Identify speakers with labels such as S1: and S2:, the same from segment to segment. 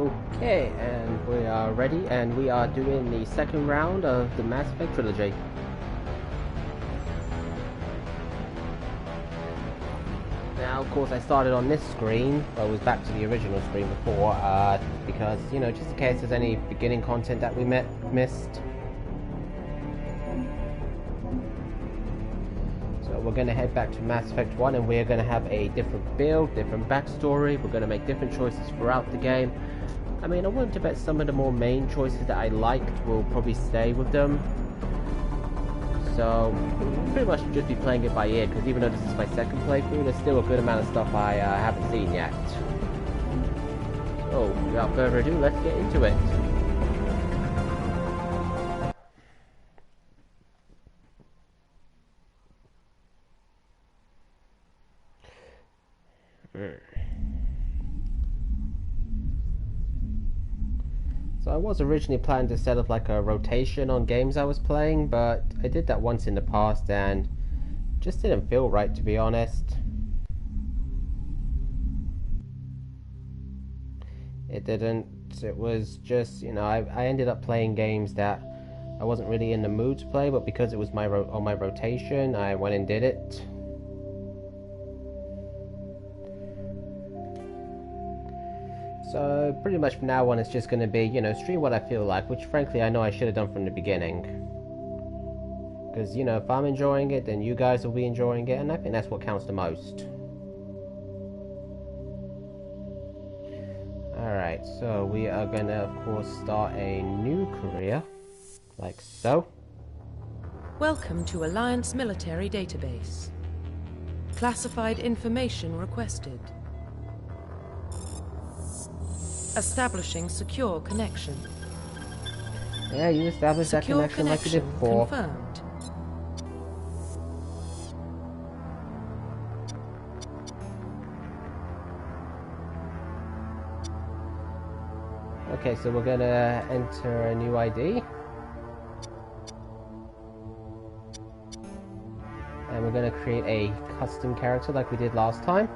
S1: Okay, and we are ready, and we are doing the second round of the Mass Effect trilogy. Now, of course, I started on this screen, but I was back to the original screen before, because, you know, just in case there's any beginning content that we missed. So we're going to head back to Mass Effect 1, and we're going to have a different build, different backstory. We're going to make different choices throughout the game. I mean, I want to bet some of the more main choices that I liked will probably stay with them. So, we'll pretty much just be playing it by ear, because even though this is my second playthrough, there's still a good amount of stuff I haven't seen yet. So, without further ado, let's get into it. So I was originally planning to set up like a rotation on games I was playing, but I did that once in the past and just didn't feel right, to be honest. It didn't. It was just, you know, I ended up playing games that I wasn't really in the mood to play, but because it was on my rotation, I went and did it. So pretty much from now on it's just going to be, you know, stream what I feel like, which frankly I know I should have done from the beginning. Because, you know, if I'm enjoying it, then you guys will be enjoying it, and I think that's what counts the most. Alright, so we are going to, of course, start a new career, like so.
S2: Welcome to Alliance Military Database. Classified information requested. Establishing secure connection.
S1: Yeah, you established that connection like you did before.
S2: Confirmed.
S1: Okay, so we're gonna enter a new ID. And we're gonna create a custom character like we did last time.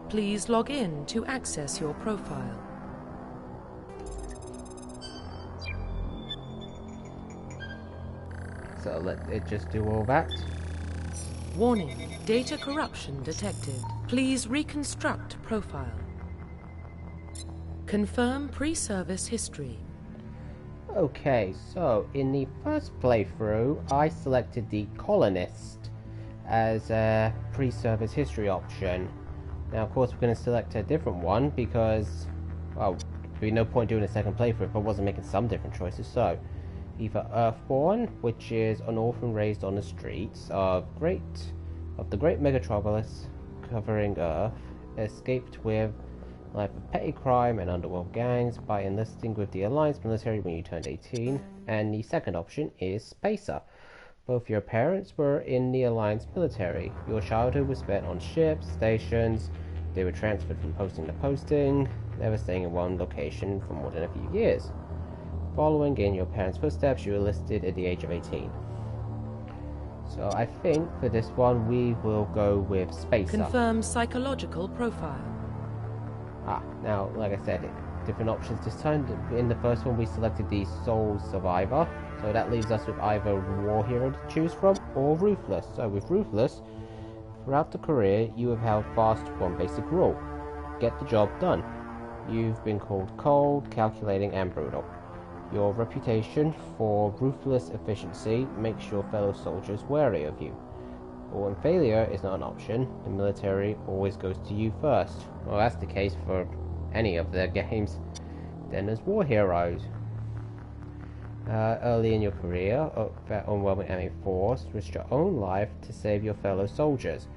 S2: Please log in to access your profile.
S1: So let it just do all that.
S2: Warning, data corruption detected. Please reconstruct profile. Confirm pre-service history.
S1: Okay, so in the first playthrough, I selected the colonist as a pre-service history option. Now, of course, we're going to select a different one because, well, there'd be no point doing a second playthrough if I wasn't making some different choices. So, either Earthborn, which is an orphan raised on the streets of the great megatropolis covering Earth, escaped with life of petty crime and underworld gangs by enlisting with the Alliance military when you turned 18. And the second option is Spacer. Both your parents were in the Alliance military. Your childhood was spent on ships, stations. They were transferred from posting to posting, never staying in one location for more than a few years. Following in your parents' footsteps, you enlisted at the age of 18. So I think for this one we will go with Spacer.
S2: Confirm psychological profile.
S1: Now, like I said, different options this time. In the first one we selected the Sole Survivor, so that leaves us with either War Hero to choose from or Ruthless. So with Ruthless, throughout the career you have held fast to one basic rule: get the job done. You've been called cold, calculating and brutal. Your reputation for ruthless efficiency makes your fellow soldiers wary of you. But when failure is not an option, the military always goes to you first. Well, that's the case for any of their games. Then there's War Heroes. Early in your career, that overwhelming enemy force, risk your own life to save your fellow soldiers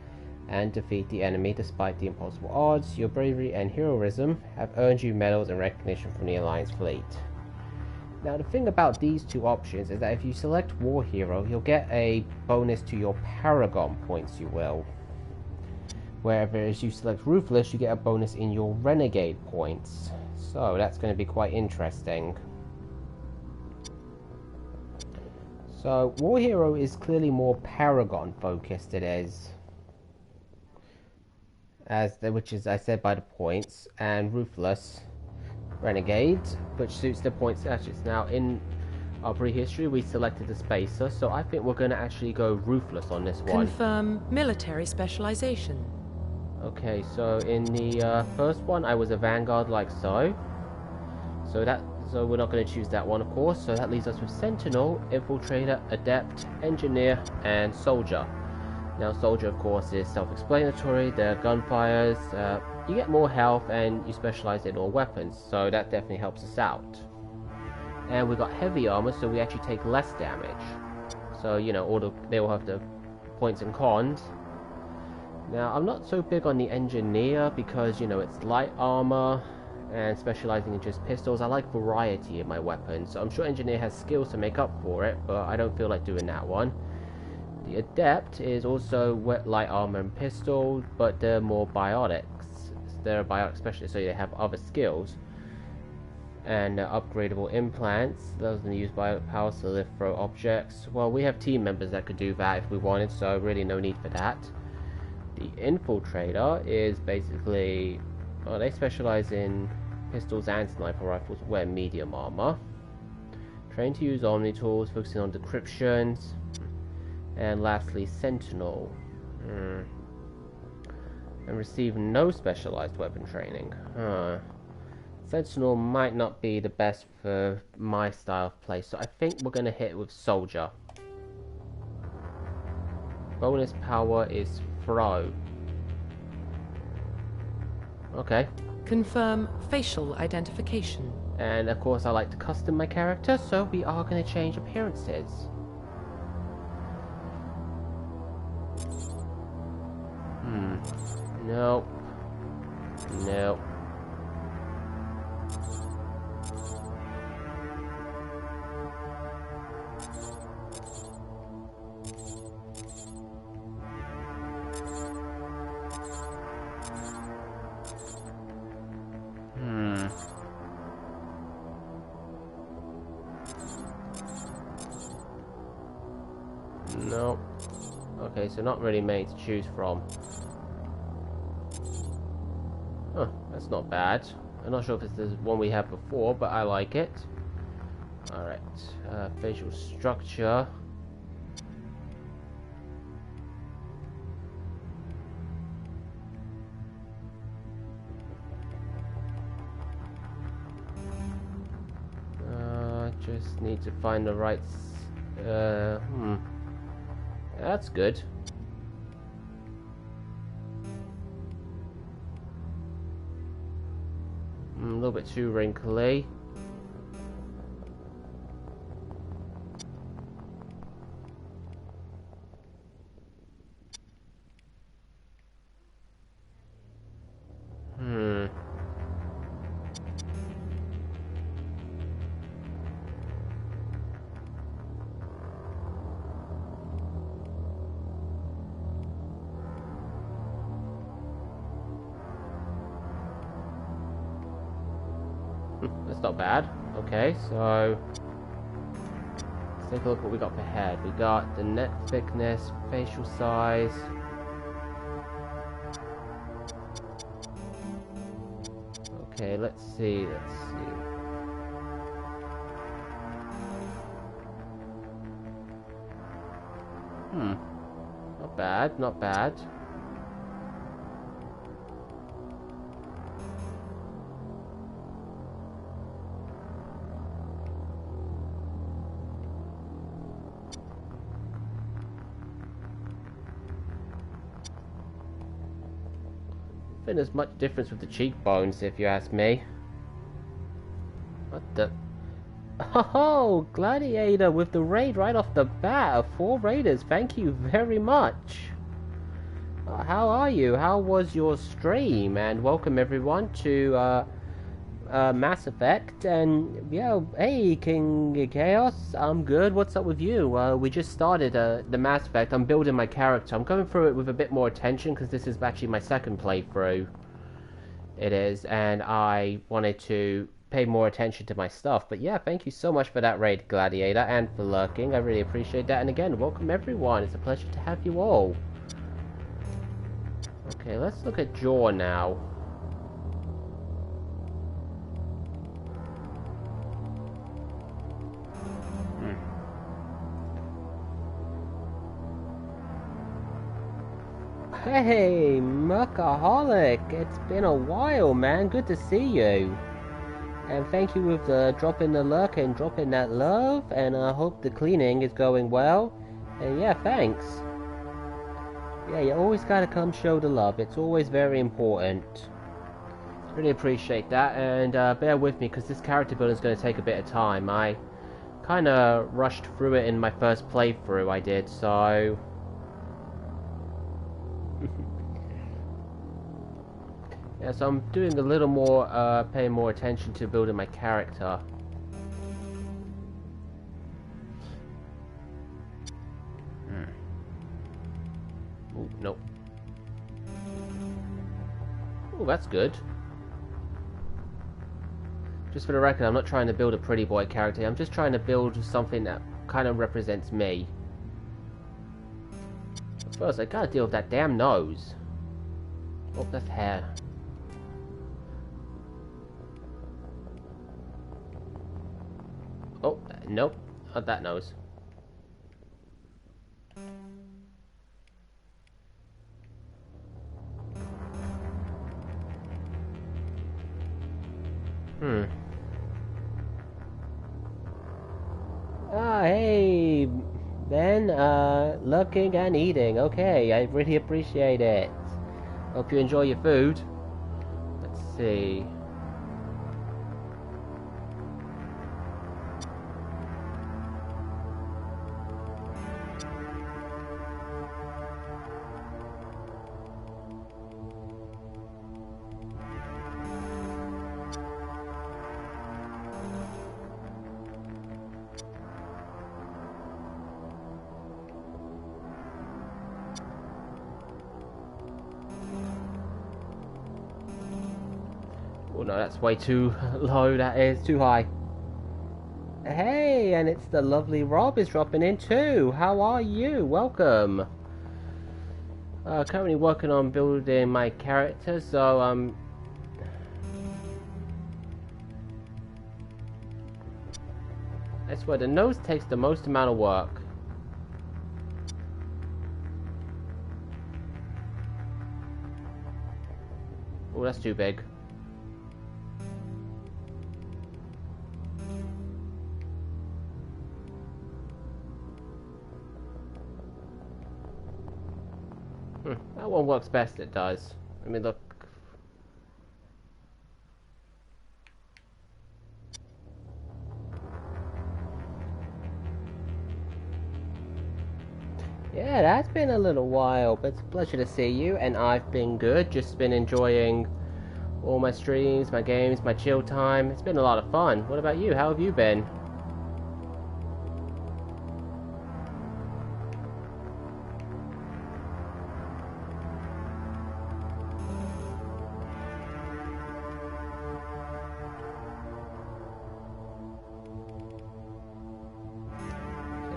S1: and defeat the enemy despite the impossible odds. Your bravery and heroism have earned you medals and recognition from the Alliance fleet. Now, the thing about these two options is that if you select War Hero, you'll get a bonus to your Paragon points, you will. Whereas you select Ruthless, you get a bonus in your Renegade points. So that's going to be quite interesting. So War Hero is clearly more Paragon focused, it is. which is I said by the points, and ruthless renegade, which suits the point statutes. Now in our prehistory we selected the spacer, so I think we're going to actually go ruthless on this one.
S2: Confirm military specialization.
S1: Okay, so in the first one I was a vanguard like so. So we're not going to choose that one, of course. So that leaves us with sentinel, infiltrator, adept, engineer, and soldier. Now soldier, of course, is self-explanatory. The gunfires, you get more health and you specialize in all weapons, so that definitely helps us out. And we've got heavy armor, so we actually take less damage. So, you know, they all have the points and cons. Now, I'm not so big on the engineer because, you know, it's light armor and specializing in just pistols. I like variety in my weapons, so I'm sure engineer has skills to make up for it, but I don't feel like doing that one. The adept is also light armor and pistol, but they're more biotics. They're a biotic specialist, so they have other skills. And upgradable implants, those are use biotic powers to lift, throw objects. Well, we have team members that could do that if we wanted, so really no need for that. The infiltrator is basically, well, they specialize in pistols and sniper rifles, wear medium armor. Trained to use omni tools, focusing on decryptions. And lastly, sentinel. And receive no specialized weapon training. Sentinel might not be the best for my style of play, so I think we're going to hit with soldier. Bonus power is throw. Okay.
S2: Confirm facial identification.
S1: And of course I like to custom my character, so we are going to change appearances. Nope. Nope. Nope. Okay, so not really many to choose from. Huh, that's not bad. I'm not sure if it's the one we had before, but I like it. Alright, facial structure. Just need to find the right... That's good. A little bit too wrinkly. That's not bad. Okay, so let's take a look what we got for head. We got the neck thickness, facial size. Okay, let's see. Not bad, not bad. I think there's much difference with the cheekbones, if you ask me. What the... Oh, Gladiator with the raid right off the bat. 4 raiders, thank you very much. How are you? How was your stream? And welcome everyone to Mass Effect. And yeah, hey King Chaos, I'm good. What's up with you? We just started the Mass Effect. I'm building my character. I'm going through it with a bit more attention because this is actually my second playthrough. It is, and I wanted to pay more attention to my stuff. But yeah, thank you so much for that raid, Gladiator, and for lurking. I really appreciate that. And again, welcome everyone. It's a pleasure to have you all. Okay, let's look at jaw now. Hey, Muckaholic! It's been a while, man. Good to see you. And thank you with dropping the lurk and dropping that love. And I hope the cleaning is going well. And yeah, thanks. Yeah, you always gotta come show the love. It's always very important. Really appreciate that. And bear with me, because this character building is going to take a bit of time. I kind of rushed through it in my first playthrough, I did, so... Yeah, so I'm doing a little more, paying more attention to building my character. Ooh, nope. Oh, that's good. Just for the record, I'm not trying to build a pretty boy character. I'm just trying to build something that kind of represents me. First, I gotta deal with that damn nose. Oh, that's hair. Oh, nope. Not that nose. Ah, hey, Ben, looking and eating. Okay, I really appreciate it. Hope you enjoy your food. Let's see. Oh no, that's way too low. That is too high. Hey, and it's the lovely Rob is dropping in too. How are you? Welcome. Currently working on building my character, so I swear the nose takes the most amount of work. Oh, that's too big. That one works best, it does. I mean, look. Yeah, that's been a little while, but it's a pleasure to see you, and I've been good. Just been enjoying all my streams, my games, my chill time. It's been a lot of fun. What about you? How have you been?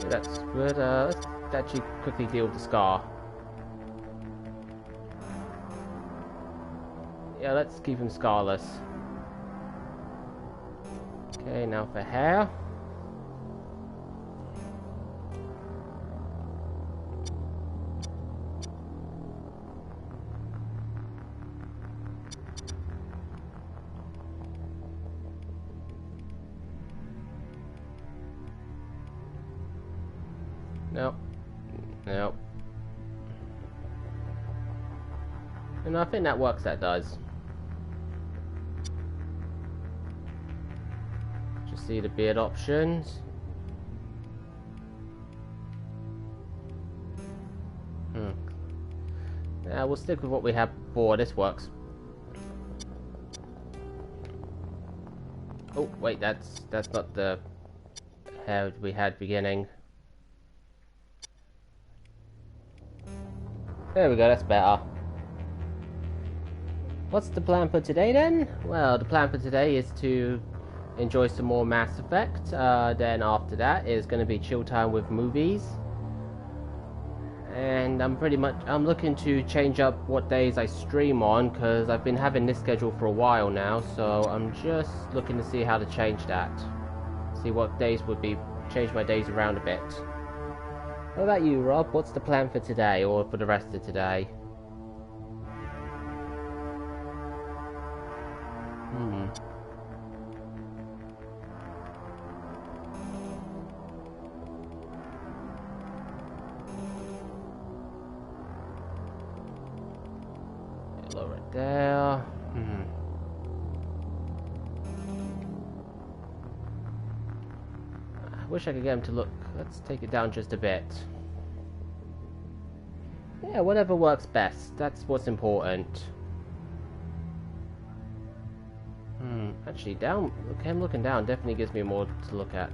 S1: That's good. Let's actually quickly deal with the scar. Yeah, let's keep him scarless. Okay, now for hair. Nope. Nope. And I think that works, that does. Just see the beard options. Yeah, we'll stick with what we have before. This works. Oh, wait, that's not the hair we had beginning. There we go, that's better. What's the plan for today then? Well, the plan for today is to enjoy some more Mass Effect. Then after that is going to be chill time with movies. and I'm looking to change up what days I stream on, because I've been having this schedule for a while now, so I'm just looking to see how to change that. See what days would be, change my days around a bit. What about you, Rob? What's the plan for today, or for the rest of today? Lower it there. I wish I could get him to look. Let's take it down just a bit. Yeah, whatever works best. That's what's important. Actually, him looking down definitely gives me more to look at.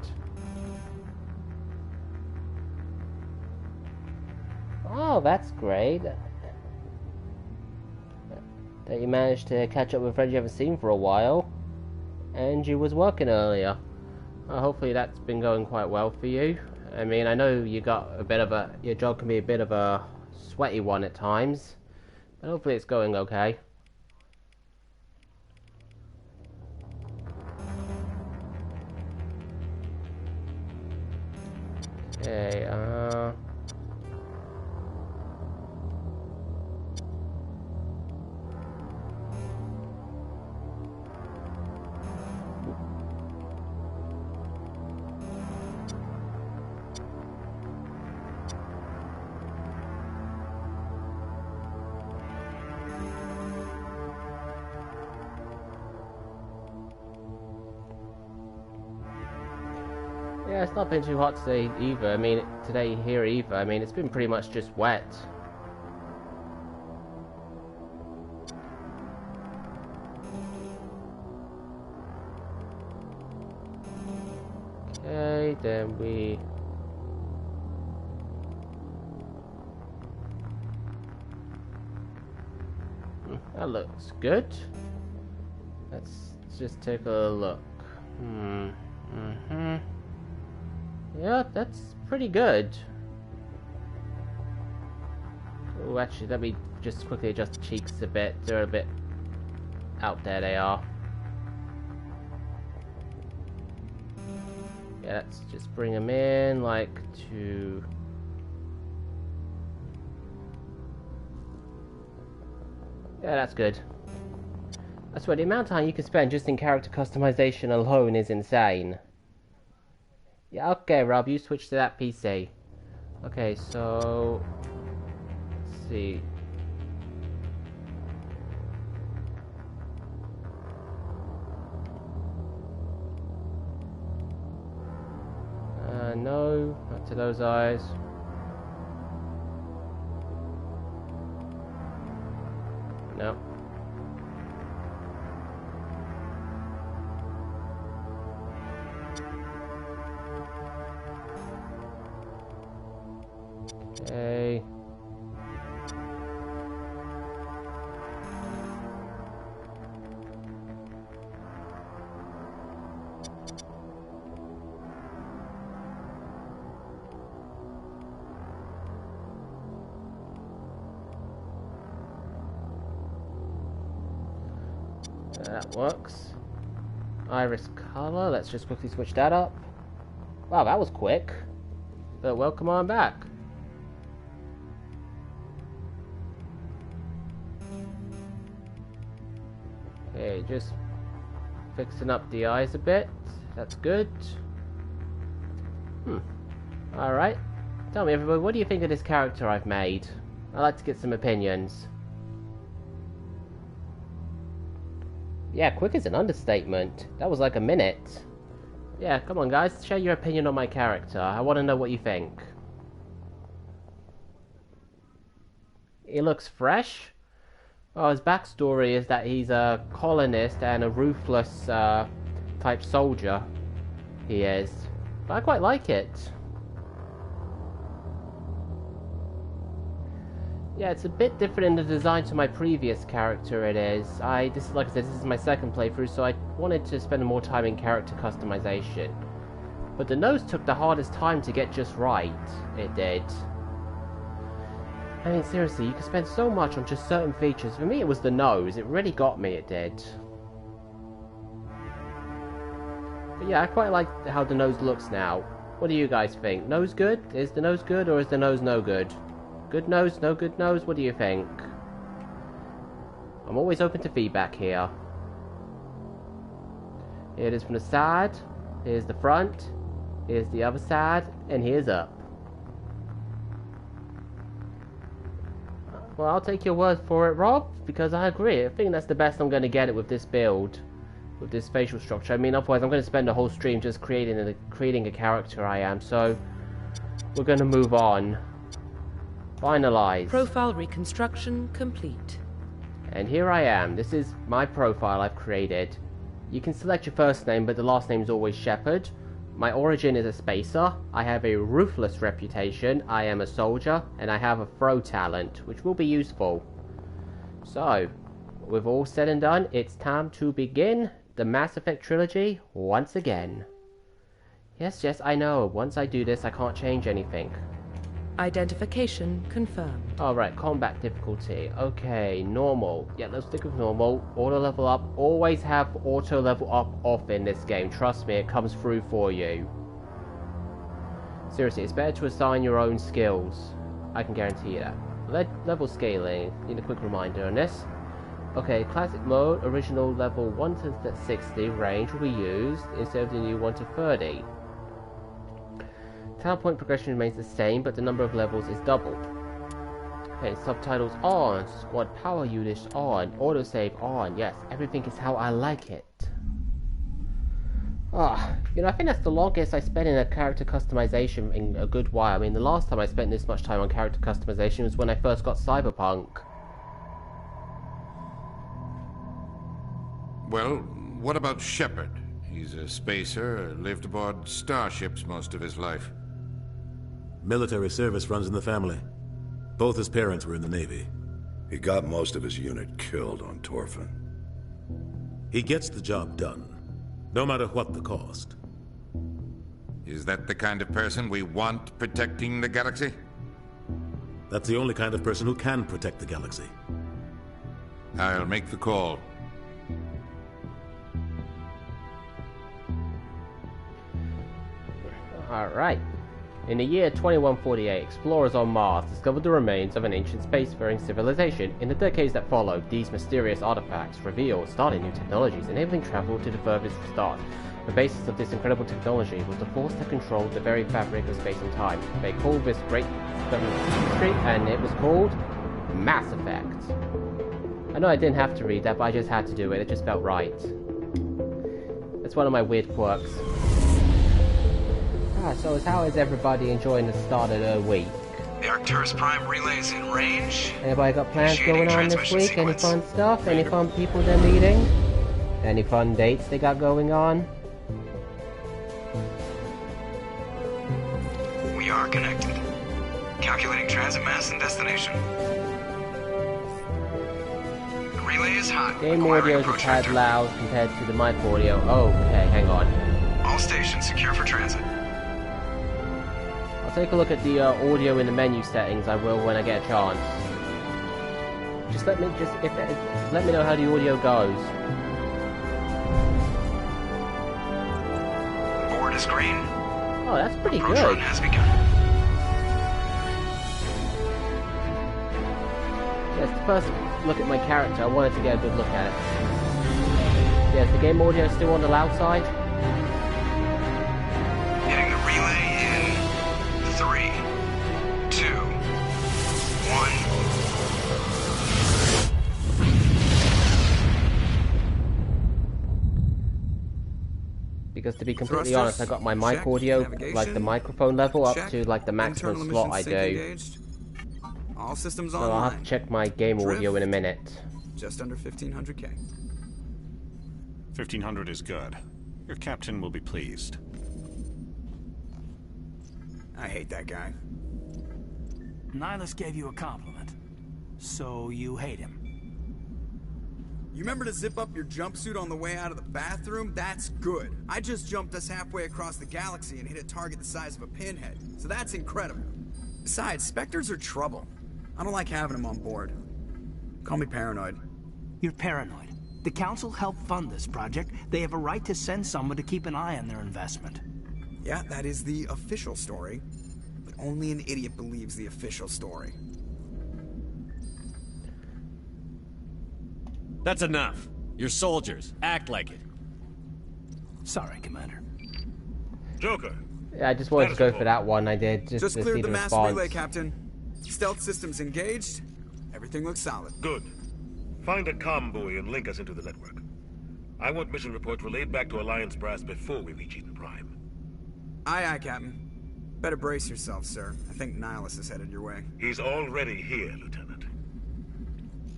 S1: Oh, that's great. That you managed to catch up with friends you haven't seen for a while. And you was working earlier. Hopefully that's been going quite well for you. I mean, I know you got a bit of your job can be a bit of a sweaty one at times. But hopefully it's going okay. Okay, yeah, it's not been too hot today either. I mean, today here either. I mean, it's been pretty much just wet. Okay, then we... That looks good. Let's just take a look. Yeah, that's pretty good. Oh, actually, let me just quickly adjust the cheeks a bit. They're a bit out there, they are. Yeah, let's just bring them in, like, to... Yeah, that's good. I swear, the amount of time you can spend just in character customization alone is insane. Yeah, okay, Rob, you switch to that PC. Okay, so... Let's see. No, not to those eyes. No. Okay. That works. Iris color, let's just quickly switch that up. Wow, that was quick. But welcome on back. Okay, just fixing up the eyes a bit. That's good. Alright. Tell me, everybody, what do you think of this character I've made? I'd like to get some opinions. Yeah, quick is an understatement. That was like a minute. Yeah, come on guys, share your opinion on my character. I want to know what you think. He looks fresh. Well, his backstory is that he's a colonist and a ruthless type soldier. He is. But I quite like it. Yeah, it's a bit different in the design to my previous character, it is. Like I said, this is my second playthrough, so I wanted to spend more time in character customization. But the nose took the hardest time to get just right. It did. I mean, seriously, you can spend so much on just certain features. For me, it was the nose. It really got me, it did. But yeah, I quite like how the nose looks now. What do you guys think? Nose good? Is the nose good, or is the nose no good? Good nose, no good nose? What do you think? I'm always open to feedback here. Here it is from the side. Here's the front. Here's the other side. And here's up. Well, I'll take your word for it, Rob, because I agree. I think that's the best I'm going to get it with this build. With this facial structure. I mean, otherwise I'm going to spend the whole stream just creating a character I am. So, we're going to move on. Finalize.
S2: Profile reconstruction complete.
S1: And here I am. This is my profile I've created. You can select your first name, but the last name is always Shepherd. My origin is a spacer. I have a ruthless reputation. I am a soldier, and I have a throw talent, which will be useful. So, with all said and done, it's time to begin the Mass Effect trilogy once again. Yes, I know. Once I do this, I can't change anything.
S2: Identification confirmed.
S1: Alright, combat difficulty. Okay, normal. Yeah, let's stick with normal. Auto level up. Always have auto level up off in this game. Trust me, it comes through for you. Seriously, it's better to assign your own skills. I can guarantee you that. Level scaling. Need a quick reminder on this. Okay, classic mode. Original level 1 to 60 range will be used instead of the new 1 to 30. Talent point progression remains the same, but the number of levels is doubled. Okay, subtitles on, squad power units on, autosave on. Yes, everything is how I like it. You know, I think that's the longest I spent in a character customization in a good while. I mean, the last time I spent this much time on character customization was when I first got Cyberpunk.
S3: Well, what about Shepard? He's a spacer, lived aboard starships most of his life.
S4: Military service runs in the family. Both his parents were in the Navy.
S5: He got most of his unit killed on Torfin.
S4: He gets the job done, no matter what the cost.
S3: Is that the kind of person we want protecting the galaxy?
S4: That's the only kind of person who can protect the galaxy.
S3: I'll make the call.
S1: Alright. In the year 2148, explorers on Mars discovered the remains of an ancient spacefaring civilization. In the decades that followed, these mysterious artifacts revealed starting new technologies, enabling travel to the furthest stars. The basis of this incredible technology was the force that controlled the very fabric of space and time. They called this great history, and it was called Mass Effect. I know I didn't have to read that, but I just had to do it. It just felt right. That's one of my weird quirks. So how is everybody enjoying the start of the week?
S6: The Arcturus Prime relay is in range.
S1: Anybody got plans
S6: Initiating
S1: going on this
S6: transmission
S1: week?
S6: sequence.
S1: Any fun stuff? Any fun people they're meeting? Any fun dates they got going on?
S6: We are connected. Calculating transit mass and destination. The relay is hot.
S1: Game
S6: Acquiring
S1: audio is a
S6: approach
S1: tad
S6: vector.
S1: loud compared to the mic audio. Oh, okay, hang on.
S6: All stations secure for transit.
S1: I'll take a look at the audio in the menu settings. I will when I get a chance. Let me know how the audio goes.
S6: Board is green.
S1: Oh, that's pretty
S6: Approach
S1: good.
S6: run has begun.
S1: Yes, the first look at my character, I wanted to get a good look at it. Yes, the game audio is still on the loud side.
S6: Hitting the relay in 3, 2, 1.
S1: Because to be completely
S7: Thrusters,
S1: honest, I got my mic
S7: check.
S1: audio,
S7: Navigation,
S1: like the microphone level, up
S7: check.
S1: to like the maximum
S7: Internal
S1: slot I
S7: mission sync
S1: do.
S7: engaged. All systems
S1: So
S7: online.
S1: I'll have to check my game audio in a minute.
S7: Just under 1500K.
S8: 1500 is good. Your captain will be pleased.
S7: I hate that guy.
S9: Nihilus gave you a compliment. So you hate him.
S7: You remember to zip up your jumpsuit on the way out of the bathroom? That's good. I just jumped us halfway across the galaxy and hit a target the size of a pinhead. So that's incredible. Besides, Spectres are trouble. I don't like having him on board. Call me paranoid.
S9: You're paranoid. The Council helped fund this project. They have a right to send someone to keep an eye on their investment.
S7: Yeah, that is the official story. But only an idiot believes the official story.
S10: That's enough. You're soldiers. Act like it.
S9: Sorry, Commander.
S11: Joker.
S1: Yeah, I just wanted to go for that one. I did just to see
S7: cleared
S1: the
S7: the mass
S1: response.
S7: relay, Captain. Stealth systems engaged. Everything looks solid.
S11: Good. Find a comm buoy and link us into the network. I want mission reports relayed back to Alliance Brass before we reach Eden Prime.
S7: Aye, aye, Captain. Better brace yourself, sir. I think Nihilus is headed your way.
S11: He's already here, Lieutenant.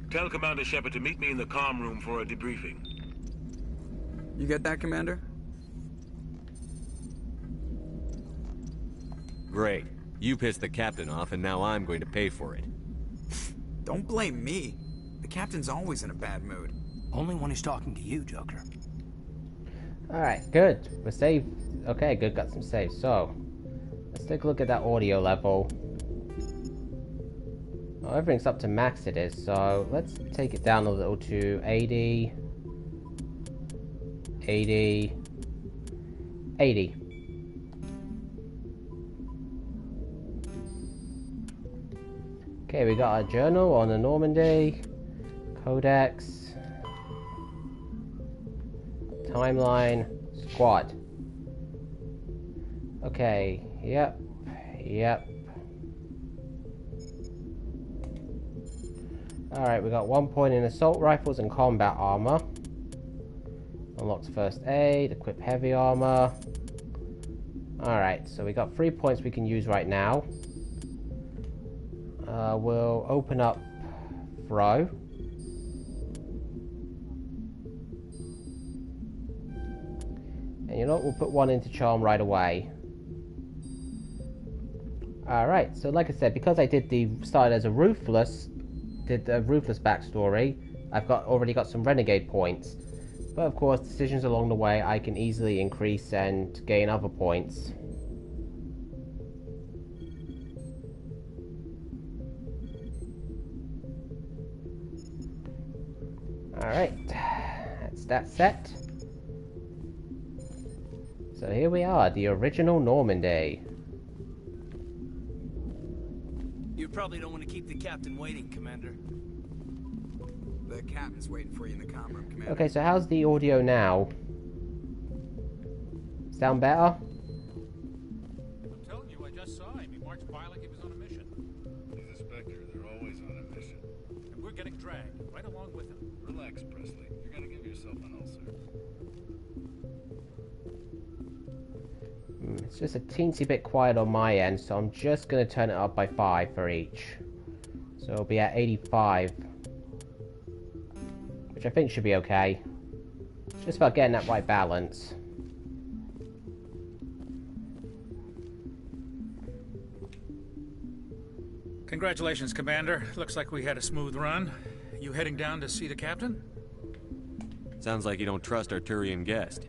S11: Tell Commander Shepard to meet me in the comm room for a debriefing.
S7: You get that, Commander?
S10: Great. You pissed the captain off, and now I'm going to pay for it.
S7: Don't blame me. The Captain's always in a bad mood.
S9: Only when he's talking to you, Joker.
S1: Alright, good. We're saved. Okay, good, got some saves. So, let's take a look at that audio level. Oh, everything's up to max it is, so let's take it down a little to 80. 80. 80. Okay, we got our journal on the Normandy. Codex. Timeline. Squad. Okay, yep. Yep. Alright, we got 1 point in assault rifles and combat armor. Unlocks first aid, equip heavy armor. Alright, so we got 3 points we can use right now. We'll open up throw. And you know what, we'll put 1 into charm right away. Alright, so like I said, because I did the started as a ruthless, did the ruthless backstory, I've already got some renegade points. But of course, decisions along the way I can easily increase and gain other points. Alright, that's that set. So here we are, the original Normandy.
S9: You probably don't want to keep the Captain waiting, Commander.
S7: The Captain's waiting for you in the comm room, Commander.
S1: Okay, so how's the audio now? Sound better?
S12: I'm telling you, I just saw him. He marched by like he was on a mission.
S5: He's a Spectre. They're always on a mission.
S12: And we're getting dragged right along with him.
S5: Relax, Presley. You're gonna give yourself an ulcer.
S1: It's just a teensy bit quiet on my end, so I'm just going to turn it up by 5 for each. So it'll be at 85. Which I think should be okay. Just about getting that right balance.
S12: Congratulations, Commander. Looks like we had a smooth run. You heading down to see the Captain?
S10: Sounds like you don't trust our Turian guest.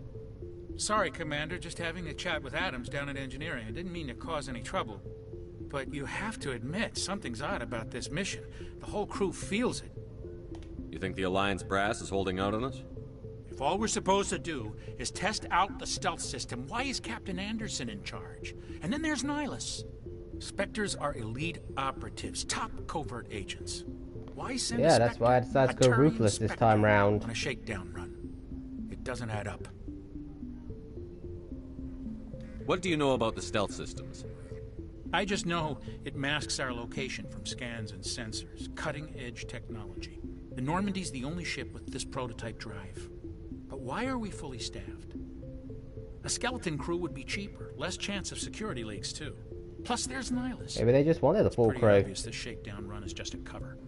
S12: Sorry, Commander. Just having a chat with Adams down at engineering. I didn't mean to cause any trouble. But you have to admit, something's odd about this mission. The whole crew feels it.
S10: You think the Alliance brass is holding out on us?
S12: If all we're supposed to do is test out the stealth system, why is Captain Anderson in charge? And then there's Nihilus. Spectres are elite operatives, top covert agents. Why send a
S1: that's why I decided to go
S12: Turian
S1: ruthless this time round.
S12: on a shakedown run? It doesn't add up.
S10: What do you know about the stealth systems?
S12: I just know it masks our location from scans and sensors. Cutting-edge technology. The Normandy's the only ship with this prototype drive. But why are we fully staffed? A skeleton crew would be cheaper. Less chance of security leaks, too. Plus, there's Nihilus.
S1: Maybe they just wanted a full
S12: It's
S1: crew.
S12: pretty obvious this shakedown run is just a cover.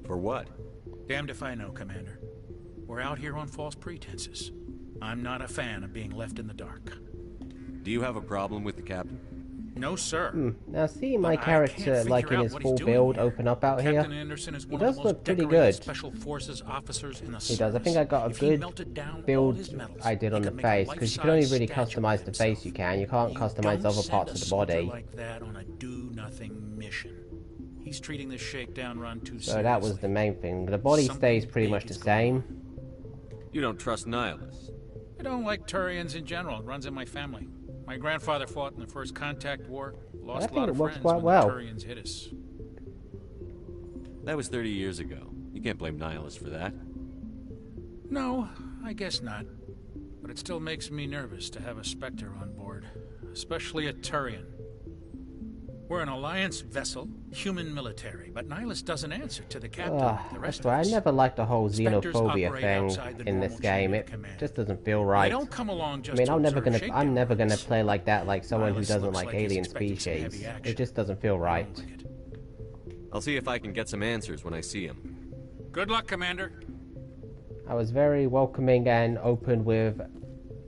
S10: For what?
S12: Damned if I know, Commander. We're out here on false pretenses. I'm not a fan of being left in the dark.
S10: Do you have a problem with the captain?
S12: No, sir.
S1: Now seeing my
S12: But I
S1: character
S12: can't
S1: like
S12: figure
S1: in
S12: out
S1: his
S12: what
S1: full
S12: he's doing
S1: build
S12: here.
S1: open up out here,
S12: Captain Anderson is
S1: he
S12: one of
S1: does
S12: the most
S1: look pretty
S12: decorated
S1: good.
S12: special forces officers in the
S1: He does. I think I got a
S12: If he
S1: good
S12: melted down all
S1: build
S12: his metals,
S1: I did
S12: he
S1: on the
S12: could make a
S1: face, because you can only
S12: life-size
S1: really
S12: statue of
S1: customize the face
S12: himself.
S1: you can. You can't customize
S12: Don't
S1: other
S12: send
S1: parts
S12: a
S1: of the
S12: soldier
S1: body.
S12: like that on a do-nothing mission. He's treating this shakedown run too
S1: So
S12: seriously.
S1: that was the main thing. The body stays pretty much the same.
S10: You don't trust Nihilus?
S12: I don't like Turians in general. It runs in my family. My grandfather fought in the First Contact War. Lost a lot of friends when the Turians hit us.
S10: That was 30 years ago. You can't blame Nihilus for that.
S12: No, I guess not. But it still makes me nervous to have a Spectre on board. Especially a Turian. We're an Alliance vessel, human military, but Nihilus doesn't answer to the captain like the rest
S1: That's why
S12: of us.
S1: I never liked the whole
S12: Spectres
S1: xenophobia
S12: operate
S1: thing
S12: outside the
S1: in this
S12: normal
S1: game.
S12: chain
S1: It
S12: of command.
S1: just doesn't feel right.
S12: They don't come along just
S1: I mean,
S12: to
S1: I'm never
S12: observe
S1: gonna
S12: shakedown
S1: play like that, like someone who
S12: Nihilus
S1: doesn't
S12: looks
S1: like
S12: like he's
S1: alien
S12: expecting some heavy
S1: species.
S12: action.
S1: It just doesn't feel right.
S10: I'll see if I can get some answers when I see him.
S12: Good luck, Commander.
S1: I was very welcoming and open with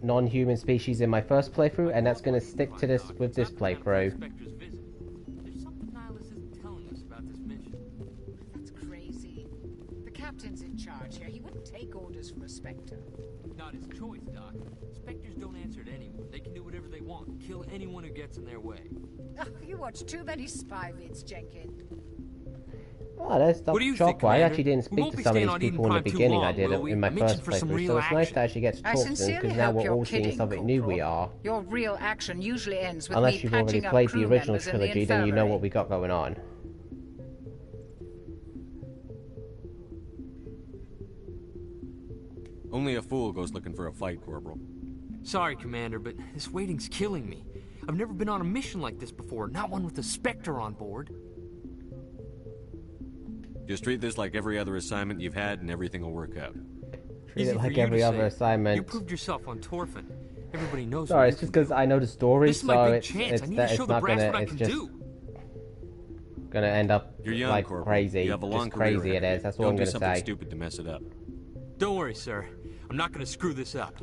S1: non-human species in my first playthrough, and that's gonna stick to this with this playthrough.
S13: That's crazy. The captain's in charge here. He wouldn't take orders from a Spectre.
S14: Not his choice, Doc. Spectres don't answer to anyone. They can do whatever they want. Kill anyone who gets in their way.
S13: Oh, you watch too many spy vids, Jenkins.
S1: Oh, there's
S14: What do you
S1: Dr.
S14: think,
S1: Chopper. I
S14: Commander?
S1: actually didn't
S14: We
S1: speak
S14: won't
S1: to
S14: be
S1: some of
S14: staying
S1: these
S14: on
S1: people in the
S14: Eden too
S1: beginning. I
S14: long,
S1: did
S14: will we?
S1: in my
S14: Mission
S1: first
S14: for some
S1: playthrough,
S14: real
S1: so it's nice to
S14: action.
S1: actually get to
S13: I
S1: talk to them,
S13: sincerely
S1: because now
S13: hope
S1: we're
S13: you're
S1: all seeing
S13: kidding,
S1: something new we
S13: Corporal.
S1: are.
S13: Your real action usually ends with
S1: Unless
S13: me
S1: you've already
S13: patching up
S1: played the
S13: crew
S1: original
S13: members in the
S1: trilogy, then you know
S13: infirmary.
S1: what we got going on.
S10: Only a fool goes looking for a fight, Corporal.
S14: Sorry, Commander, but this waiting's killing me. I've never been on a mission like this before, not one with a Spectre on board.
S10: Just treat this like every other assignment you've had and everything will work out.
S1: Treat
S14: Easy
S1: it
S14: for
S1: like
S14: you
S1: every
S14: to
S1: other
S14: say.
S1: assignment.
S14: You proved yourself on Torfin. Everybody knows
S1: Sorry,
S14: what
S1: it's
S14: you
S1: just
S14: can
S1: because I know the story,
S14: This is my
S1: so
S14: big
S1: it's
S14: chance. I need to show the
S1: not
S14: brass
S1: gonna,
S14: what I
S1: it's
S14: can
S1: just
S14: do.
S1: gonna end up
S10: You're young,
S1: like
S10: Corporal.
S1: crazy.
S10: You have a long
S1: Just
S10: career
S1: crazy
S10: ahead
S1: it
S10: of
S1: is.
S10: you.
S1: That's what
S10: Don't
S1: I'm
S10: do
S1: gonna
S10: something
S1: say.
S10: stupid to mess it up.
S14: Don't worry, sir. I'm not going to screw this up.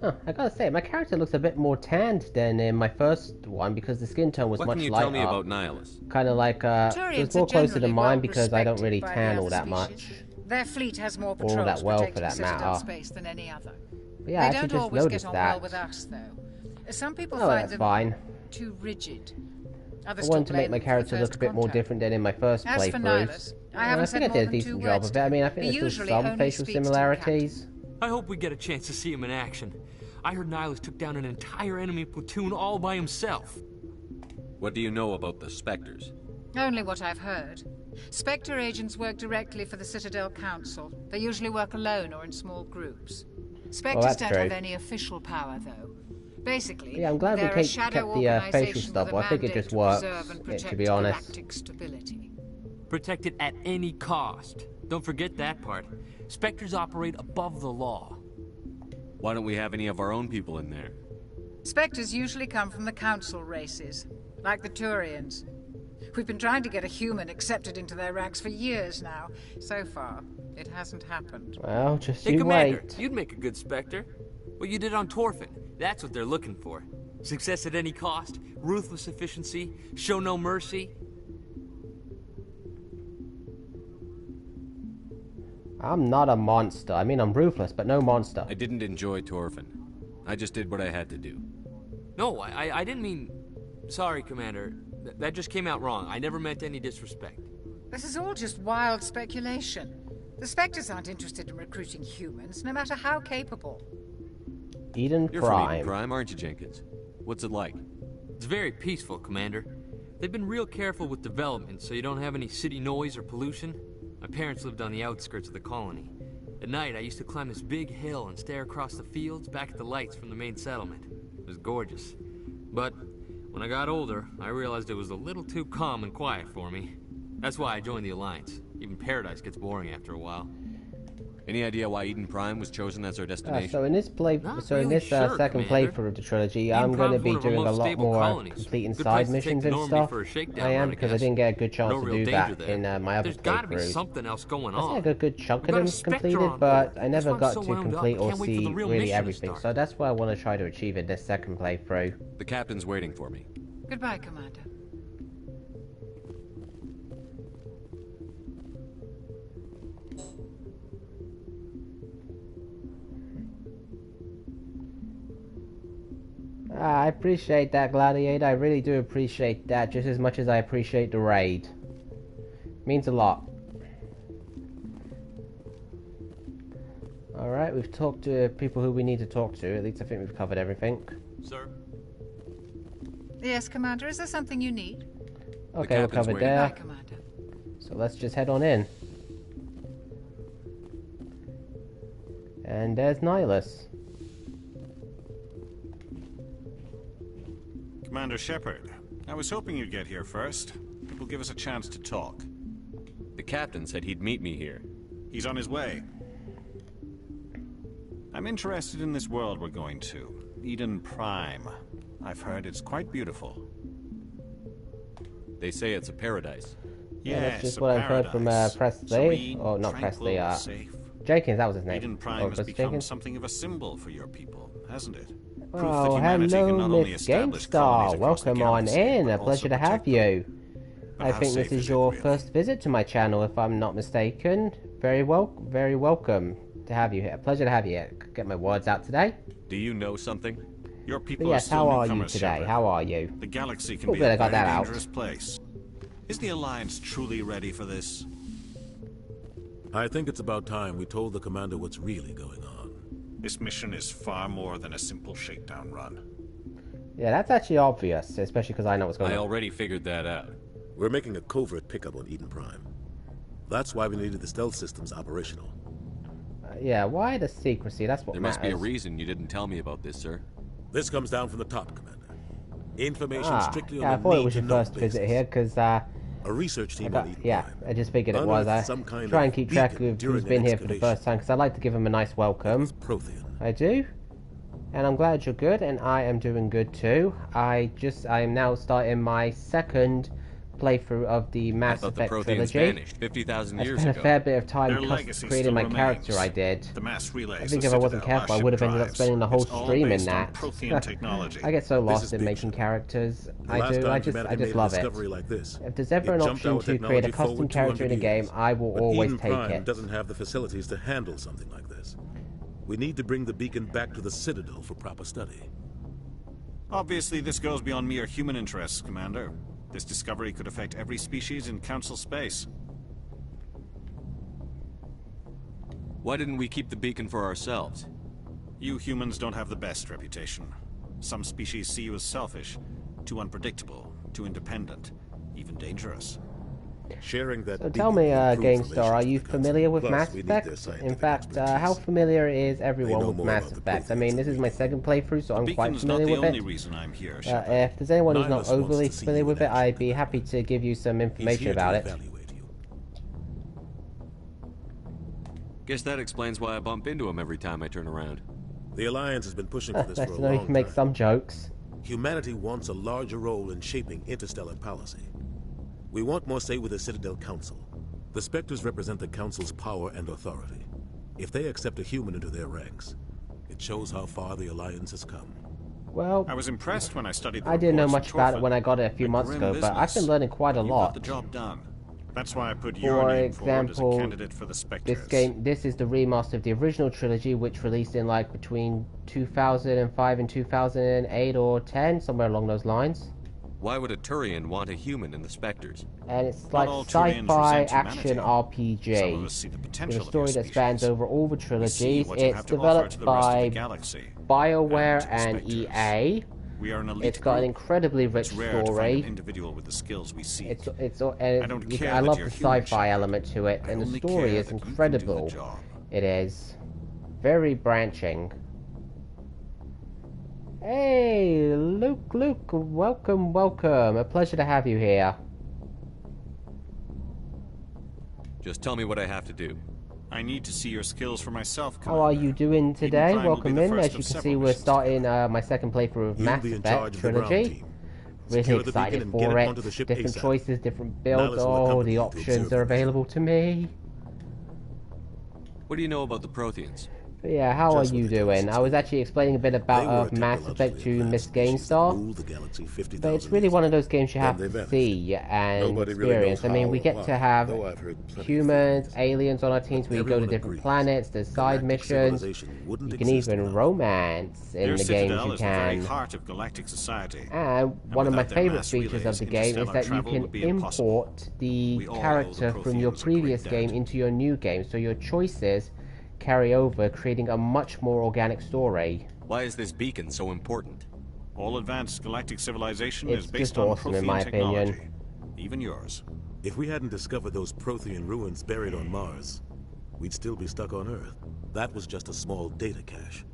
S1: Huh, I gotta say, my character looks a bit more tanned than in my first one, because the skin tone was
S10: What
S1: much
S10: can you
S1: lighter.
S10: tell me about Nihilus?
S1: Kind of like, it
S13: Turians
S1: was more
S13: are
S1: closer to
S13: generally
S1: mine
S13: well
S1: because I don't
S13: respected
S1: really
S13: by the
S1: tan all
S13: other
S1: that
S13: species.
S1: much.
S13: Their fleet has more
S1: Or
S13: patrols
S1: that well, for
S13: protecting
S1: that
S13: Citadel
S1: matter.
S13: space than any other.
S1: But yeah, I
S13: They
S1: actually
S13: don't
S1: just
S13: always
S1: noticed
S13: get on
S1: that.
S13: well with us, though. Some people
S1: Oh,
S13: find
S1: that's
S13: them
S1: fine.
S13: too rigid.
S1: I
S13: Others
S1: wanted
S13: still
S1: to make
S13: blame
S1: my
S13: them for the
S1: character look
S13: first
S1: a bit more
S13: contact.
S1: different than in my first
S13: As for
S1: playthrough.
S13: Nihilus, I haven't
S1: I
S13: said
S1: think I
S13: more
S1: did a
S13: than
S1: decent
S13: 2
S1: job
S13: words
S1: of it. I mean, I think
S13: He
S1: there's
S13: usually
S1: some
S13: only
S1: facial
S13: speaks to the
S1: similarities.
S14: I hope we get a chance to see him in action. I heard Nihilus took down an entire enemy platoon all by himself.
S10: What do you know about the Spectres?
S13: Only what I've heard. Spectre agents work directly for the Citadel Council. They usually work alone or in small groups. Spectres
S1: that's
S13: don't
S1: true.
S13: have any official power, though. Basically,
S1: Yeah, I'm glad we
S13: they're a
S1: kept
S13: shadow
S1: the facial
S13: organization
S1: stuff.
S13: with a
S1: Well, I think it
S13: mandate
S1: just
S13: to
S1: works,
S13: preserve and
S1: to
S13: protect
S1: be honest.
S13: galactic stability.
S14: Protect it at any cost. Don't forget that part. Spectres operate above the law.
S10: Why don't we have any of our own people in there?
S13: Spectres usually come from the Council races, like the Turians. We've been trying to get a human accepted into their ranks for years now. So far, it hasn't happened.
S1: Well, just
S14: Hey,
S1: you
S14: Commander,
S1: wait.
S14: you'd make a good Spectre. What you did on Torfin, that's what they're looking for. Success at any cost, ruthless efficiency, show no mercy.
S1: I'm not a monster. I mean, I'm ruthless, but no monster.
S10: I didn't enjoy Torfin. I just did what I had to do.
S14: No, I didn't mean... Sorry, Commander. That just came out wrong. I never meant any disrespect.
S13: This is all just wild speculation. The Spectres aren't interested in recruiting humans, no matter how capable.
S1: Eden
S10: You're from Eden
S1: Prime.
S10: Prime, aren't you, Jenkins? What's it like?
S14: It's very peaceful, Commander. They've been real careful with development, so you don't have any city noise or pollution. My parents lived on the outskirts of the colony. At night, I used to climb this big hill and stare across the fields back at the lights from the main settlement. It was gorgeous. But when I got older, I realized it was a little too calm and quiet for me. That's why I joined the Alliance. Even Paradise gets boring after a while.
S10: Any idea why Eden Prime was chosen as our destination?
S1: So in this second playthrough of the trilogy, I'm going to be doing a lot more completing side missions and stuff. I am, because I didn't get a good chance to do that in my other playthroughs. There's got to be something else going on. I think a good chunk of them completed, but I never got to complete or see really everything. So that's what I want to try to achieve in this second playthrough.
S10: The captain's waiting for me.
S13: Goodbye, Commander.
S1: I appreciate that, Gladiator. I really do appreciate that, just as much as I appreciate the raid. Means a lot. Alright, we've talked to people who we need to talk to. At least I think we've covered everything.
S10: Sir?
S13: Yes, Commander. Is there something you need?
S1: Okay, we're covered there.
S13: Goodbye, Commander.
S1: So let's just head on in. And there's Nihilus.
S8: Commander Shepard, I was hoping you'd get here first. It will give us a chance to talk.
S10: The captain said he'd meet me here.
S8: He's on his way. I'm interested in this world we're going to, Eden Prime. I've heard it's quite beautiful.
S10: They say it's a paradise.
S1: Yeah, that's just what I've heard from Presley. Oh, not Presley, Jenkins, that was his name.
S8: Eden Prime has become something of a symbol for your people, hasn't it?
S1: Oh, hello, Miss GameStar. Welcome on in. A pleasure to have you. I think this is your first visit to my channel, if I'm not mistaken. Very welcome to have you here. Pleasure to have you here. Get my words out today.
S10: Do you know something?
S8: Your people
S1: yes, how are you today? How are you?
S8: The galaxy can be a very dangerous place. Is the Alliance truly ready for this?
S4: I think it's about time we told the commander what's really going on.
S8: This mission is far more than a simple shakedown run.
S1: Yeah, that's actually obvious, especially because I know what's going on.
S10: I already figured that out.
S4: We're making a covert pickup on Eden Prime. That's why we needed the stealth systems operational.
S1: Yeah, why the secrecy? That's what matters.
S10: There must be a reason you didn't tell me about this, sir.
S4: This comes down from the top, Commander. Information strictly on
S1: I
S4: the
S1: thought it was your first visit here, because
S4: a research team on Eden Prime.
S1: I just figured it was. I try and keep track of who's been here for the first time, because I like to give them a nice welcome. I do. And I'm glad you're good, and I am doing good too. I am now starting my second playthrough of the Mass Effect trilogy.
S10: Vanished 50,000 years
S1: I spent
S10: ago.
S1: a fair bit of time creating my character. I did. I think if I wasn't careful, I would have ended up spending the whole stream in that. I get so lost in making characters. I do. I just love it. If there's ever an option to create a custom character in a game, I will always take it.
S4: Doesn't have the facilities to handle something like this. We need to bring the beacon back to the Citadel for proper study.
S8: Obviously, this goes beyond mere human interests, Commander. This discovery could affect every species in Council space.
S10: Why didn't we keep the beacon for ourselves?
S8: You humans don't have the best reputation. Some species see you as selfish, too unpredictable, too independent, even dangerous.
S4: Sharing that.
S1: So tell me, GameStar, are you familiar with Mass Effect? In fact, how familiar is everyone with Mass Effect? I mean, this is my second playthrough, so I'm quite familiar with it. If there's anyone who's not overly familiar with it, I'd be happy to give you some information about it.
S10: Guess that explains why I bump into him every time I turn around.
S4: The Alliance has been pushing for this for a long
S1: time. You can make some jokes.
S4: Humanity wants a larger role in shaping interstellar policy. We want more say with the Citadel Council. The Spectres represent the Council's power and authority. If they accept a human into their ranks, it shows how far the Alliance has come.
S1: Well,
S8: I was impressed when I studied the
S1: I didn't know much about it when I got it a few months ago, but I've been learning quite a lot.
S8: Got the job done. That's why I put your name forward as a candidate for the Spectres.
S1: This is the remaster of the original trilogy, which released in like between 2005 and 2008 or 10, somewhere along those lines.
S10: Why would a Turian want a human in the Spectres?
S1: And it's like sci-fi action RPG with a story that spans over all the trilogies. It's developed by BioWare and EA. It's got an incredibly rich story. I love the sci-fi element to it, and the story is incredible. It is very branching. Hey, Luke, welcome. A pleasure to have you here.
S10: Just tell me what I have to do.
S8: I need to see your skills for myself,
S1: How are you doing today?
S8: Time will be
S1: Welcome
S8: the
S1: in.
S8: first
S1: As you
S8: of
S1: can
S8: several
S1: see, we're
S8: missions
S1: starting my second playthrough of
S4: You'll
S1: Mass
S4: be in
S1: Effect
S4: charge of the ground
S1: Trilogy.
S4: team.
S1: Really
S4: Secure the beacon
S1: excited
S4: and get
S1: for
S4: it
S1: it.
S4: onto the ship
S1: Different
S4: ASAP.
S1: choices, different builds.
S4: Malice will
S1: Oh,
S4: accompany
S1: the
S4: you to
S1: options
S4: observe
S1: are
S4: the mission.
S1: available to me.
S10: What do you know about the Protheans?
S1: But yeah, how are
S4: Just what
S1: you
S4: they tell us
S1: doing?
S4: it's
S1: I was
S4: doing.
S1: actually explaining a bit
S4: They were
S1: about
S4: a
S1: Mass Effect 2 Miss
S4: species that
S1: GameStar.
S4: ruled the galaxy 50,000
S1: But it's really one of those games you
S4: Then
S1: have
S4: they
S1: to
S4: vanished.
S1: see and
S5: Nobody really
S1: experience.
S5: knows
S1: I mean,
S5: how
S1: we
S5: or
S1: get
S5: why,
S1: to have
S5: though I've heard plenty of
S1: humans, aliens on our teams. We go to
S4: everyone
S1: different
S4: agrees
S1: planets. There's side
S4: galactic
S1: missions.
S4: civilization wouldn't
S1: You can
S4: exist
S1: even
S4: without
S1: romance in
S8: Their
S1: the games
S8: citadel
S1: you
S8: is the very
S1: can.
S8: heart of galactic society.
S1: And one of my
S8: without their
S1: favorite
S8: mass
S1: features of
S8: relays,
S1: the game is
S8: interstellar
S1: that you
S8: travel
S1: can
S8: would be impossible.
S1: import the
S8: We all owe the
S1: character from your
S8: Protheans a
S1: previous
S8: great
S1: game
S8: debt.
S1: into your new game, so your choices carry over, creating a much more organic story.
S10: Why is this beacon so important?
S8: All advanced galactic civilization
S1: It's
S8: is based
S1: just
S8: on
S1: awesome in
S8: Prothean
S1: my
S8: technology.
S1: opinion.
S8: Even yours.
S4: If we hadn't discovered those Prothean ruins buried on Mars, we'd still be stuck on Earth. That was just a small data cache.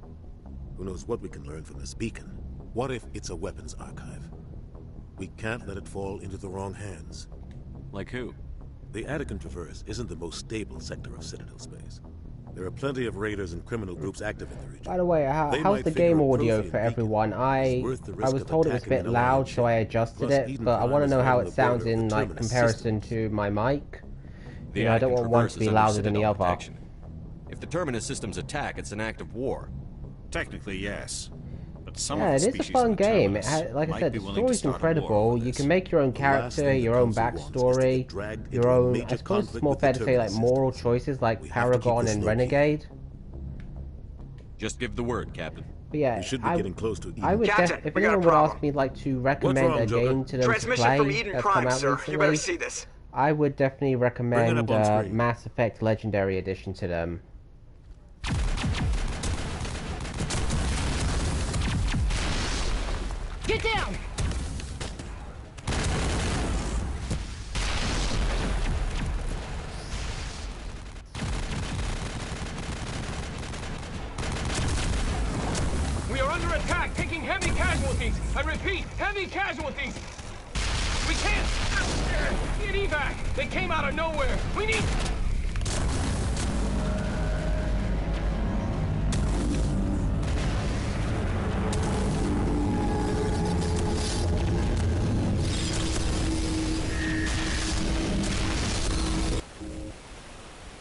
S4: Who knows what we can learn from this beacon? What if it's a weapons archive? We can't let it fall into the wrong hands.
S10: Like who?
S4: The Attican Traverse isn't the most stable sector of Citadel space. There are plenty of raiders and criminal groups active in the region.
S1: By the way,
S4: They
S1: how's
S4: might
S1: the
S4: figure
S1: game
S4: a
S1: audio
S4: Prothean
S1: for everyone?
S4: beacon
S1: I
S4: is worth the risk
S1: was
S4: of
S1: told it was a
S4: attacking
S1: bit
S4: an
S1: loud,
S4: allied
S1: so I
S4: ship.
S1: adjusted
S4: Plus,
S1: it,
S4: Eden
S1: but I
S4: Prime
S1: want to
S4: is
S1: know
S4: right
S1: how
S4: on
S1: it
S4: the
S1: sounds
S4: border of
S1: in
S4: the
S1: like
S4: Terminus
S1: comparison
S4: systems.
S1: to my mic.
S10: The
S1: You know, I don't
S10: Attican
S1: want one
S10: Traverse
S1: to be
S10: is under
S1: louder than the
S10: Citadel
S1: other.
S10: protection. If the Terminus systems attack, it's an act of war.
S8: Technically, yes. But some
S1: Yeah,
S8: of
S1: it
S8: the
S1: is a
S8: species
S1: fun
S8: in the
S1: game.
S8: Terminus
S1: Like I
S8: might
S1: said,
S8: be
S1: the
S8: willing to
S1: story's
S8: start a war
S1: incredible.
S8: over
S1: You
S8: this.
S1: can make your own
S4: The last
S1: character,
S4: thing the
S1: your own
S4: Council wants is to
S1: backstory,
S4: get dragged
S1: your
S4: into a
S1: own.
S4: major
S1: I suppose it's
S4: conflict
S1: more
S4: with the
S1: fair to say like
S4: Terminus
S1: moral
S4: systems.
S1: choices, like
S4: We have to keep
S1: Paragon
S4: this
S1: and
S4: low-key.
S1: Renegade.
S10: Just give the word, Captain.
S1: But yeah,
S4: We should be getting close to Eden.
S1: I would
S6: Captain,
S1: if
S6: we got a
S1: anyone would ask
S6: problem.
S1: me like to
S4: What's
S1: recommend
S4: wrong,
S1: a
S4: Joker?
S1: game to them to
S6: Transmission
S1: play
S6: from Eden
S1: that's
S6: Prime,
S1: come out
S6: sir. You
S1: recently,
S6: better see this.
S1: I would definitely recommend
S4: up on screen.
S1: Mass Effect Legendary Edition to them.
S15: Get down!
S16: We are under attack, taking heavy casualties. I repeat, heavy casualties. We can't get evac. They came out of nowhere. We need...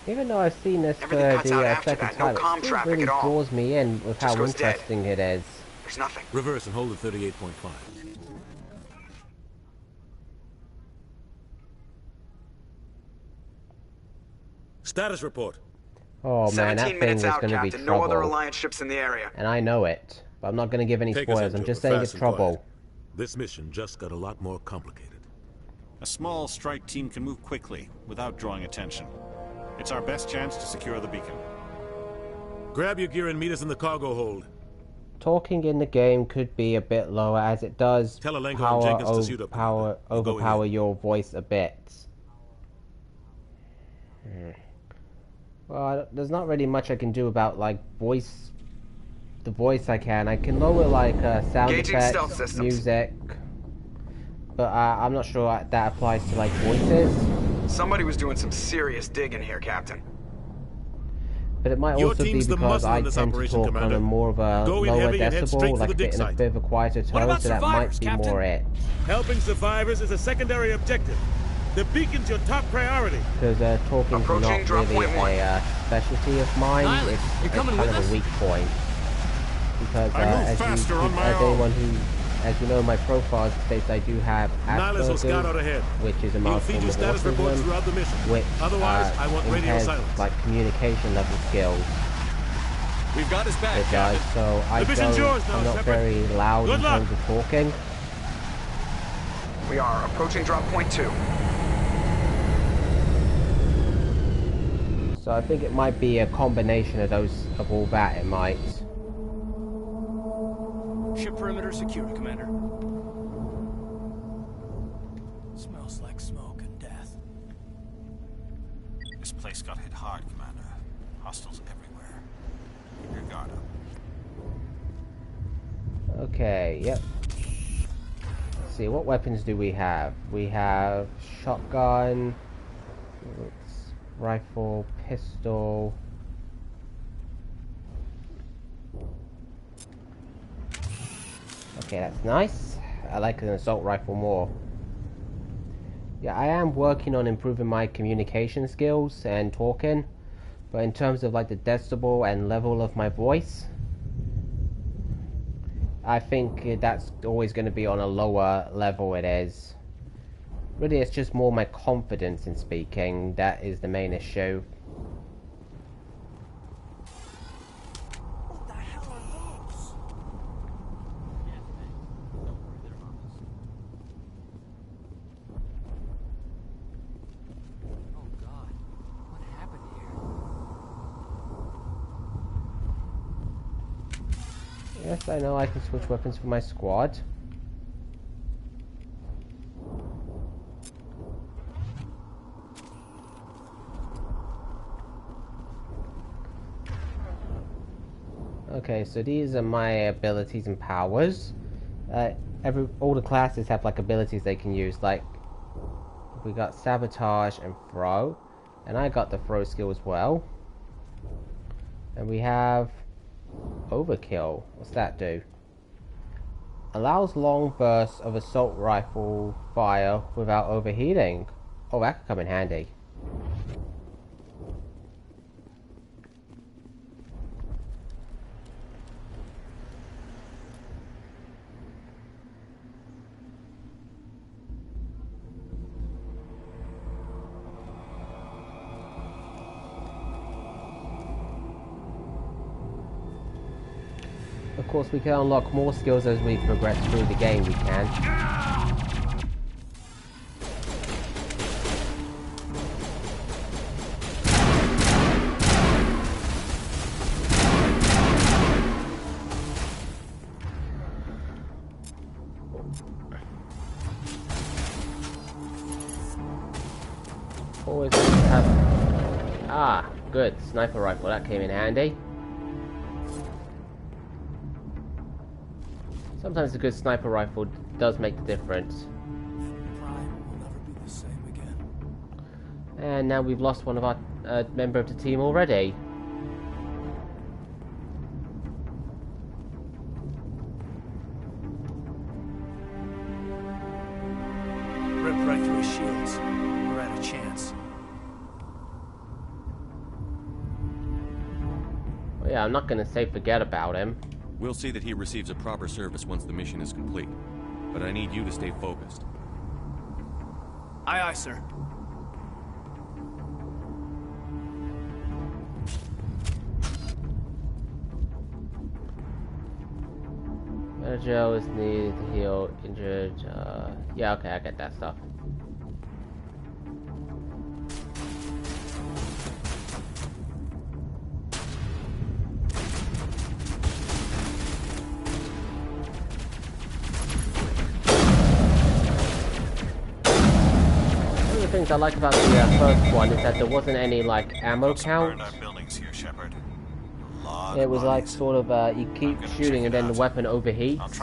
S1: Even though I've seen this for
S6: Everything cuts out
S1: the
S6: after
S1: second
S6: that. No
S1: time,
S6: comm
S1: it still
S6: traffic
S1: really
S6: at all.
S1: draws me in with how
S6: Just goes dead.
S1: interesting it is.
S6: There's nothing.
S4: Reverse and hold at 38.5. Status report.
S1: Oh man, that
S6: 17
S1: thing
S6: minutes
S1: is
S6: out,
S1: going to be
S6: Captain. No other
S1: trouble.
S6: Alliance ships in the area.
S1: And I know it. But I'm not going to give any
S4: Take us
S1: spoilers.
S4: in,
S1: I'm just
S4: Joker,
S1: saying
S4: fast
S1: it's
S4: and quiet.
S1: trouble.
S4: This mission just got a lot more complicated.
S8: A small strike team can move quickly, without drawing attention. It's our best chance to secure the beacon.
S4: Grab your gear and meet us in the cargo hold.
S1: Talking in the game could be a bit lower as it does
S4: Tell Alenko and Jenkins to suit up,
S1: overpower your voice a bit. Well, there's not really much I can do about like the voice I can lower like sound
S6: Engaging stealth
S1: effects,
S6: systems.
S1: music, but I'm not sure that applies to like voices.
S6: Somebody was doing some serious digging here, Captain.
S1: But it might
S4: Your
S1: also be
S4: team's the
S1: because
S4: muscle
S1: I
S4: in this
S1: tend to
S4: operation,
S1: talk on
S4: Commander.
S1: a more of a
S4: Go in
S1: lower
S4: heavy and head straight
S1: decibel,
S4: for
S1: like
S4: the
S1: a
S4: dig
S1: bit in a
S4: site.
S1: bit of a quieter tone,
S4: about
S1: so that might
S4: survivors,
S1: be
S4: Captain?
S1: more it.
S4: Helping survivors is a secondary objective. The beacon's your top priority.
S1: Because talking is
S6: Approaching
S1: not
S6: drop
S1: really
S6: point
S1: a specialty of mine.
S14: Niles,
S1: It's
S14: you coming
S1: kind
S14: with
S1: of
S14: us?
S1: a weak point. Because
S8: I move
S1: as
S8: faster on my
S1: as
S8: own.
S1: anyone who, as you know, my profile states I do have
S4: Niles will scout out
S1: Asperger's,
S4: ahead.
S1: which is a
S4: He'll
S1: mild
S4: feed
S1: form
S4: you
S1: of
S4: status reports
S1: autism,
S4: throughout the mission.
S1: which
S4: Otherwise, I want radio
S1: impairs,
S4: silence.
S1: like communication level skills.
S10: We've got his back,
S1: It does,
S10: Captain.
S1: so I
S4: The mission's yours now,
S1: I'm not
S4: Shepard.
S1: very loud
S4: Good
S1: in
S4: luck.
S1: terms of talking.
S6: We are approaching drop point 2.
S1: So I think it might be a combination of all that. It might.
S9: Ship perimeter secured, Commander. Smells like smoke and death.
S8: This place got hit hard, Commander. Hostiles everywhere. Keep your guard up.
S1: Okay. Yep. Let's see, what weapons do we have? We have shotgun, rifle, pistol. Okay, that's nice. I like an assault rifle more. Yeah, I am working on improving my communication skills and talking, but in terms of like the decibel and level of my voice, I think that's always going to be on a lower level. It is. Really, it's just more my confidence in speaking that is the main issue.
S9: What the hell are those?
S14: Oh God, what happened here?
S1: Yes, I know I can switch weapons for my squad. Okay, so these are my abilities and powers. All the classes have like abilities they can use. Like we got sabotage and throw, and I got the throw skill as well. And we have overkill. What's that do? Allows long bursts of assault rifle fire without overheating. Oh, that could come in handy. Of course, we can unlock more skills as we progress through the game, we can. Always good to have... Ah, good. Sniper rifle, that came in handy. Sometimes a good sniper rifle does make the difference.
S9: Prime will never be the same again.
S1: And now we've lost one of our member of the team already.
S9: Ripped right through his shields. We're at a chance.
S1: Well, yeah, I'm not gonna say forget about him.
S10: We'll see that he receives a proper service once the mission is complete. But I need you to stay focused.
S9: Aye, aye, sir.
S1: Joe is needed to heal injured. Yeah, okay, I get that stuff. One of the things I like about the first one is that there wasn't any like ammo count. It was like sort of you keep shooting and then the weapon overheats,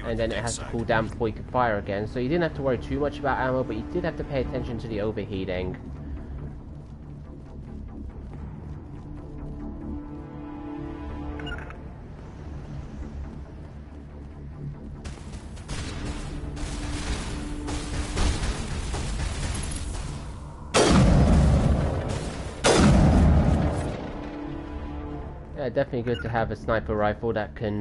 S1: and then it has to cool down before you can fire again. So you didn't have to worry too much about ammo, but you did have to pay attention to the overheating. Yeah, definitely good to have a sniper rifle that can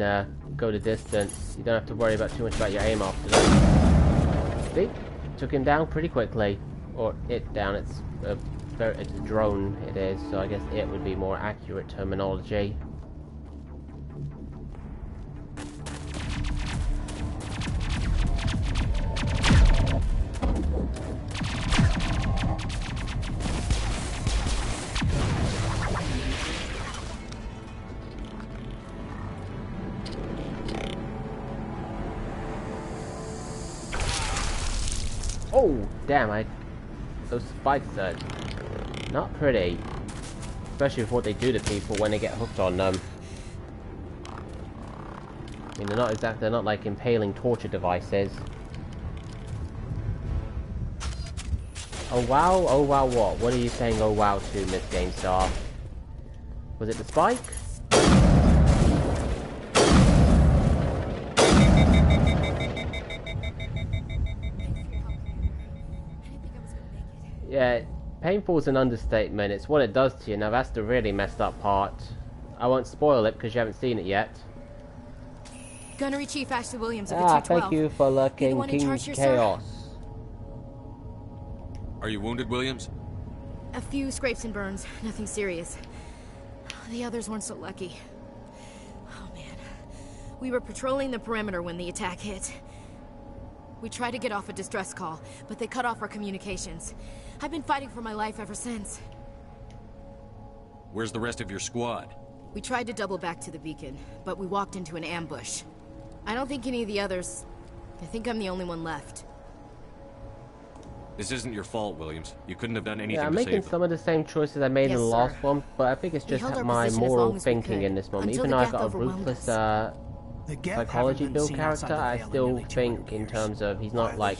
S1: go the distance. You don't have to worry about too much about your aim after that. See? Took him down pretty quickly. Or it down, it's a drone it is, so I guess it would be more accurate terminology. Oh, damn, those spikes are not pretty. Especially with what they do to people when they get hooked on them. I mean, they're not like impaling torture devices. Oh wow? Oh wow what? What are you saying oh wow to, Miss GameStar? Was it the spike? Yeah, painful is an understatement. It's what it does to you. Now that's the really messed up part. I won't spoil it because you haven't seen it yet.
S15: Gunnery Chief Ashley Williams of the 212.
S1: Thank you for lurking, King Chaos.
S10: Are you wounded, Williams?
S15: A few scrapes and burns, nothing serious. The others weren't so lucky. Oh man. We were patrolling the perimeter when the attack hit. We tried to get off a distress call, but they cut off our communications. I've been fighting for my life ever since.
S10: Where's the rest of your squad?
S15: We tried to double back to the beacon, but we walked into an ambush. I don't think any of the others... I think I'm the only one left.
S10: This isn't your fault, Williams. You couldn't have done anything
S1: I'm
S10: to
S1: making
S10: save them.
S1: some of the same choices I made in the last one, but I think it's just my moral thinking in this moment. Even though I've got a ruthless psychology build character, I still think in terms of he's not like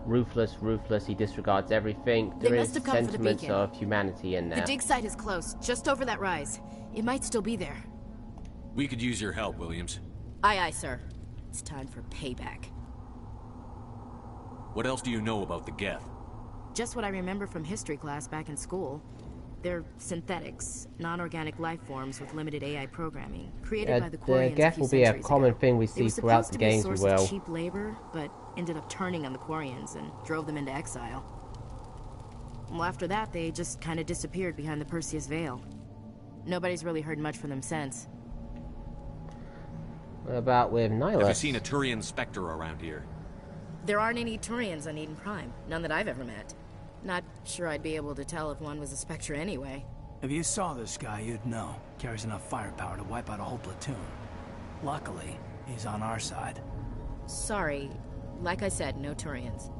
S1: ruthless, he disregards everything. There is sentiments of humanity in there.
S15: The dig site is close, just over that rise. It might still be there.
S10: We could use your help, Williams.
S15: Aye, aye, sir. It's time for payback.
S10: What else do you know about the Geth?
S15: Just what I remember from history class back in school. They're synthetics, non-organic life forms with limited AI programming, created by the Quarians.
S1: The Geth will be a common thing we see throughout the games.
S15: They were supposed to be a source of cheap labor, but ended up turning on the Quarians and drove them into exile. Well, after that, they just kind of disappeared behind the Perseus Veil. Nobody's really heard much from them since.
S1: What about with Nihilus?
S10: Have you seen a Turian Spectre around here?
S15: There aren't any Turians on Eden Prime. None that I've ever met. Not sure I'd be able to tell if one was a Spectre anyway.
S9: If you saw this guy, you'd know. Carries enough firepower to wipe out a whole platoon. Luckily, he's on our side.
S15: Sorry. Like I said, no Turians.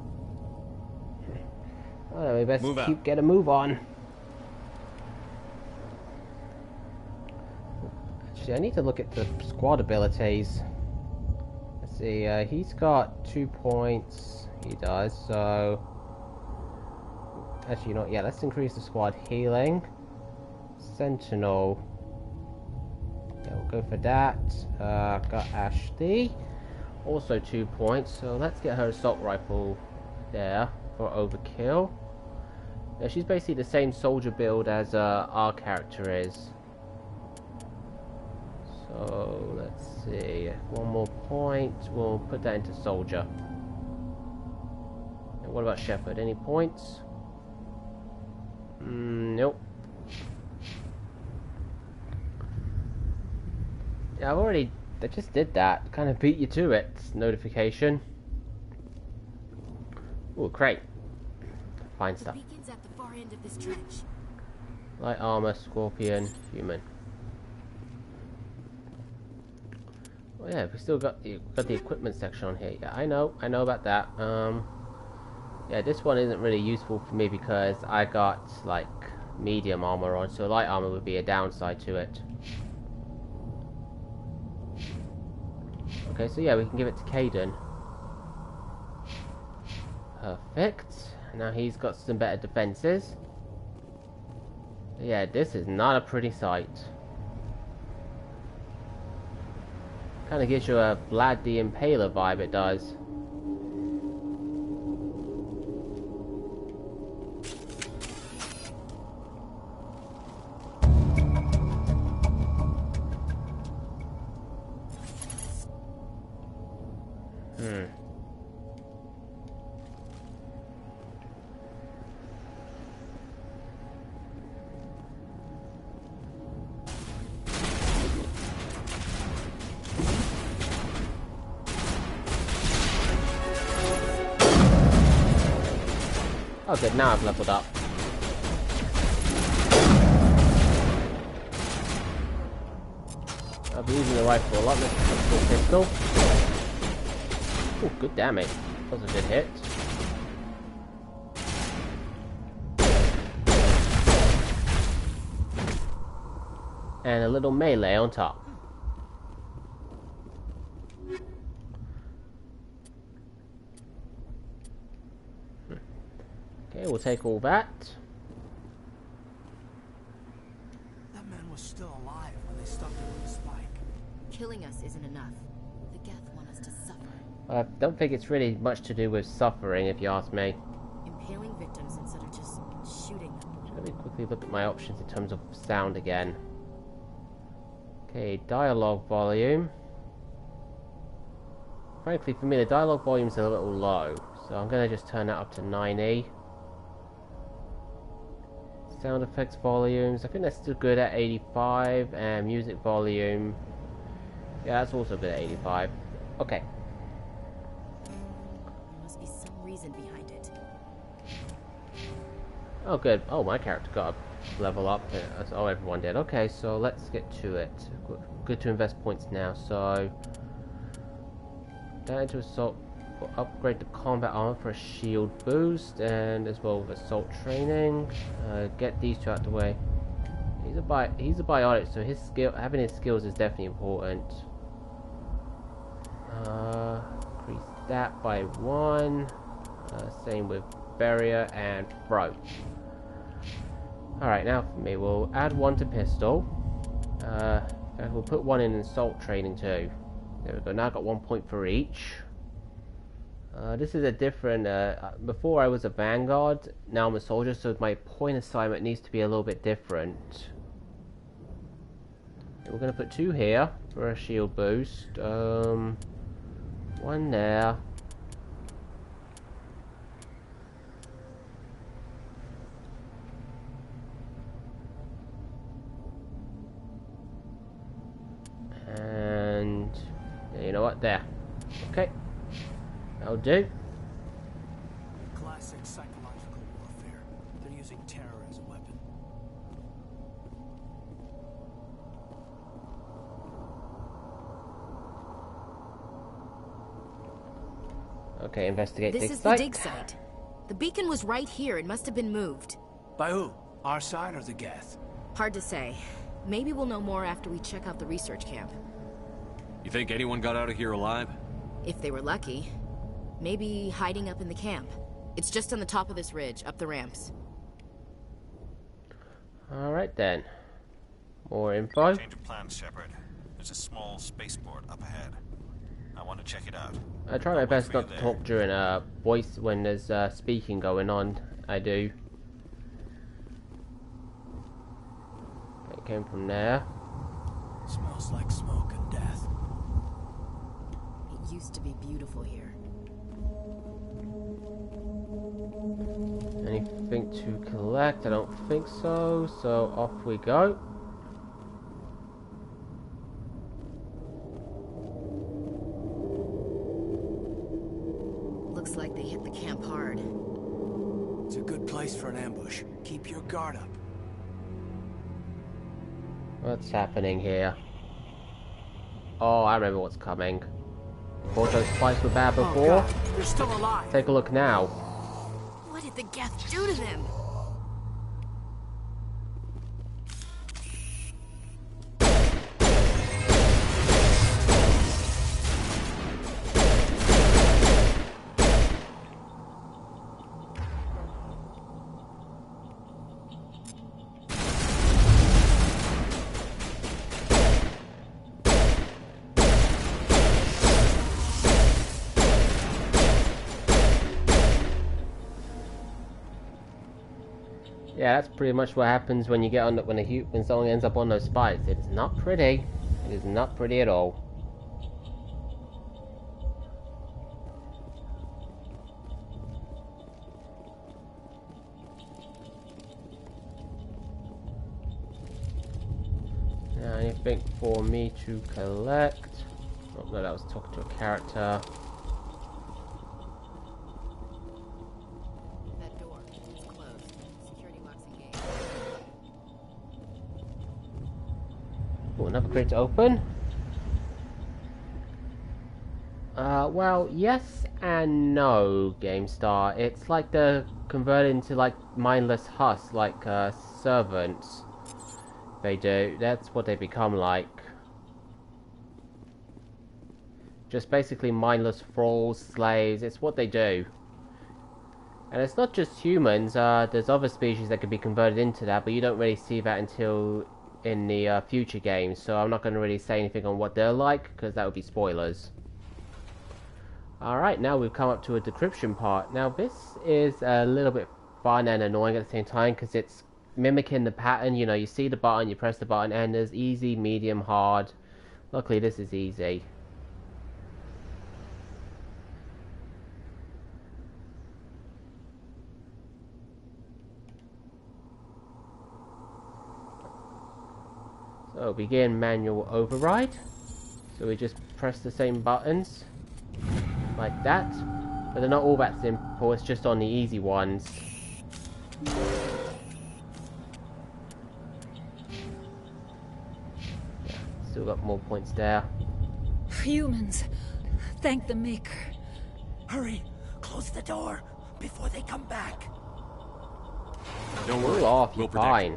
S1: Oh, we best get a move on. Actually, I need to look at the squad abilities. Let's see, he's got 2 points. He does, so... Actually, not yet. Let's increase the squad healing. Sentinel. Yeah, we'll go for that. Got Ashley. Also 2 points, so let's get her assault rifle there for overkill. Yeah, she's basically the same soldier build as our character is. So let's see, 1 more point. We'll put that into soldier. And what about Shepard? Any points? Nope. Yeah, I just did that. Kind of beat you to it. Notification. Ooh, great. Fine stuff.
S15: The beacon's at the far end of this trench.
S1: Light armor, scorpion, human. Oh yeah, we still got the equipment section on here. Yeah, I know about that. Yeah, this one isn't really useful for me because I got like medium armor on, so light armor would be a downside to it. Okay, so yeah, we can give it to Caden. Perfect. Now he's got some better defenses. Yeah, this is not a pretty sight. Kind of gives you a Vlad the Impaler vibe, it does. Oh good, now I've leveled up. I'll be using the rifle a lot, this pistol. Oh, good damage. That was a good hit. And a little melee on top. Okay, we'll take all that.
S9: That man was still alive when they stuck him with a spike.
S15: Killing us isn't enough. The Geth want us to suffer.
S1: I don't think it's really much to do with suffering, if you ask me.
S15: Impaling victims instead of just shooting them.
S1: Let me quickly look at my options in terms of sound again. Okay, dialogue volume. Frankly, for me, the dialogue volume is a little low, so I'm going to just turn that up to 9E. Sound effects volumes, I think that's still good at 85, and music volume, yeah, that's also good at 85. Okay.
S15: There must be some reason behind it.
S1: Oh, good. Oh, my character got a level up. Oh, everyone did. Okay, so let's get to it. Good to invest points now. So, down into assault. We'll upgrade the combat armor for a shield boost, and as well with assault training. Get these two out the way. He's a biotic, so his having his skills is definitely important. Increase that by 1. Same with barrier and throw. Alright, now for me, we'll add 1 to pistol. And we'll put 1 in assault training too. There we go, now I've got 1 point for each. This is a different, before I was a vanguard, now I'm a soldier, so my point assignment needs to be a little bit different. We're going to put 2 here for a shield boost. 1 there. And you know what? There. Okay. That'll do.
S9: Classic psychological warfare. They're using terror as a weapon.
S1: Okay, investigate
S15: This
S1: dig
S15: is
S1: site.
S15: the dig site. The beacon was right here. It must have been moved.
S9: By who? Our side or the Geth?
S15: Hard to say. Maybe we'll know more after we check out the research camp.
S10: You think anyone got out of here alive?
S15: If they were lucky. Maybe hiding up in the camp. It's just on the top of this ridge, up the ramps.
S1: Alright then. More info.
S8: Change of plans, Shepard. There's a small spaceport up ahead. I want to check it out.
S1: I try my best not to talk during voice when there's speaking going on. I do. It came from there.
S9: Smells like smoke and death.
S15: It used to be beautiful here.
S1: Anything to collect? I don't think so. So off we go.
S15: Looks like they hit the camp hard.
S9: It's a good place for an ambush. Keep your guard up.
S1: What's happening here? Oh, I remember what's coming. Thought those spikes were bad before.
S9: Oh God, they're still alive.
S1: Take a look now.
S15: What did the Geth do to them?
S1: Yeah, that's pretty much what happens when you get on when someone ends up on those spikes. It is not pretty. It is not pretty at all. Now, anything for me to collect? Oh no, that was talking to a character. Oh, another crate to open. Well, yes and no, GameStar. It's like they're converted into like mindless husks, like servants. They do. That's what they become like. Just basically mindless thralls, slaves. It's what they do. And it's not just humans, there's other species that could be converted into that, but you don't really see that until in the future games, so I'm not going to really say anything on what they're like, because that would be spoilers. Alright, now we've come up to a decryption part. Now this is a little bit fun and annoying at the same time, because it's mimicking the pattern. You know, you see the button, you press the button, and there's easy, medium, hard. Luckily this is easy. So begin manual override. So we just press the same buttons like that, but they're not all that simple. It's just on the easy ones. Yeah, still got more points there.
S17: Humans, thank the Maker. Hurry, close the door before they come back.
S10: Don't worry,
S1: we'll fine.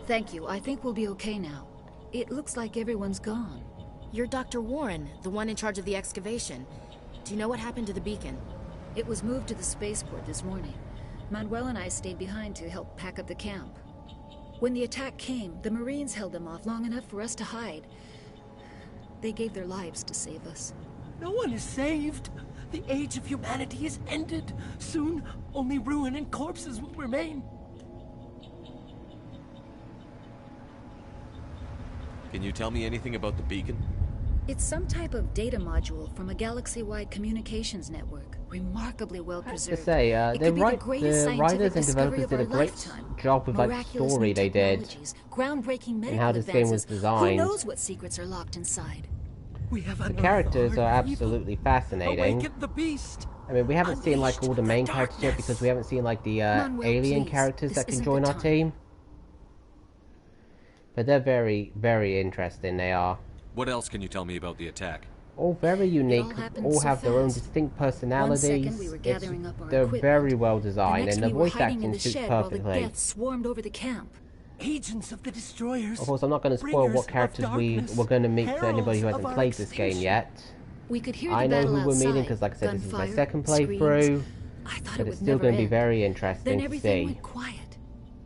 S17: Thank you. I think we'll be okay now. It looks like everyone's gone.
S15: You're Dr. Warren, the one in charge of the excavation. Do you know what happened to the beacon?
S17: It was moved to the spaceport this morning. Manuel and I stayed behind to help pack up the camp. When the attack came, the Marines held them off long enough for us to hide. They gave their lives to save us.
S9: No one is saved. The age of humanity is ended. Soon, only ruin and corpses will remain.
S10: Can you tell me anything about the beacon?
S17: It's some type of data module from a galaxy-wide communications network. Remarkably well preserved.
S1: To say, the writers and developers did a great job with like story they did,
S17: groundbreaking
S1: and how this game was designed.
S17: Who knows what secrets are locked inside?
S1: The characters are absolutely fascinating.
S9: The beast.
S1: I mean, we haven't seen like all the main characters yet because we haven't seen like the alien characters that can join our team. But they're very, very interesting, they are.
S10: What else can you tell me about the attack?
S1: All very unique, all have their own distinct personalities. They're very well designed, and the voice acting suits perfectly.
S17: Swarmed over the camp.
S9: Agents of the destroyers.
S1: Of course, I'm not going to spoil what characters we're going to meet for anybody who hasn't played this game yet.
S17: We could hear
S1: I know who we're meeting because, like I said, this is my second playthrough. But it's still going to be very interesting to see.
S17: Then everything went quiet.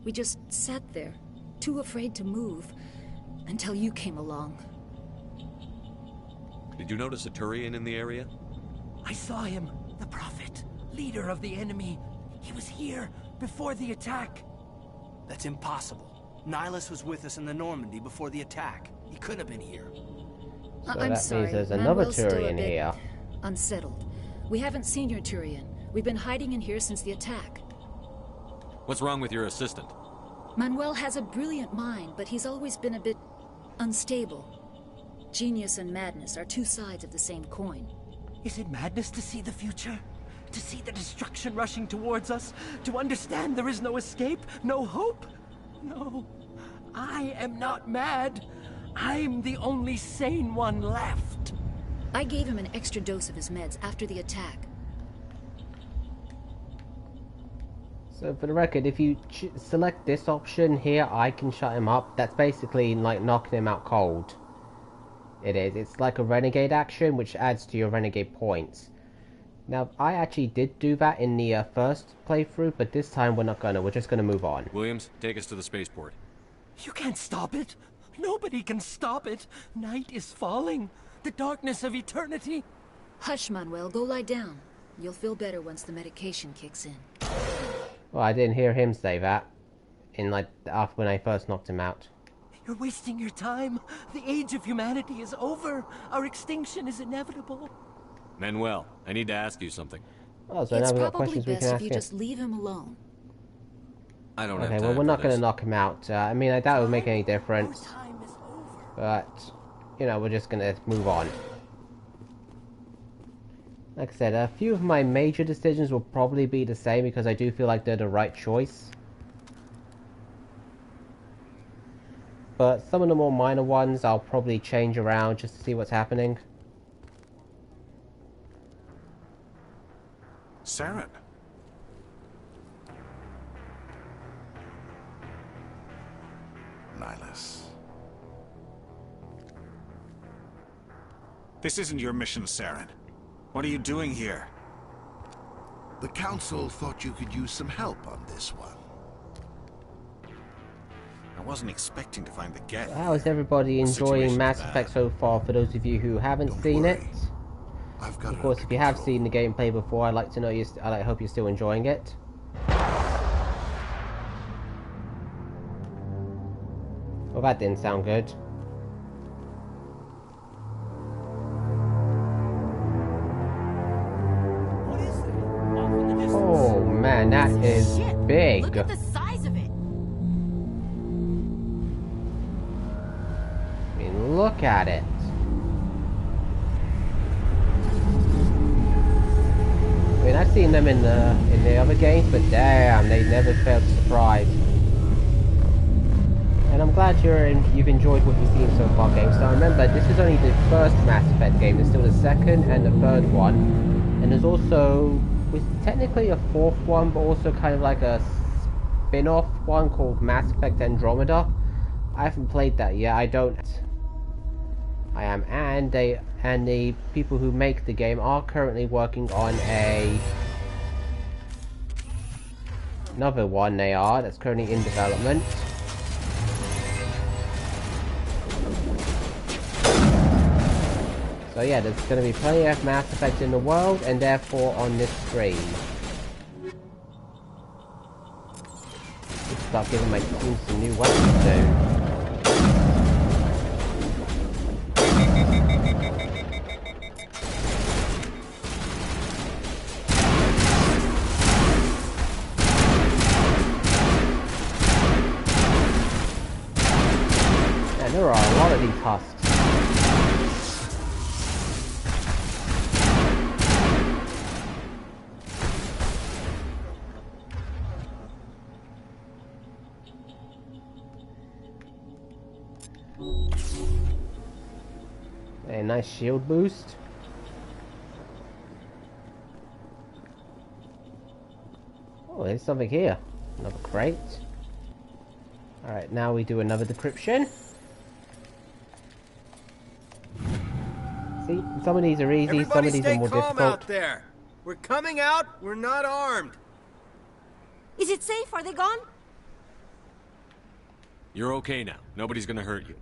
S17: We just sat there, too afraid to move, until you came along.
S10: Did you notice a Turian in the area?
S9: I saw him, the Prophet, leader of the enemy. He was here before the attack.
S18: That's impossible. Nihilus was with us in the Normandy before the attack. He couldn't have been here.
S1: So that means there's another Turian here.
S17: Unsettled. We haven't seen your Turian. We've been hiding in here since the attack.
S10: What's wrong with your assistant?
S17: Manuel has a brilliant mind, but he's always been a bit unstable. Genius and madness are two sides of the same coin.
S9: Is it madness to see the future? To see the destruction rushing towards us? To understand there is no escape? No hope? No. I am not mad. I'm the only sane one left.
S17: I gave him an extra dose of his meds after the attack.
S1: So for the record, if you select this option here, I can shut him up. That's basically like knocking him out cold. It is. It's like a renegade action, which adds to your renegade points. Now, I actually did do that in the first playthrough, but this time we're not gonna. We're just gonna move on.
S10: Williams, take us to the spaceport.
S9: You can't stop it. Nobody can stop it. Night is falling. The darkness of eternity.
S17: Hush, Manuel. Go lie down. You'll feel better once the medication kicks in.
S1: Well, I didn't hear him say that. After when I first knocked him out.
S9: You're wasting your time. The age of humanity is over. Our extinction is inevitable.
S10: Manuel, I need to ask you something.
S1: Oh, so now we've got questions we can ask him.
S17: It's probably best if you just leave him alone.
S10: I don't have
S1: time.
S10: Okay,
S1: well, we're not going to knock him out. I mean, I doubt it would make any difference. But, you know, we're just going to move on. Like I said, a few of my major decisions will probably be the same because I do feel like they're the right choice. But some of the more minor ones I'll probably change around just to see what's happening.
S11: Saren. Nihilus.
S8: This isn't your mission, Saren. What are you doing here?
S19: The Council thought you could use some help on this one.
S8: I wasn't expecting to find the gap.
S1: How is everybody enjoying Mass Effect so far, for those of you who haven't seen it? Of course, if you have seen the gameplay before, I'd like to know I hope you're still enjoying it. Well, that didn't sound good. Oh man, that is big.
S15: Look at the size of it.
S1: I mean, look at it. I mean, I've seen them in the other games, but damn, they never failed to surprise. And I'm glad you've enjoyed what you've seen so far, games. Now remember, this is only the first Mass Effect game. There's still the second and the third one, and there's also technically a fourth one, but also kind of like a spin-off one called Mass Effect Andromeda. I haven't played that yet. And the people who make the game are currently working on another one. That's currently in development. So yeah, there's going to be plenty of Mass Effect in the world, and therefore on this stream. Let's start giving my team some new weapons soon. And there are a lot of these husks. A nice shield boost. Oh, there's something here. Another crate. Alright, now we do another decryption. See, some of these are easy, some of these are more difficult.
S18: Out there. We're coming out, we're not armed.
S15: Is it safe? Are they gone?
S10: You're okay now. Nobody's gonna hurt you.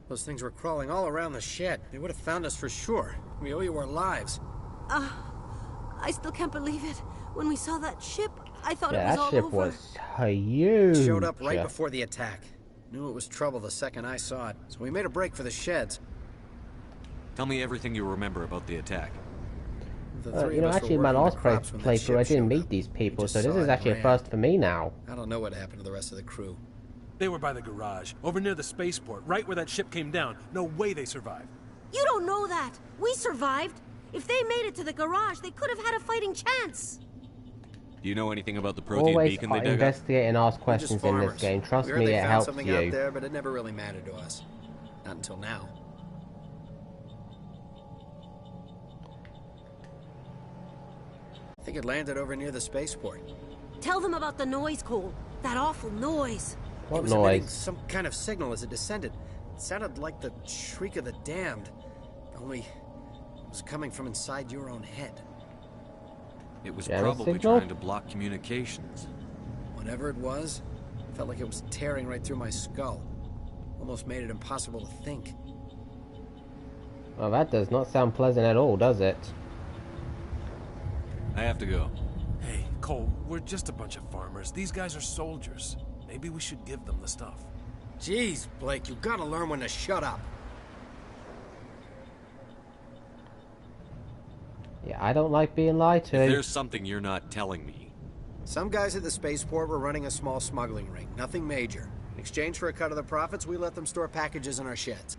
S18: Those things were crawling all around the shed. They would have found us for sure. We owe you our lives.
S15: I still can't believe it. When we saw that ship, I thought it was all over.
S1: That ship was huge.
S18: It showed up right before the attack. Knew it was trouble the second I saw it, so we made a break for the sheds.
S10: Tell me everything you remember about the attack.
S1: You know, actually, in my last playthrough, I didn't meet these people, so this is actually a first for me now.
S18: I don't know what happened to the rest of the crew.
S20: They were by the garage, over near the spaceport, right where that ship came down. No way they survived.
S15: You don't know that. We survived. If they made it to the garage, they could have had a fighting chance.
S10: Do you know anything about the protein beacon they dug up?
S1: Always investigate and ask questions in this game. Trust me, it helps
S18: something
S1: you.
S18: Out there, but it never really mattered to us. Not until now. I think it landed over near the spaceport.
S15: Tell them about the noise, Cole. That awful noise.
S1: What
S18: it was
S1: noise?
S18: Emitting some kind of signal as it descended. It sounded like the shriek of the damned. Only it was coming from inside your own head.
S10: It was probably trying to block communications.
S18: Whatever it was, it felt like it was tearing right through my skull. Almost made it impossible to think.
S1: Well, that does not sound pleasant at all, does it?
S10: I have to go.
S20: Hey, Cole, we're just a bunch of farmers. These guys are soldiers. Maybe we should give them the stuff.
S18: Jeez, Blake, you gotta learn when to shut up.
S1: Yeah, I don't like being lied to.
S10: If there's something you're not telling me.
S18: Some guys at the spaceport were running a small smuggling ring. Nothing major. In exchange for a cut of the profits, we let them store packages in our sheds.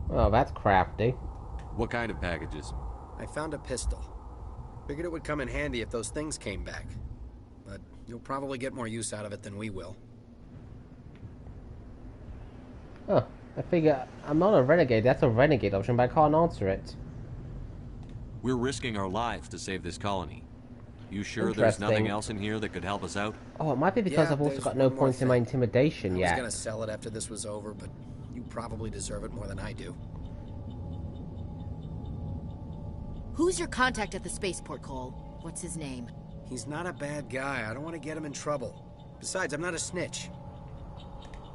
S1: Well, that's crafty.
S10: What kind of packages?
S18: I found a pistol. Figured it would come in handy if those things came back. But you'll probably get more use out of it than we will.
S1: Huh. I figure I'm not a renegade. That's a renegade option, but I can't answer it.
S10: We're risking our lives to save this colony. You sure there's nothing else in here that could help us out?
S1: Oh, it might be because I've also got no points in my intimidation yet.
S18: I was gonna sell it after this was over, but you probably deserve it more than I do.
S15: Who's your contact at the spaceport, Cole? What's his name?
S18: He's not a bad guy. I don't want to get him in trouble. Besides, I'm not a snitch.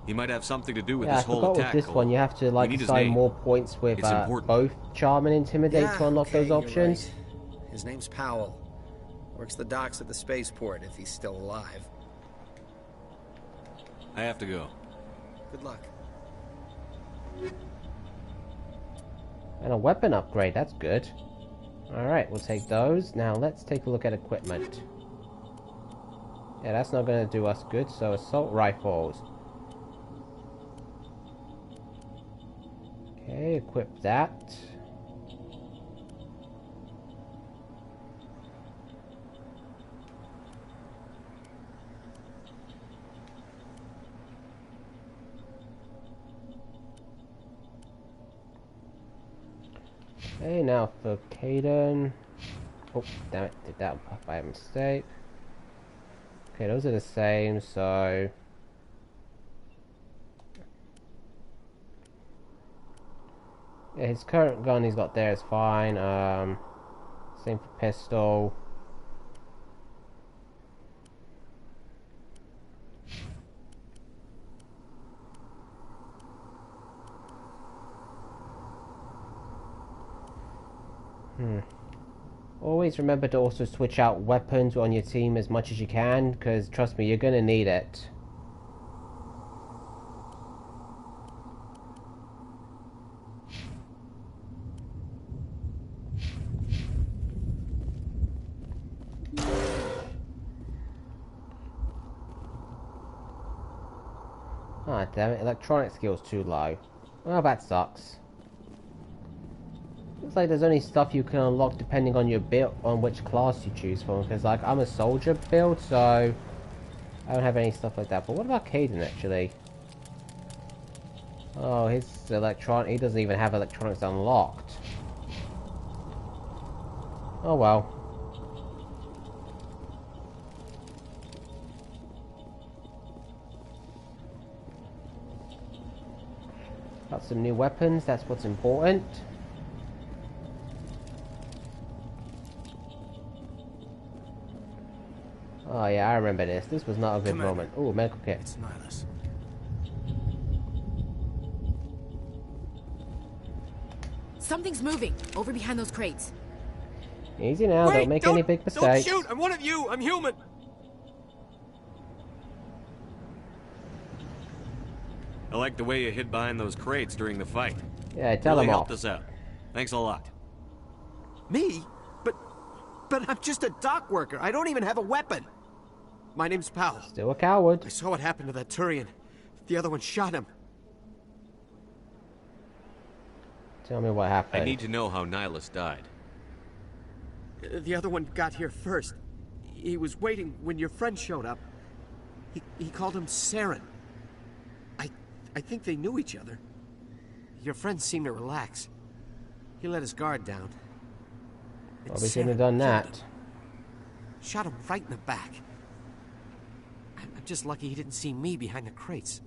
S10: He might have something to do with
S1: Yeah,
S10: this
S1: I
S10: whole
S1: forgot
S10: attack.
S1: with this one you have to like assign more points with both Charm and Intimidate to unlock those options.
S18: Right. His name's Powell. Works the docks at the spaceport if he's still alive.
S10: I have to go.
S18: Good luck.
S1: And a weapon upgrade, that's good. Alright, we'll take those. Now let's take a look at equipment. Yeah, that's not going to do us good, so assault rifles. Okay, equip that. Okay, now for Caden. Oh, damn it, did that by mistake. Okay, those are the same, so... Yeah, his current gun he's got there is fine. Same for pistol. Always remember to also switch out weapons on your team as much as you can, because trust me, you're gonna need it. Ah, damn it, electronic skill's too low. Well, that sucks. Looks like there's only stuff you can unlock depending on your build, on which class you choose from, because like I'm a soldier build, so I don't have any stuff like that. But what about Caden actually? Oh, his he doesn't even have electronics unlocked. Oh well. Got some new weapons, that's what's important. Oh yeah, I remember this. This was not a good moment. Oh, medical kit.
S18: It's Nihilus.
S15: Something's moving over behind those crates.
S1: Easy now, don't make any big mistakes.
S18: Don't shoot! I'm one of you! I'm human!
S10: I like the way you hid behind those crates during the fight.
S1: Yeah, tell
S10: really
S1: them
S10: helped
S1: off.
S10: us out. Thanks a lot.
S18: Me? But I'm just a dock worker. I don't even have a weapon. My name's Powell.
S1: Still a coward.
S18: I saw what happened to that Turian. The other one shot him.
S1: Tell me what happened.
S10: I need to know how Nihilus died.
S18: The other one got here first. He was waiting when your friend showed up. He called him Saren. I think they knew each other. Your friend seemed to relax. He let his guard down.
S1: Well, we shouldn't have done that.
S18: Shot him right in the back. I'm just lucky he didn't see me behind the crates.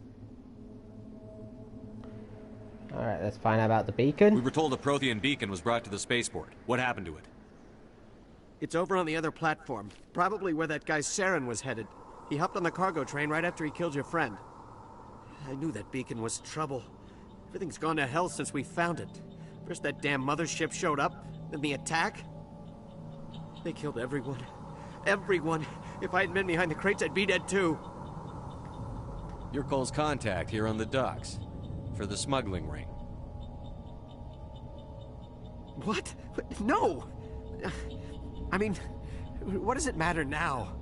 S1: Alright, let's find out about the beacon.
S10: We were told a Prothean beacon was brought to the spaceport. What happened to it?
S18: It's over on the other platform. Probably where that guy Saren was headed. He hopped on the cargo train right after he killed your friend. I knew that beacon was trouble. Everything's gone to hell since we found it. First that damn mothership showed up, then the attack. They killed everyone. Everyone. If I hadn't been behind the crates, I'd be dead too.
S10: You're Cole's contact here on the docks. For the smuggling ring.
S18: What? No! I mean, what does it matter now?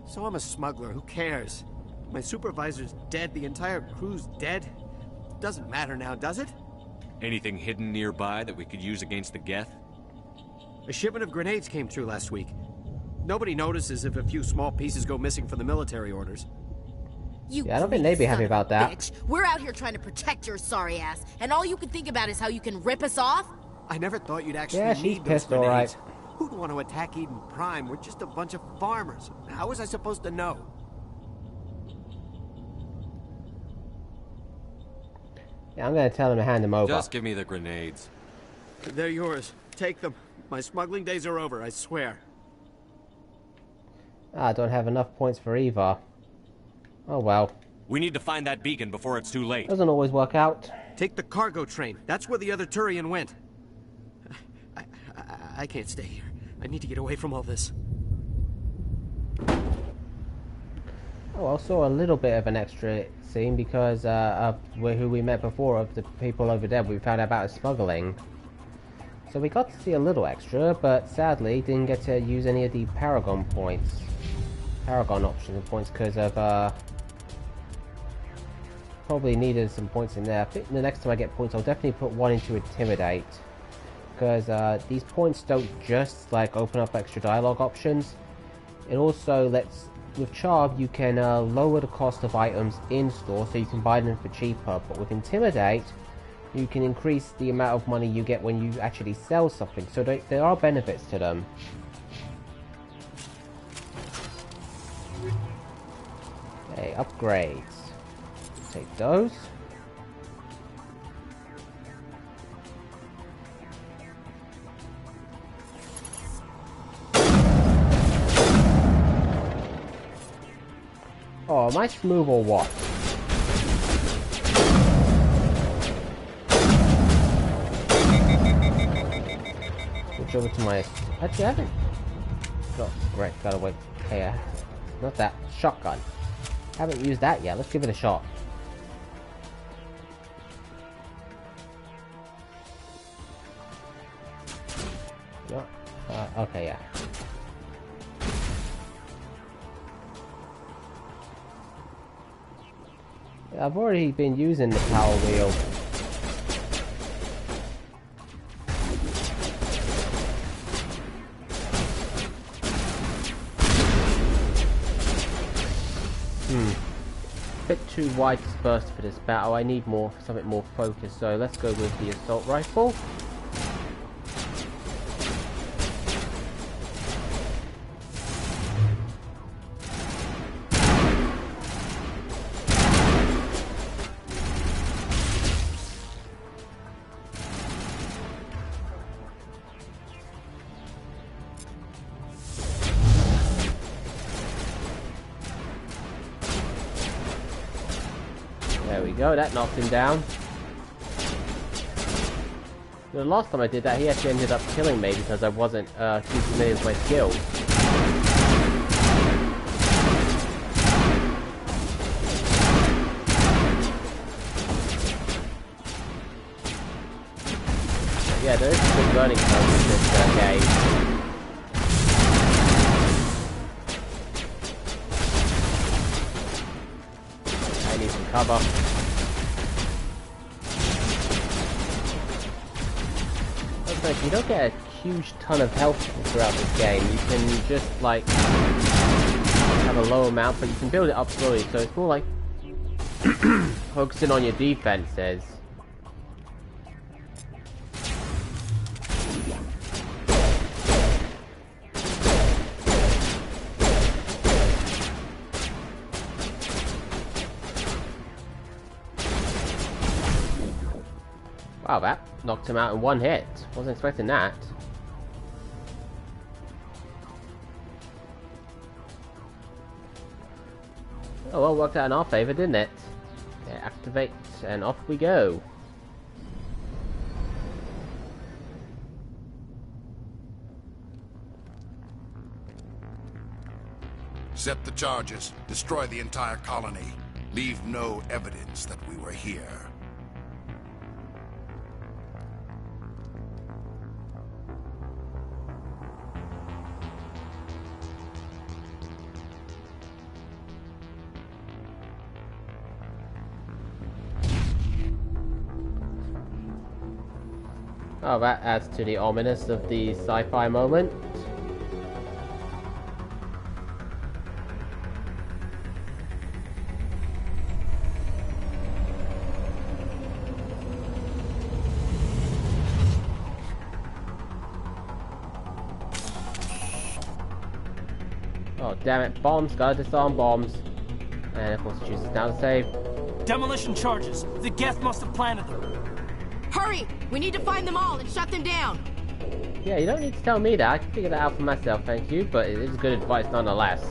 S18: So I'm a smuggler, who cares? My supervisor's dead, the entire crew's dead. Doesn't matter now, does it?
S10: Anything hidden nearby that we could use against the Geth?
S18: A shipment of grenades came through last week. Nobody notices if a few small pieces go missing from the military orders.
S1: Yeah, I don't think they'd be happy about that.
S15: Bitch. We're out here trying to protect your sorry ass, and all you can think about is how you can rip us off?
S18: I never thought you'd actually
S1: she's
S18: need those
S1: pissed,
S18: grenades.
S1: alright.
S18: Who'd want to attack Eden Prime? We're just a bunch of farmers. How was I supposed to know?
S1: Yeah, I'm gonna tell him to hand them over.
S10: Just give me the grenades.
S18: They're yours. Take them. My smuggling days are over, I swear.
S1: I don't have enough points for either. Oh well.
S10: We need to find that beacon before it's too late.
S1: Doesn't always work out.
S18: Take the cargo train. That's where the other Turian went. I can't stay here. I need to get away from all this.
S1: Oh, I saw a little bit of an extra scene because of who we met before, of the people over there we found out about smuggling. So we got to see a little extra, but sadly didn't get to use any of the Paragon points. Paragon options and points because of probably needed some points in there. I think the next time I get points I'll definitely put one into Intimidate. Because these points don't just like open up extra dialogue options. It also lets, with Charm you can lower the cost of items in store so you can buy them for cheaper, but with Intimidate you can increase the amount of money you get when you actually sell something, so there are benefits to them. Okay, upgrades. Take those. Oh, am I smooth or what? Switch over to my... Actually, I haven't... Oh, great, gotta wait. Hey, not that. Shotgun. Haven't used that yet. Let's give it a shot. No. Okay, yeah. I've already been using the power wheel. Bit too wide dispersed for this battle. I need something more focused, so let's go with the assault rifle. There we go, that knocked him down. The last time I did that, he actually ended up killing me because I wasn't too familiar with my skills. Yeah, there is a good learning curve with this game. I need some cover. Like, you don't get a huge ton of health throughout this game. You can just like have a low amount, but you can build it up slowly, so it's more like focusing on your defenses. Wow, that knocked him out in one hit. Wasn't expecting that. Oh well, worked out in our favour, didn't it? Yeah, activate and off we go.
S19: Set the charges. Destroy the entire colony. Leave no evidence that we were here.
S1: Oh, that adds to the ominous of the sci-fi moment. Oh, damn it. Bombs. Gotta disarm bombs. And of course, it chooses now to save.
S9: Demolition charges. The Geth must have planted them.
S15: Hurry! We need to find them all and shut them down!
S1: Yeah, you don't need to tell me that. I can figure that out for myself, thank you. But it is good advice nonetheless.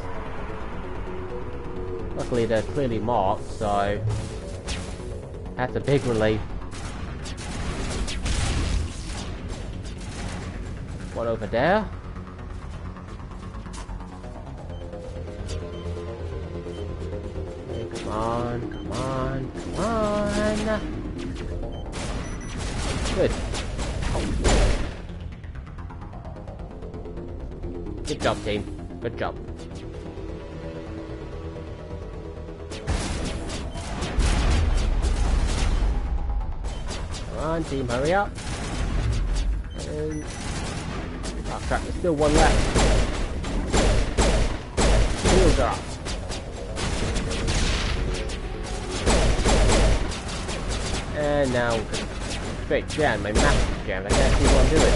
S1: Luckily, they're clearly marked, so that's a big relief. One over there. Okay, come on, come on, come on. Good. Oh. Good job, team. Good job. Come on, team, hurry up. And... oh crap, there's still one left. Shields are up. And now, straight jam, my massive jam. I can't see what I'm doing.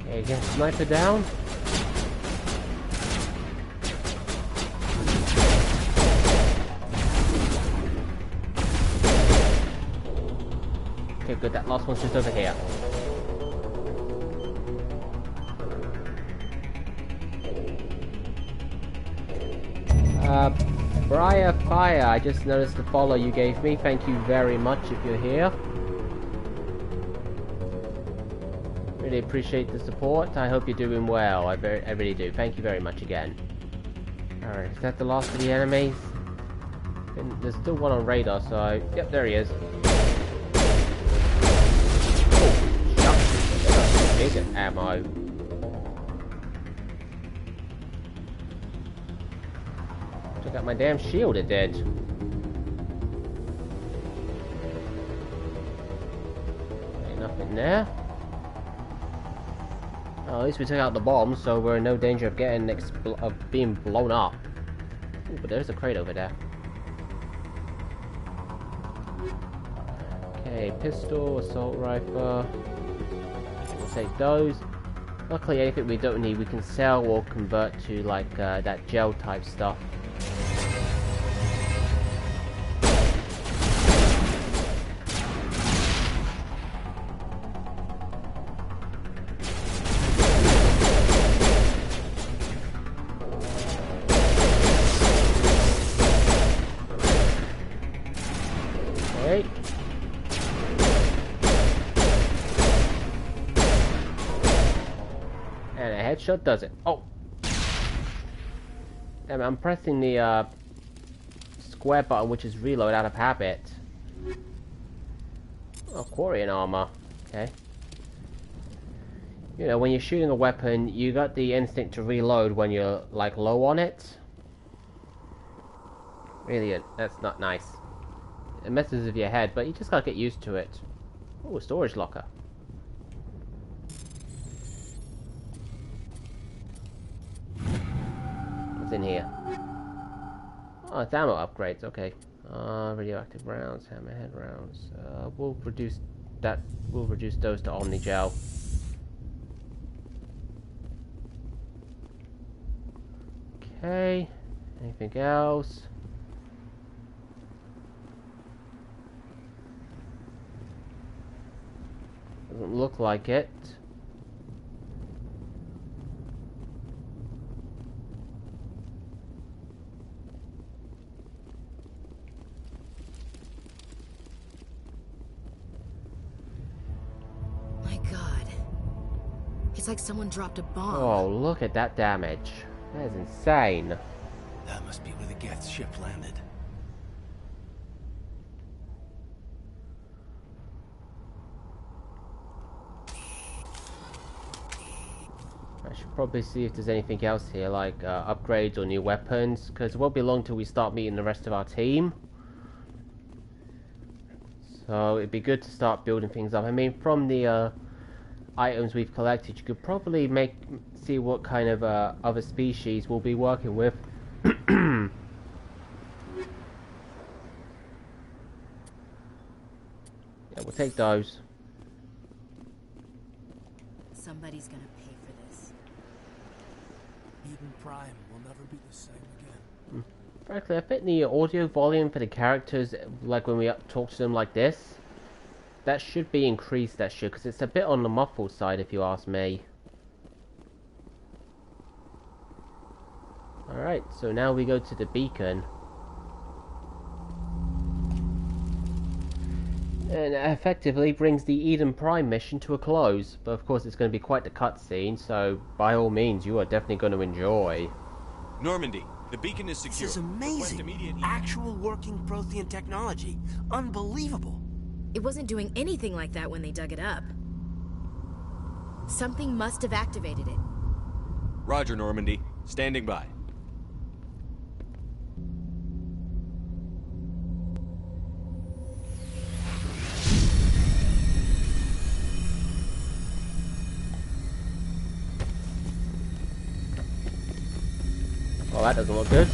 S1: Okay, get sniper down. Okay, good, that last one's just over here. Briar Fire, I just noticed the follow you gave me. Thank you very much if you're here. Really appreciate the support. I hope you're doing well. I really do. Thank you very much again. Alright, is that the last of the enemies? And there's still one on radar, so... yep, there he is. Oh, shucks. Big ammo. Took out my damn shield, it did. Okay, nothing there. Well, at least we took out the bomb, so we're in no danger of getting being blown up. Ooh, but there's a crate over there. Okay, pistol, assault rifle. We'll take those. Luckily, anything we don't need, we can sell or convert to like that gel type stuff. Headshot does it. Oh! Damn, I'm pressing the square button, which is reload, out of habit. Oh, Quarian armor. Okay. You know, when you're shooting a weapon, you got the instinct to reload when you're, like, low on it. Really, that's not nice. It messes with your head, but you just gotta get used to it. Oh, a storage locker. In here. Oh, it's ammo upgrades, okay. Radioactive rounds, hammerhead rounds. We'll reduce that. We'll reduce those to Omni Gel. Okay. Anything else? Doesn't look like it.
S15: It's like someone dropped a bomb.
S1: Oh, look at that damage. That is insane.
S9: That must be where the Geth ship landed.
S1: I should probably see if there's anything else here, like upgrades or new weapons, because it won't be long till we start meeting the rest of our team. So it'd be good to start building things up. I mean, from the items we've collected, you could probably see what kind of other species we'll be working with. Yeah, we'll take those.
S15: Somebody's gonna pay for this.
S20: Eden Prime will never be the same again.
S1: Frankly, I think the audio volume for the characters, like when we talk to them like this, that should be increased, that should, because it's a bit on the muffled side if you ask me. Alright, so now we go to the beacon. And it effectively brings the Eden Prime mission to a close. But of course it's going to be quite the cutscene, so by all means you are definitely going to enjoy.
S10: Normandy, the beacon is secure.
S9: This is amazing. Actual working Prothean technology. Unbelievable.
S15: It wasn't doing anything like that when they dug it up. Something must have activated it.
S10: Roger, Normandy. Standing by.
S1: Well, that doesn't look good.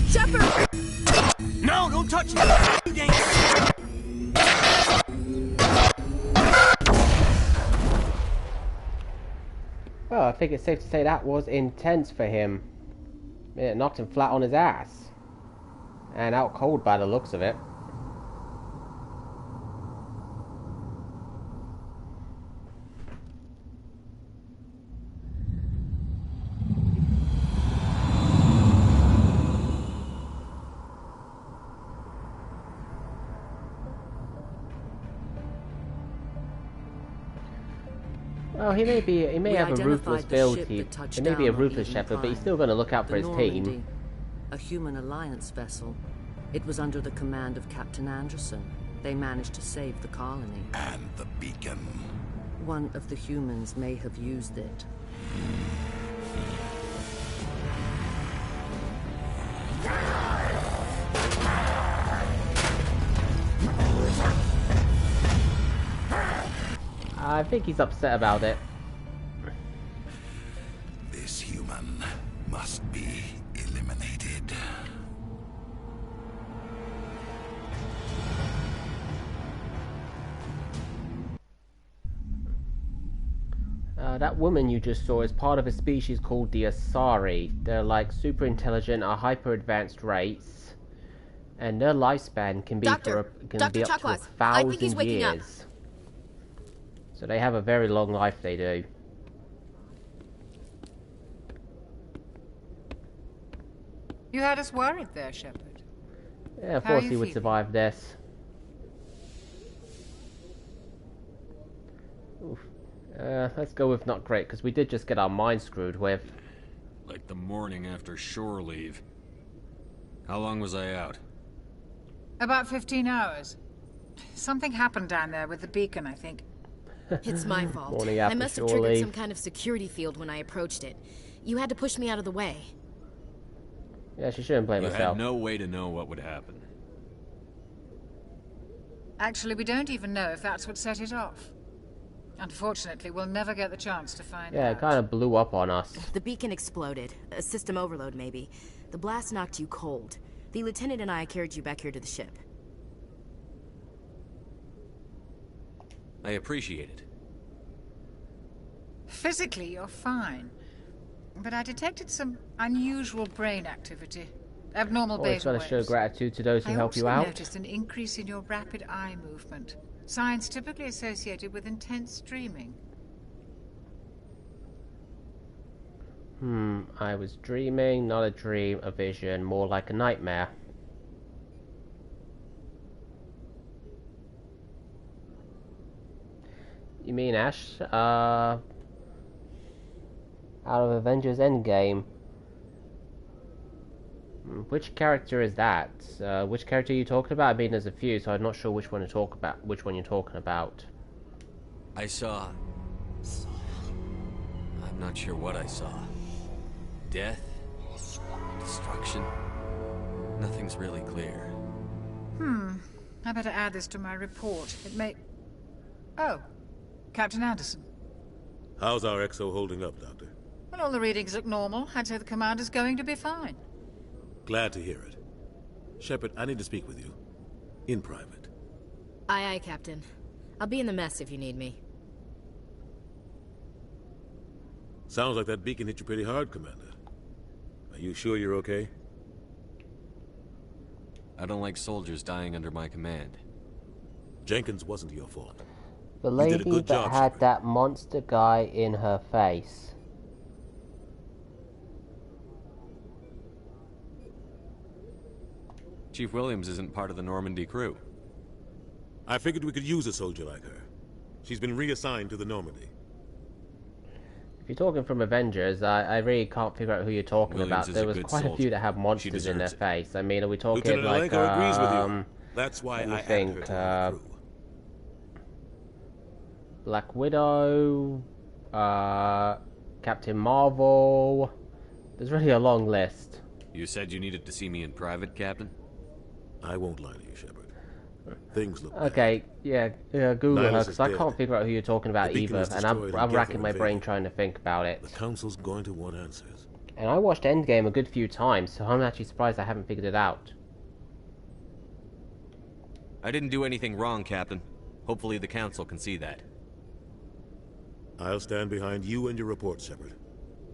S9: Shepard! No, don't touch it!
S1: Well, I think it's safe to say that was intense for him. It knocked him flat on his ass. And out cold by the looks of it. Well, he may have a ruthless build. He may be a ruthless shepherd, but he's still going to look out for his team.
S21: A human alliance vessel. It was under the command of Captain Anderson. They managed to save the colony.
S19: And the beacon.
S21: One of the humans may have used it.
S1: I think he's upset about it.
S19: This human must be eliminated.
S1: That woman you just saw is part of a species called the Asari. They're like super intelligent or hyper advanced race, and their lifespan can be up to 1,000 years. So they have a very long life, they do.
S13: You had us worried there, Shepard.
S1: Yeah, of course he would survive this. Oof. Let's go with not great, because we did just get our mind screwed with.
S10: Like the morning after shore leave. How long was I out?
S13: About 15 hours. Something happened down there with the beacon, I think.
S15: It's my fault. I must have triggered some kind of security field when I approached it. You had to push me out of the way.
S1: Yeah, she shouldn't blame herself.
S10: You had no way to know what would happen.
S13: Actually, we don't even know if that's what set it off. Unfortunately, we'll never get the chance to find out.
S1: Yeah, it kind of blew up on us.
S15: The beacon exploded. A system overload, maybe. The blast knocked you cold. The lieutenant and I carried you back here to the ship.
S10: I appreciate it.
S13: Physically, you're fine. But I detected some unusual brain activity. Abnormal beta waves.
S1: Got to show gratitude to those who help you out.
S13: I also noticed an increase in your rapid eye movement. Signs typically associated with intense dreaming.
S1: I was dreaming, not a dream, a vision, more like a nightmare. You mean Ash? Out of Avengers Endgame. Which character is that? Which character are you talking about? I mean, there's a few, so I'm not sure which one to talk about. Which one you're talking about?
S10: I saw. I'm not sure what I saw. Death, destruction. Nothing's really clear.
S13: I better add this to my report. It may. Oh, Captain Anderson.
S4: How's our XO holding up, Doctor?
S13: Well, all the readings look normal. I'd say the commander's going to be fine.
S4: Glad to hear it. Shepard, I need to speak with you. In private.
S15: Aye, aye, Captain. I'll be in the mess if you need me.
S4: Sounds like that beacon hit you pretty hard, Commander. Are you sure you're okay?
S10: I don't like soldiers dying under my command.
S4: Jenkins wasn't your fault.
S1: The
S4: You did a
S1: lady
S4: good
S1: that
S4: job,
S1: had
S4: Shepard.
S1: that monster guy in her face.
S10: Chief Williams isn't part of the Normandy crew.
S4: I figured we could use a soldier like her. She's been reassigned to the Normandy.
S1: If you're talking from Avengers, I really can't figure out who you're talking
S10: Williams
S1: about.
S10: is
S1: There
S10: a
S1: was
S10: good
S1: quite a few
S10: soldier.
S1: that have monsters in their
S10: deserves it.
S1: face. I mean, are we talking
S4: Lieutenant
S1: like
S4: Alenko agrees with you. That's why
S1: let me
S4: I
S1: think,
S4: added her to our crew.
S1: Black Widow, Captain Marvel. There's really a long list.
S10: You said you needed to see me in private, Captain?
S4: I won't lie to you, Shepard. Things look
S1: Okay, yeah, Google her,
S4: Niles
S1: because
S4: is
S1: I
S4: dead.
S1: can't figure out who you're talking about
S4: The beacon
S1: either,
S4: was
S1: and
S4: destroyed
S1: I'm
S4: and
S1: racking
S4: Geth
S1: my brain
S4: invaded.
S1: trying to think about it.
S4: The Council's going to want answers.
S1: And I watched Endgame a good few times, so I'm actually surprised I haven't figured it out.
S10: I didn't do anything wrong, Captain. Hopefully the Council can see that.
S4: I'll stand behind you and your report, Shepard.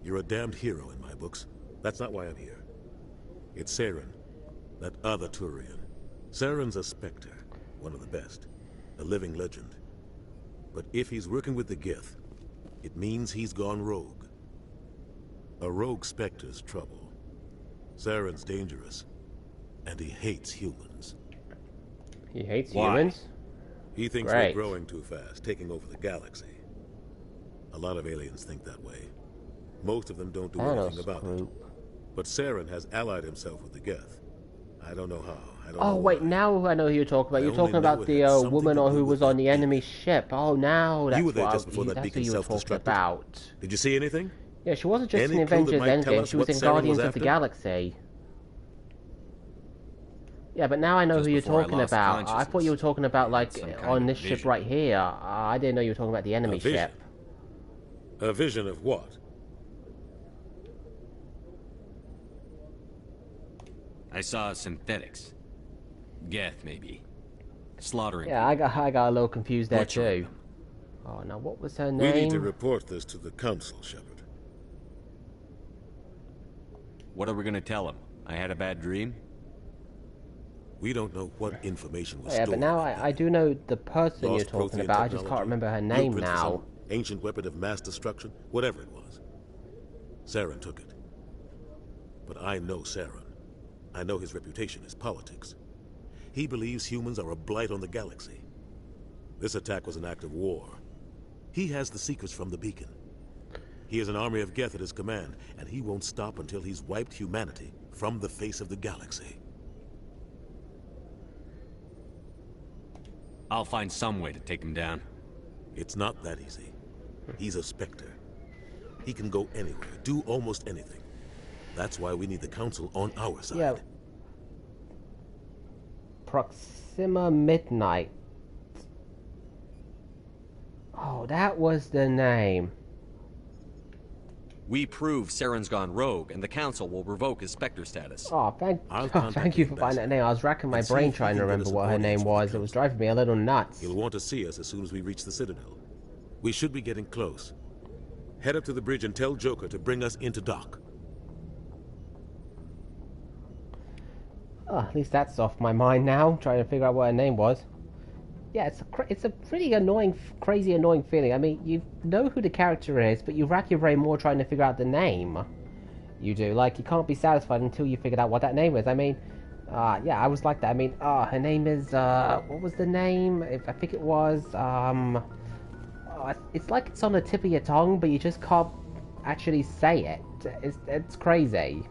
S4: You're a damned hero in my books. That's not why I'm here. It's Saren, that other Turian. Saren's a Spectre, one of the best, a living legend. But if he's working with the Geth, it means he's gone rogue. A rogue Spectre's trouble. Saren's dangerous, and he hates humans.
S1: He hates
S4: Why?
S1: humans?
S4: He thinks
S1: Great.
S4: we're growing too fast, taking over the galaxy. A lot of aliens think that way. Most of them don't do
S1: Thanos
S4: anything about
S1: group.
S4: it. But Saren has allied himself with the Geth. I don't know how. I don't
S1: Oh
S4: know
S1: wait,
S4: why.
S1: now I know who you're talking about.
S4: I
S1: You're
S4: only
S1: talking
S4: know
S1: about
S4: it
S1: the
S4: had something
S1: woman
S4: to
S1: or
S4: do
S1: who
S4: with
S1: was
S4: that
S1: on the enemy ship. Oh, now that's
S4: You were there
S1: what
S4: just before that
S1: that's who
S4: beacon
S1: you were talking
S4: self-destructed.
S1: about.
S4: Did you see anything?
S1: Yeah, she wasn't just
S4: Any
S1: in
S4: clue that
S1: Avengers
S4: might tell
S1: Endgame.
S4: us
S1: She was
S4: what
S1: in
S4: Saren
S1: Guardians
S4: was
S1: of the
S4: after?
S1: Galaxy. Yeah, but now I know
S10: Just
S1: who you're
S10: before I
S1: talking
S10: lost
S1: about. I thought
S10: consciousness,
S1: you were talking about like
S10: some kind
S1: on
S10: of
S1: this ship
S10: vision.
S1: right here. I didn't know you were talking about the enemy
S4: A vision?
S1: ship.
S4: A vision of what?
S10: I saw synthetics. Geth, maybe. Slaughtering.
S1: Yeah, I got a little confused there
S10: Butchering
S1: too. Oh, now what was her
S4: We need to
S1: name?
S4: report this to the Council, Shepard.
S10: What are we gonna tell him? I had a bad dream?
S4: We don't know what information was
S1: Yeah,
S4: stored.
S1: but now I do know the person you're
S4: Lost
S1: talking
S4: Prothean
S1: about. I just can't
S4: technology,
S1: remember her name
S4: blueprint for
S1: now.
S4: some ancient weapon of mass destruction, whatever it was. Saren took it. But I know Saren. I know his reputation is politics. He believes humans are a blight on the galaxy. This attack was an act of war. He has the secrets from the beacon. He has an army of Geth at his command, and he won't stop until he's wiped humanity from the face of the galaxy.
S10: I'll find some way to take him down.
S4: It's not that easy. He's a Spectre. He can go anywhere, do almost anything. That's why we need the Council on our side.
S1: Yeah. Proxima Midnight. Oh, that was the name.
S10: We prove Saren's gone rogue, and the Council will revoke his Spectre status.
S1: Oh, thank you for finding that name. I was racking my
S4: And see
S1: brain
S4: if he
S1: trying to
S4: can get
S1: remember
S4: us
S1: what her
S4: an
S1: name
S4: audience with
S1: was.
S4: the
S1: It was driving me a little nuts.
S4: He'll want to see us as soon as we reach the Citadel. We should be getting close. Head up to the bridge and tell Joker to bring us into dock.
S1: Oh, at least that's off my mind now, trying to figure out what her name was. Yeah, it's a pretty annoying, crazy annoying feeling. I mean, you know who the character is, but you rack your brain more trying to figure out the name. You do. Like, you can't be satisfied until you figured out what that name is. I mean, yeah, I was like that. I mean, her name is, what was the name? I think it was, it's like it's on the tip of your tongue, but you just can't actually say it. It's crazy.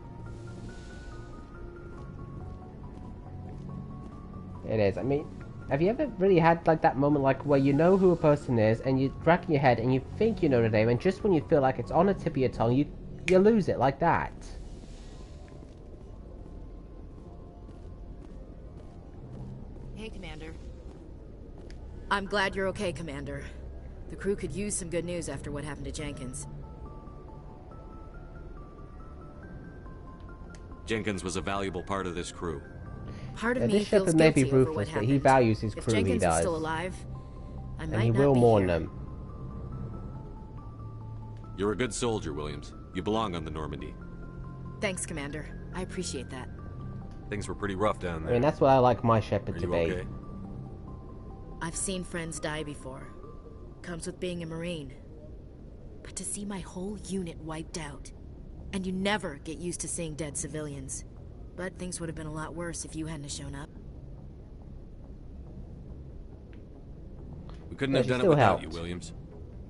S1: It is. I mean, have you ever really had like that moment, like where you know who a person is, and you rack in your head, and you think you know the name, and just when you feel like it's on the tip of your tongue, you lose it like that?
S15: Hey, Commander. I'm glad you're okay, Commander. The crew could use some good news after what happened to Jenkins.
S10: Jenkins was a valuable part of this crew.
S15: Part of
S1: Yeah,
S15: me
S1: this
S15: feels
S1: Shepard may be
S15: guilty over what
S1: ruthless, but
S15: happened.
S1: he values his
S15: If
S1: crew, he
S15: Jenkins is
S1: does.
S15: still alive, I
S1: And
S15: might
S1: he
S15: not
S1: will
S15: be
S1: mourn
S15: here.
S1: them.
S10: You're a good soldier, Williams. You belong on the Normandy.
S15: Thanks, Commander. I appreciate that.
S10: Things were pretty rough down there.
S1: I mean, that's what I like my Shepard to be.
S10: Okay?
S15: I've seen friends die before. Comes with being a Marine. But to see my whole unit wiped out, and you never get used to seeing dead civilians. But things would have been a lot worse if you hadn't shown up.
S10: We couldn't have done it without you, Williams.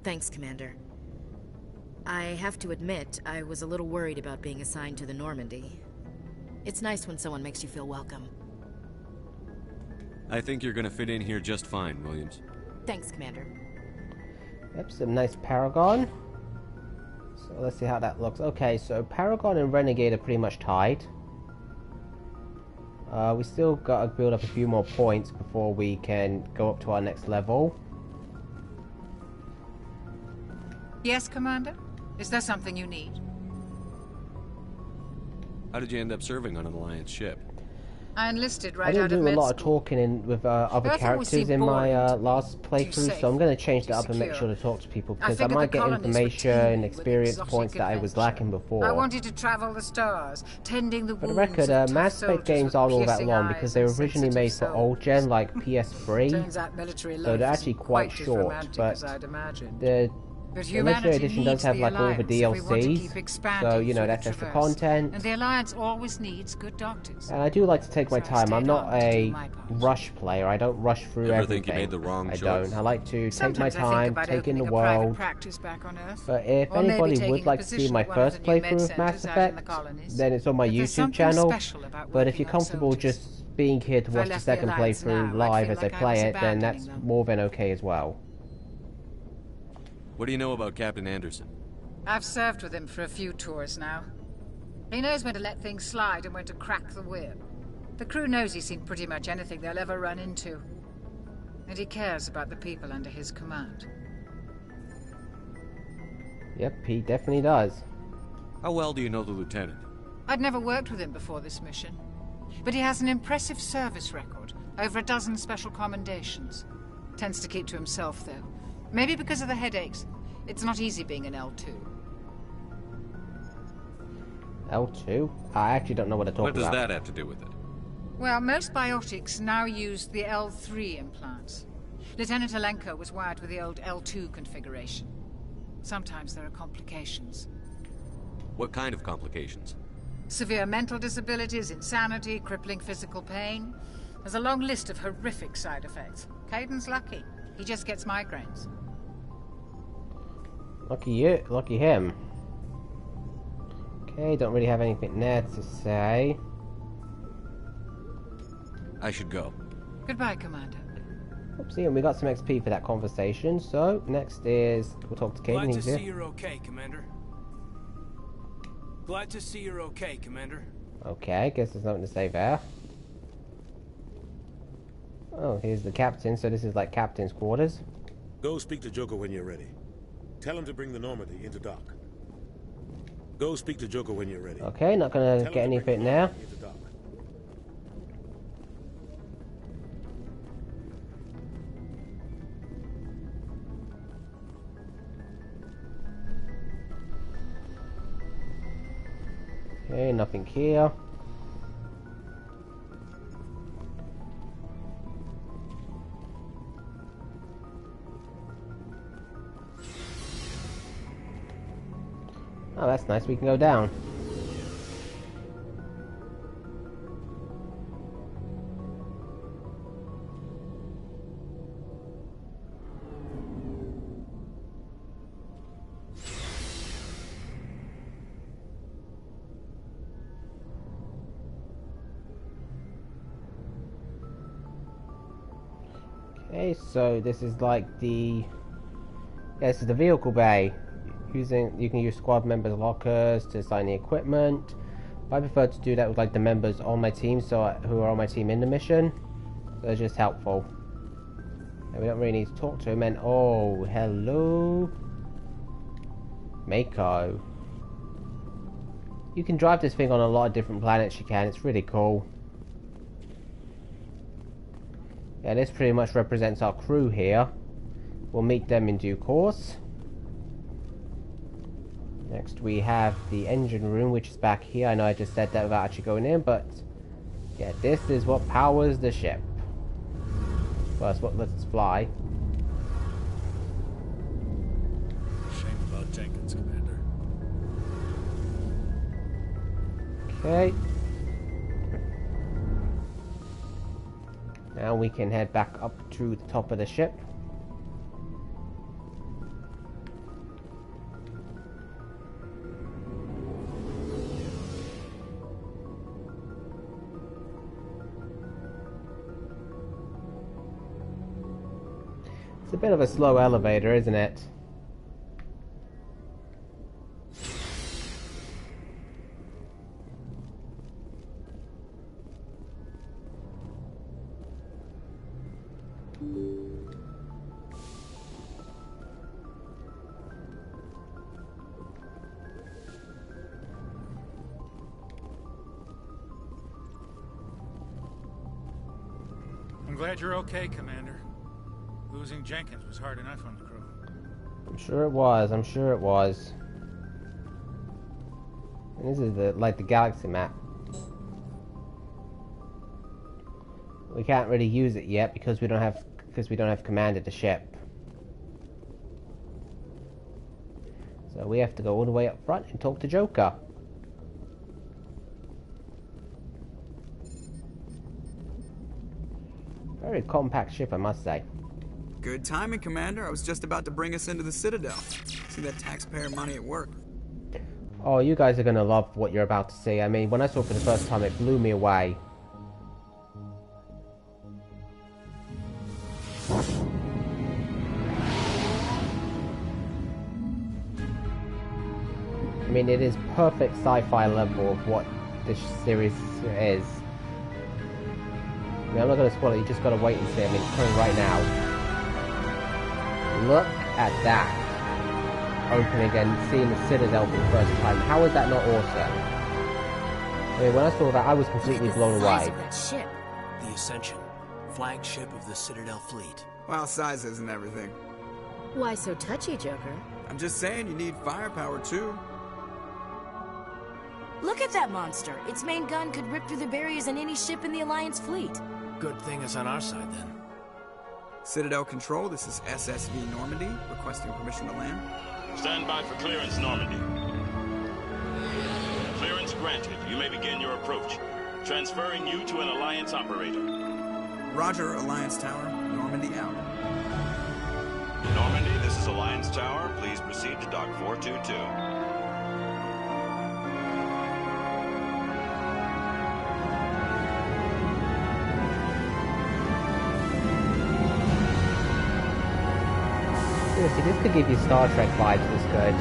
S15: Thanks, Commander. I have to admit, I was a little worried about being assigned to the Normandy. It's nice when someone makes you feel welcome.
S10: I think you're gonna fit in here just fine, Williams.
S15: Thanks, Commander.
S1: Yep, some nice Paragon. So let's see how that looks. Okay, so Paragon and Renegade are pretty much tied. We still gotta build up a few more points before we can go up to our next level.
S13: Yes, Commander? Is there something you need?
S10: How did you end up serving on an Alliance ship?
S13: I enlisted
S1: I
S13: right
S1: didn't
S13: out of
S1: do a
S13: med
S1: lot of
S13: school.
S1: talking with other characters in my last playthrough, so I'm going to change that up and make sure to talk to people, because I might get information, experience points that I was lacking before.
S13: I wanted to travel the stars, tending the
S1: For the
S13: wounds
S1: record,
S13: of tough
S1: Mass Effect
S13: soldiers
S1: games
S13: with
S1: aren't all that
S13: piercing
S1: long
S13: eyes
S1: because they were
S13: and
S1: originally made for
S13: sensitive
S1: old gen,
S13: souls.
S1: like PS3,
S13: Turns out military
S1: so
S13: life
S1: they're actually
S13: isn't
S1: quite
S13: as
S1: short,
S13: romantic
S1: but
S13: as I'd imagined.
S1: the
S13: But
S1: Legendary
S13: humanity
S1: Edition does
S13: needs
S1: have
S13: the
S1: like all the
S13: Alliance if we want to keep
S1: DLCs,
S13: expanding
S1: so you know
S13: through
S1: that's
S13: the
S1: extra
S13: Traverse.
S1: content.
S13: And the Alliance always needs good doctors.
S1: And I do like to take my time. I'm not a
S13: my part.
S1: rush player. I don't rush through
S10: Ever
S1: everything.
S10: think you made the wrong
S1: I
S10: choice?
S1: don't. I like to
S13: Sometimes
S1: take my
S13: I think
S1: time,
S13: about
S1: take in the
S13: opening a private
S1: world.
S13: practice back on Earth.
S1: But if
S13: Or maybe
S1: anybody
S13: taking
S1: would
S13: a
S1: like to see
S13: position
S1: my
S13: at one of
S1: first
S13: the new med
S1: playthrough of Mass
S13: centers out in the
S1: Effect,
S13: colonies.
S1: then it's on my
S13: But there's
S1: YouTube
S13: something
S1: channel.
S13: special about
S1: But if
S13: working
S1: you're
S13: like
S1: comfortable
S13: soldiers.
S1: just being here to
S13: If I
S1: watch the
S13: left the
S1: second
S13: Alliance
S1: playthrough
S13: now, I'd
S1: live
S13: feel
S1: as I
S13: like I
S1: play
S13: was
S1: it, then that's
S13: abandoning them.
S1: more than okay as well.
S10: What do you know about Captain Anderson?
S13: I've served with him for a few tours now. He knows when to let things slide and when to crack the whip. The crew knows he's seen pretty much anything they'll ever run into. And he cares about the people under his command.
S1: Yep, he definitely does.
S10: How well do you know the Lieutenant?
S13: I'd never worked with him before this mission. But he has an impressive service record. Over a dozen special commendations. Tends to keep to himself, though. Maybe because of the headaches. It's not easy being an L2.
S1: L2? I actually don't know what to talk
S10: What does
S1: about.
S10: that have to do with it?
S13: Well, most biotics now use the L3 implants. Lieutenant Alenko was wired with the old L2 configuration. Sometimes there are complications.
S10: What kind of complications?
S13: Severe mental disabilities, insanity, crippling physical pain. There's a long list of horrific side effects. Caden's lucky. He just gets migraines.
S1: Lucky you, lucky him. Okay, don't really have anything there to say.
S10: I should go.
S13: Goodbye, Commander.
S1: Oopsie, and we got some XP for that conversation, so next is... we'll talk to Caden,
S20: Glad to
S1: he's
S20: see
S1: here.
S20: you're okay, Commander. Glad to see you're okay, Commander.
S1: Okay, guess there's nothing to say there. Oh, here's the captain, so this is like captain's quarters.
S4: Go speak to Joker when you're ready. Tell him to bring the Normandy into dock. Go speak to Joker when you're ready.
S1: Okay, not gonna
S4: Tell
S1: get
S4: him to bring
S1: anything
S4: the
S1: there.
S4: Normandy into dock.
S1: Okay, nothing here. Oh, that's nice. We can go down. Okay, so this is like the... yeah, this is the vehicle bay. You can use squad members' lockers to assign the equipment. I prefer to do that with like the members on my team, who are on my team in the mission. So it's just helpful. And we don't really need to talk to him. And oh, hello, Mako. You can drive this thing on a lot of different planets. You can. It's really cool. Yeah, this pretty much represents our crew here. We'll meet them in due course. next we have the engine room, which is back here. I know I just said that without actually going in, but yeah, this is what powers the ship. Well, that's what lets us fly.
S20: Shame about Jenkins, Commander.
S1: Okay. Now we can head back up to the top of the ship. It's a bit of a slow elevator, isn't it?
S12: I'm glad you're okay, Commander. Losing Jenkins was hard enough on the crew.
S1: I'm sure it was. I'm sure it was. And this is the galaxy map. We can't really use it yet because we don't have command of the ship. So we have to go all the way up front and talk to Joker. Very compact ship, I must say.
S7: Good timing, Commander. I was just about to bring us into the Citadel. See that taxpayer money at work.
S1: Oh, you guys are gonna love what you're about to see. I mean, when I saw it for the first time, it blew me away. I mean, it is perfect sci-fi level of what this series is. I mean, I'm not gonna spoil it, you just gotta wait and see. I mean, it's coming right now. Look at that. Opening and seeing the Citadel for the first time. How is that not awesome? I mean, when I saw that, I was completely blown away.
S9: That ship. The Ascension. Flagship of the Citadel fleet.
S7: Well, size isn't everything.
S15: Why so touchy, Joker?
S7: I'm just saying you need firepower, too.
S15: Look at that monster. Its main gun could rip through the barriers in any ship in the Alliance fleet.
S9: Good thing it's on our side, then.
S7: Citadel Control, this is SSV Normandy, requesting permission to land.
S2: Stand by for clearance, Normandy. Clearance granted. You may begin your approach. Transferring you to an Alliance operator.
S7: Roger, Alliance Tower. Normandy out.
S2: Normandy, this is Alliance Tower. Please proceed to Dock 422.
S1: Seriously, this could give you Star Trek vibes this good.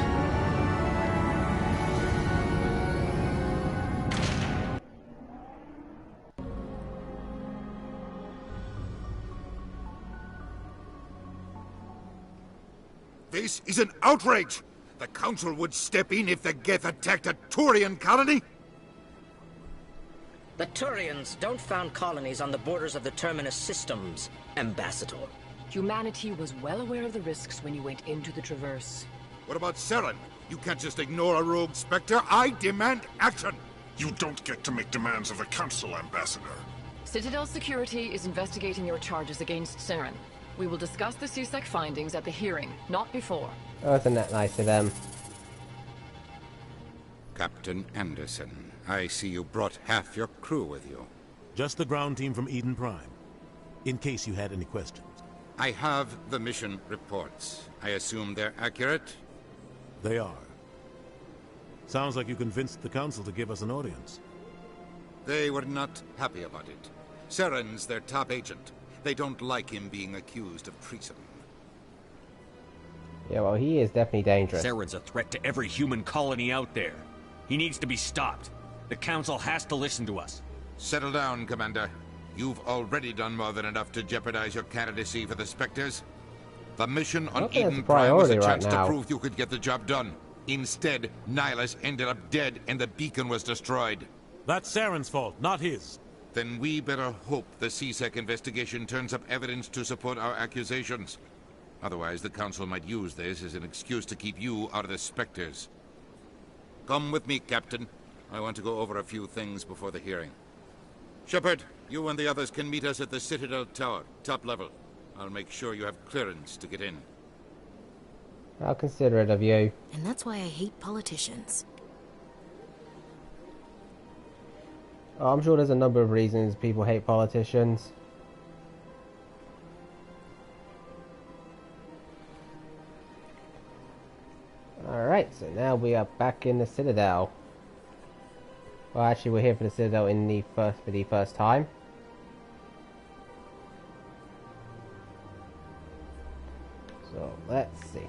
S19: This is an outrage! The Council would step in if the Geth attacked a Turian colony?
S22: The Turians don't found colonies on the borders of the Terminus systems, Ambassador.
S23: Humanity was well aware of the risks when you went into the Traverse.
S19: What about Saren? You can't just ignore a rogue Spectre. I demand action!
S24: You don't get to make demands of the Council, Ambassador.
S23: Citadel Security is investigating your charges against Saren. We will discuss the CSEC findings at the hearing, not before.
S1: Oh, isn't that nice of them?
S3: Captain Anderson, I see you brought half your crew with you.
S4: Just the ground team from Eden Prime, in case you had any questions.
S3: I have the mission reports. I assume they're accurate?
S4: They are. Sounds like you convinced the Council to give us an audience.
S3: They were not happy about it. Saren's their top agent. They don't like him being accused of treason.
S1: Yeah, well, he is definitely dangerous.
S25: Saren's a threat to every human colony out there. He needs to be stopped. The Council has to listen to us.
S3: Settle down, Commander. You've already done more than enough to jeopardize your candidacy for the Spectres. The mission on Eden Prime was a chance to prove you could get the job done. Instead, Nihilus ended up dead and the beacon was destroyed.
S4: That's Saren's fault, not his.
S3: Then we better hope the CSEC investigation turns up evidence to support our accusations. Otherwise, the Council might use this as an excuse to keep you out of the Spectres. Come with me, Captain. I want to go over a few things before the hearing. Shepard, you and the others can meet us at the Citadel Tower, top level. I'll make sure you have clearance to get in.
S1: How considerate of you.
S15: And that's why I hate politicians.
S1: Oh, I'm sure there's a number of reasons people hate politicians. Alright, so now we are back in the Citadel. Well, actually, we're here for the Citadel for the first time. So, let's see.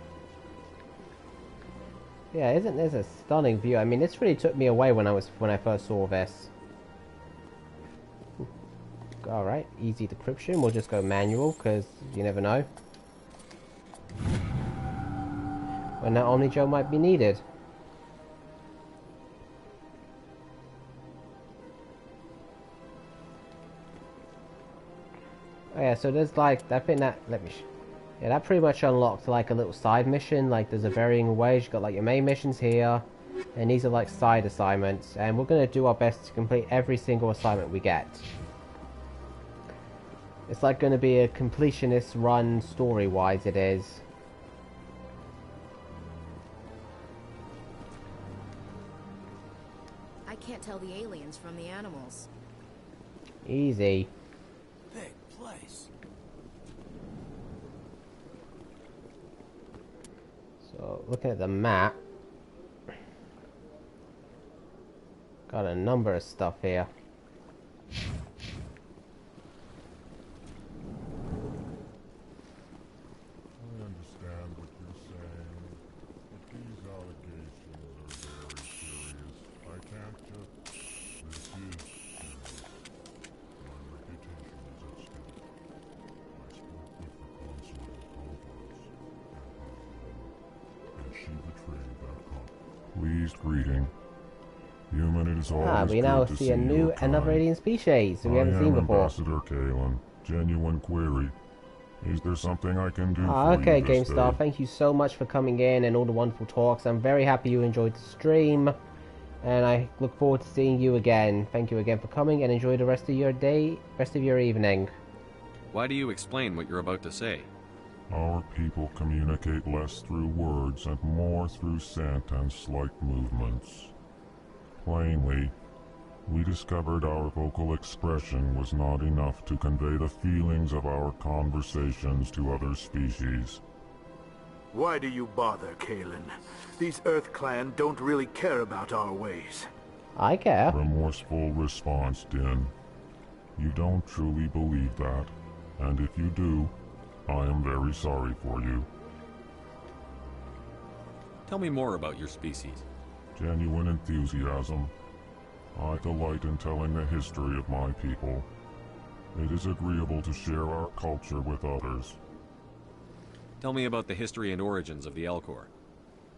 S1: Yeah, isn't this a stunning view? I mean, this really took me away when I first saw this. Alright, easy decryption. We'll just go manual, because you never know when that Omni-Gel might be needed. Oh yeah, so there's like, I think that, yeah, that pretty much unlocked like a little side mission. Like there's a varying ways. You've got like your main missions here, and these are like side assignments, and we're going to do our best to complete every single assignment we get. It's like going to be a completionist run story-wise, it is.
S15: I can't tell the aliens from the animals.
S1: Easy.
S9: Big place.
S1: So, looking at the map, got a number of stuff here.
S5: Pleased greeting. Human, it is always
S1: we now
S5: good to
S1: see another alien species we haven't seen before.
S5: Ambassador Kalen. Genuine query. Is there something I can do for
S1: okay,
S5: you this
S1: GameStar,
S5: day?
S1: thank you so much for coming in and all the wonderful talks. I'm very happy you enjoyed the stream, and I look forward to seeing you again. Thank you again for coming, and enjoy the rest of your day, rest of your evening.
S10: Why do you explain what you're about to say?
S5: Our people communicate less through words and more through scent and slight movements. Plainly, we discovered our vocal expression was not enough to convey the feelings of our conversations to other species.
S6: Why do you bother, Kalen? These Earth Clan don't really care about our ways.
S1: I care.
S5: Remorseful response, Din. You don't truly believe that, and if you do, I am very sorry for you.
S10: Tell me more about your species.
S5: Genuine enthusiasm. I delight in telling the history of my people. It is agreeable to share our culture with others.
S10: Tell me about the history and origins of the Elcor.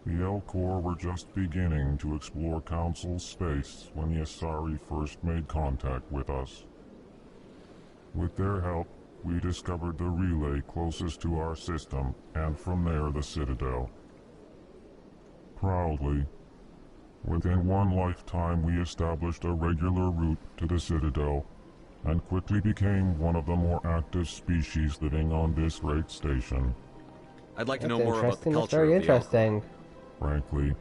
S5: The Elcor were just beginning to explore Council space when the Asari first made contact with us. With their help, we discovered the relay closest to our system, and from there the Citadel. Proudly, within one lifetime we established a regular route to the Citadel, and quickly became one of the more active species living on this great station.
S10: I'd like to know more about the culture
S1: very
S10: of the
S1: interesting.
S5: Frankly,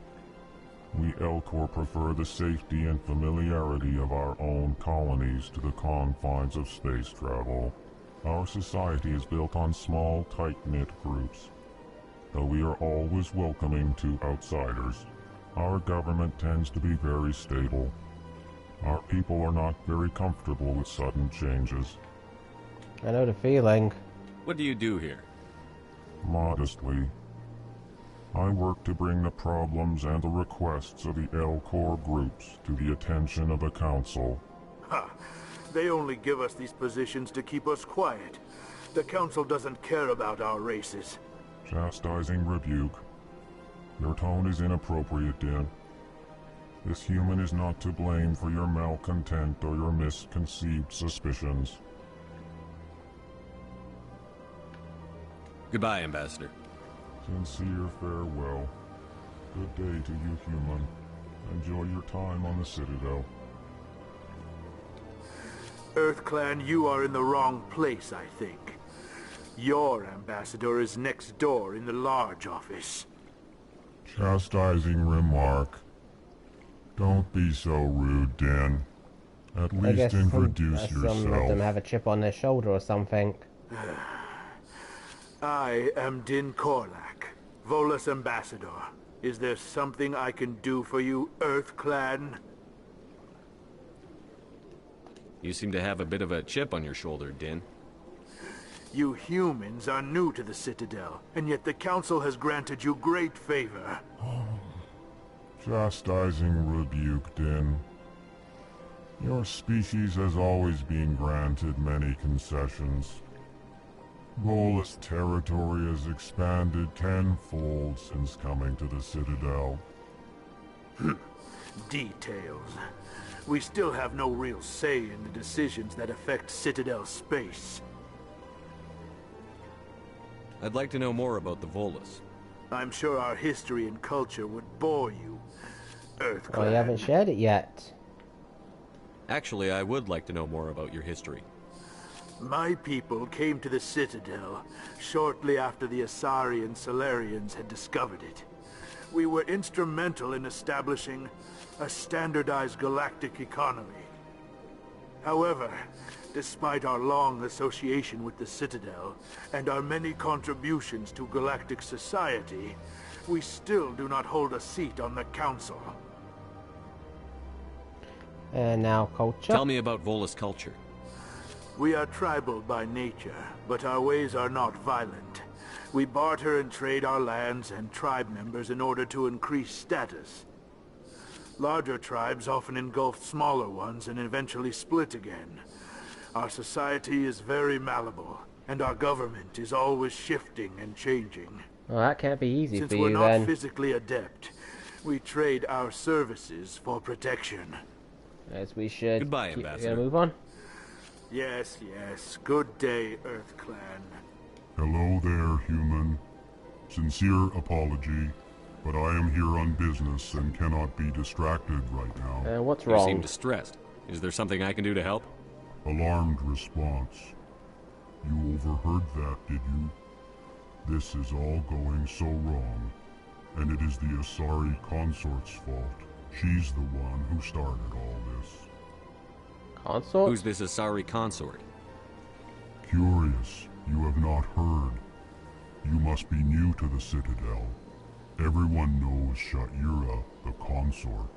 S5: we Elcor prefer the safety and familiarity of our own colonies to the confines of space travel. Our society is built on small, tight-knit groups, though we are always welcoming to outsiders. Our government tends to be very stable. Our people are not very comfortable with sudden changes.
S1: I know the feeling.
S10: What do you do here?
S5: Modestly, I work to bring the problems and the requests of the Elcor groups to the attention of the Council.
S6: Ha! They only give us these positions to keep us quiet. The Council doesn't care about our races.
S5: Chastising rebuke. Your tone is inappropriate, Din. This human is not to blame for your malcontent or your misconceived suspicions.
S10: Goodbye, Ambassador.
S5: Sincere farewell. Good day to you, human. Enjoy your time on the Citadel.
S6: EarthClan, you are in the wrong place, I think. Your ambassador is next door in the large office.
S5: Chastising remark. Don't be so rude, Din. At least introduce yourself.
S1: Some of them have a chip on their shoulder or something.
S6: I am Din Korlak, Volus ambassador. Is there something I can do for you, EarthClan?
S10: You seem to have a bit of a chip on your shoulder, Din.
S6: You humans are new to the Citadel, and yet the Council has granted you great favor.
S5: Chastising rebuke, Din. Your species has always been granted many concessions. Volus territory has expanded tenfold since coming to the Citadel.
S6: Details. We still have no real say in the decisions that affect Citadel space.
S10: I'd like to know more about the Volus.
S6: I'm sure our history and culture would bore you, EarthClan.
S1: Well, you haven't shared it yet.
S10: Actually, I would like to know more about your history.
S6: My people came to the Citadel shortly after the Asari and Solarians had discovered it. We were instrumental in establishing a standardized galactic economy. However, despite our long association with the Citadel and our many contributions to galactic society, we still do not hold a seat on the Council.
S1: And now culture.
S10: Tell me about Volus culture.
S6: We are tribal by nature, but our ways are not violent. We barter and trade our lands and tribe members in order to increase status. Larger tribes often engulf smaller ones and eventually split again. Our society is very malleable, and our government is always shifting and changing.
S1: Well, that can't be easy
S6: Since
S1: for
S6: we're
S1: you
S6: not
S1: then.
S6: physically adept, we trade our services for protection.
S1: As we should.
S10: Goodbye, Ambassador.
S1: Move on.
S6: Yes, yes. Good day, EarthClan.
S5: Hello there, human. Sincere apology, but I am here on business and cannot be distracted right now.
S1: What's wrong?
S10: You seem distressed. Is there something I can do to help?
S5: Alarmed response. You overheard that, did you? This is all going so wrong, and it is the Asari consort's fault. She's the one who started all this.
S1: Consort?
S10: Who's this Asari consort?
S5: Curious, you have not heard. You must be new to the Citadel. Everyone knows Sha'ira, the consort.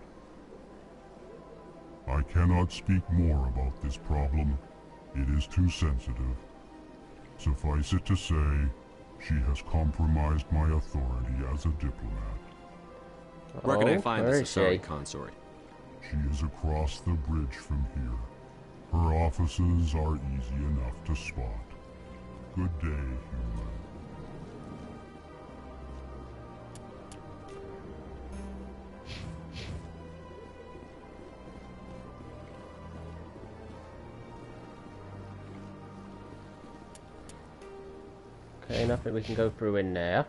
S5: I cannot speak more about this problem. It is too sensitive. Suffice it to say, she has compromised my authority as a diplomat.
S10: Where can I find this Asari consort?
S5: She is across the bridge from here. Her offices are easy enough to spot. Good day, human.
S1: Okay, nothing we can go through in there.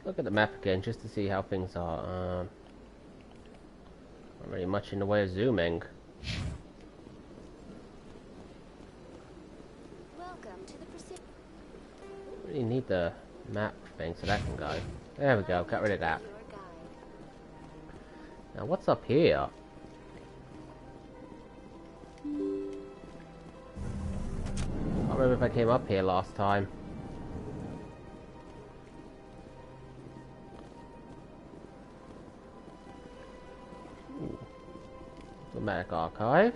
S1: Look at the map again just to see how things are. Not really much in the way of zooming.
S8: Welcome to the
S1: Really need the map thing so that can go. There we go, got rid of that. Now what's up here? I don't remember if I came up here last time. Diplomatic archive.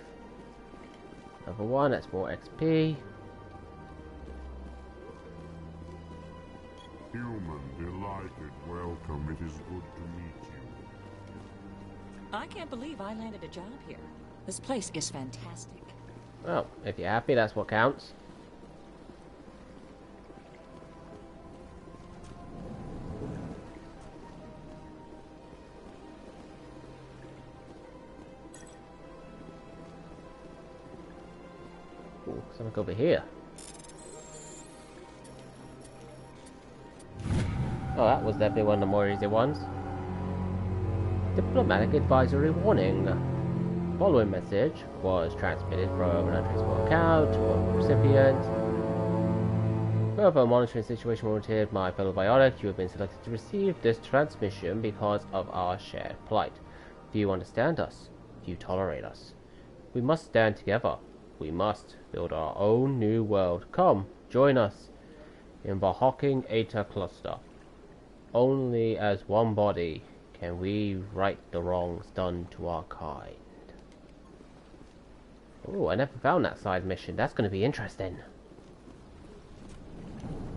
S1: Level 1, that's more XP.
S5: Human, delighted, welcome. It is good to meet you.
S11: I can't believe I landed a job here. This place is fantastic.
S1: Well, if you're happy, that's what counts. Ooh, something over here. Oh, that was definitely one of the more easy ones. Diplomatic advisory warning. Following message was transmitted from an untraceable account of recipient. Further monitoring situation warranted, my fellow biotic. You have been selected to receive this transmission because of our shared plight. Do you understand us? Do you tolerate us? We must stand together. We must build our own new world. Come, join us in the Hawking Eta cluster. Only as one body can we right the wrongs done to our kind. Oh, I never found that side mission. That's going to be interesting.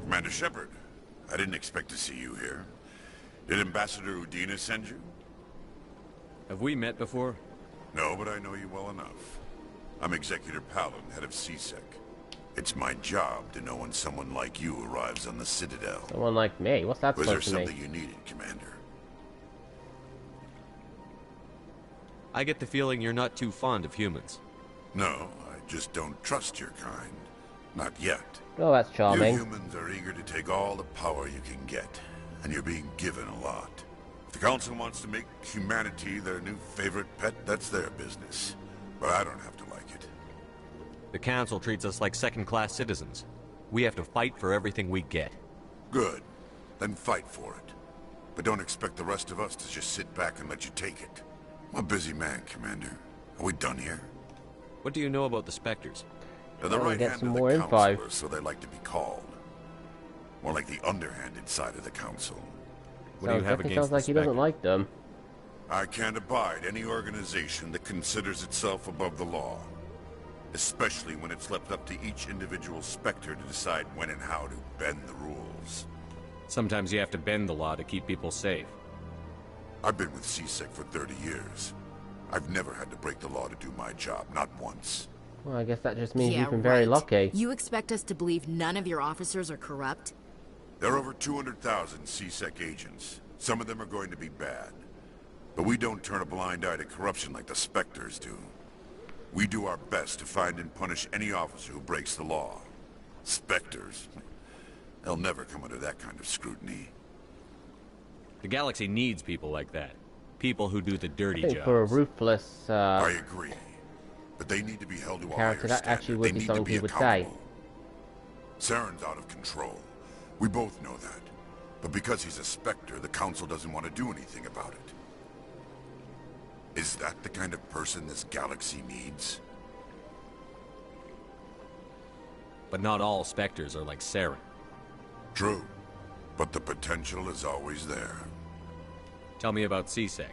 S24: Commander Shepard, I didn't expect to see you here. Did Ambassador Udina send you?
S10: Have we met before?
S24: No, but I know you well enough. I'm Executor Palin, head of CSEC. It's my job to know when someone like you arrives on the Citadel.
S1: Someone like me? What's that supposed to mean?
S24: Was there something you needed, Commander?
S10: I get the feeling you're not too fond of humans.
S24: No, I just don't trust your kind. Not yet.
S1: Oh, that's charming.
S24: You humans are eager to take all the power you can get, and you're being given a lot. If the Council wants to make humanity their new favorite pet, that's their business. But I don't have to like it.
S10: The Council treats us like second-class citizens. We have to fight for everything we get.
S24: Good. Then fight for it. But don't expect the rest of us to just sit back and let you take it. I'm a busy man, Commander. Are we done here?
S10: What do you know about the Spectres?
S24: They're the right hand of the Council, or so they like to be called. More like the underhanded side of the Council.
S10: What do you have against
S1: sounds like he doesn't like them.
S24: I can't abide any organization that considers itself above the law. Especially when it's left up to each individual Spectre to decide when and how to bend the rules.
S10: Sometimes you have to bend the law to keep people safe.
S24: I've been with CSEC for 30 years. I've never had to break the law to do my job, not once.
S1: Well, I guess that just means you've been very lucky.
S15: You expect us to believe none of your officers are corrupt?
S24: There are over 200,000 CSEC agents. Some of them are going to be bad. But we don't turn a blind eye to corruption like the Spectres do. We do our best to find and punish any officer who breaks the law. Spectres, they'll never come under that kind of scrutiny.
S10: The galaxy needs people like that. People who do the dirty jobs.
S1: For a ruthless
S24: I agree. But they need to be held to a higher
S1: character, that
S24: standard.
S1: actually would
S24: They
S1: be
S24: need
S1: something
S24: to be
S1: he would say.
S24: accountable. Saren's out of control. We both know that. But because he's a Spectre, the Council doesn't want to do anything about it. Is that the kind of person this galaxy needs?
S10: But not all Spectres are like Saren.
S24: True. But the potential is always there.
S10: Tell me about CSEC.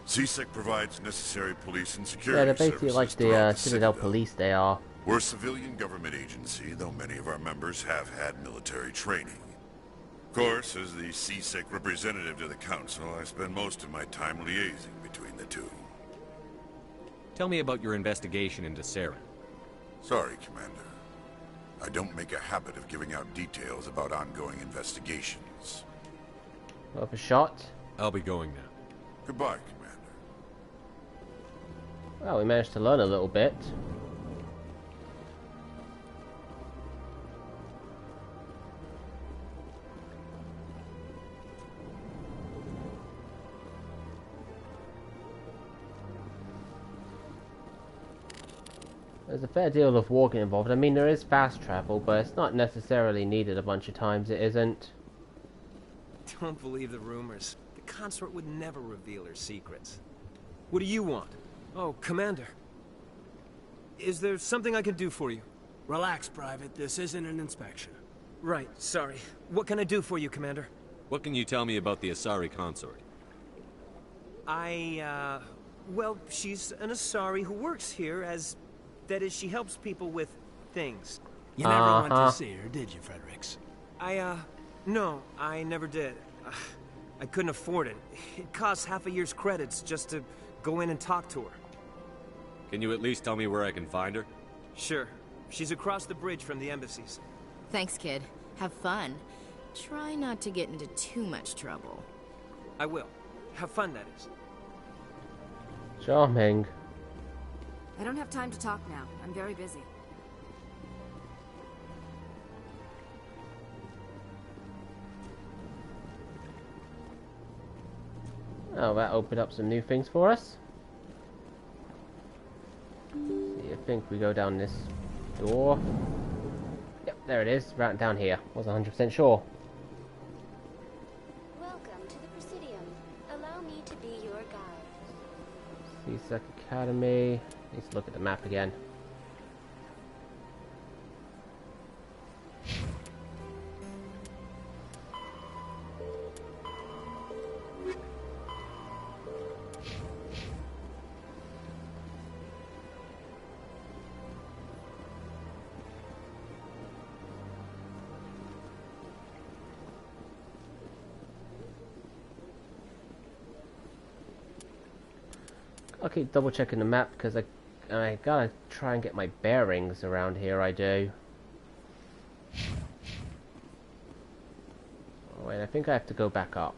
S24: CSEC provides necessary police and
S1: Yeah,
S24: security
S1: they're basically like the Citadel police, they are.
S24: We're a civilian government agency, though many of our members have had military training. Of course, as the CSEC representative to the Council, I spend most of my time liaising between the two.
S10: Tell me about your investigation into Saren.
S24: Sorry, Commander. I don't make a habit of giving out details about ongoing investigations.
S1: Worth a shot.
S10: I'll be going now.
S24: Goodbye, Commander.
S1: Well, we managed to learn a little bit. There's a fair deal of walking involved. I mean, there is fast travel, but it's not necessarily needed a bunch of times. It isn't.
S20: Don't believe the rumors. The consort would never reveal her secrets. What do you want? Oh, Commander. Is there something I can do for you?
S9: Relax, Private. This isn't an inspection.
S20: Right, sorry. What can I do for you, Commander?
S10: What can you tell me about the Asari consort?
S20: Well, she's an Asari who works here as... That is, she helps people with things.
S9: You never went to see her, did you, Fredericks?
S20: No, I never did. I couldn't afford it. It costs half a year's credits just to go in and talk to her.
S10: Can you at least tell me where I can find her?
S20: Sure. She's across the bridge from the embassies.
S15: Thanks, kid. Have fun. Try not to get into too much trouble.
S20: I will. Have fun, that is.
S1: Charming.
S8: I don't have time to talk now. I'm very busy.
S1: Oh, that opened up some new things for us. See, I think we go down this door. Yep, there it is, right down here. Wasn't 100% sure.
S14: Welcome to the Presidium. Allow me to be your guide.
S1: CSEC Academy. Let's look at the map again. I'll keep double checking the map because I gotta try and get my bearings around here. I do. Oh, wait, I think I have to go back up.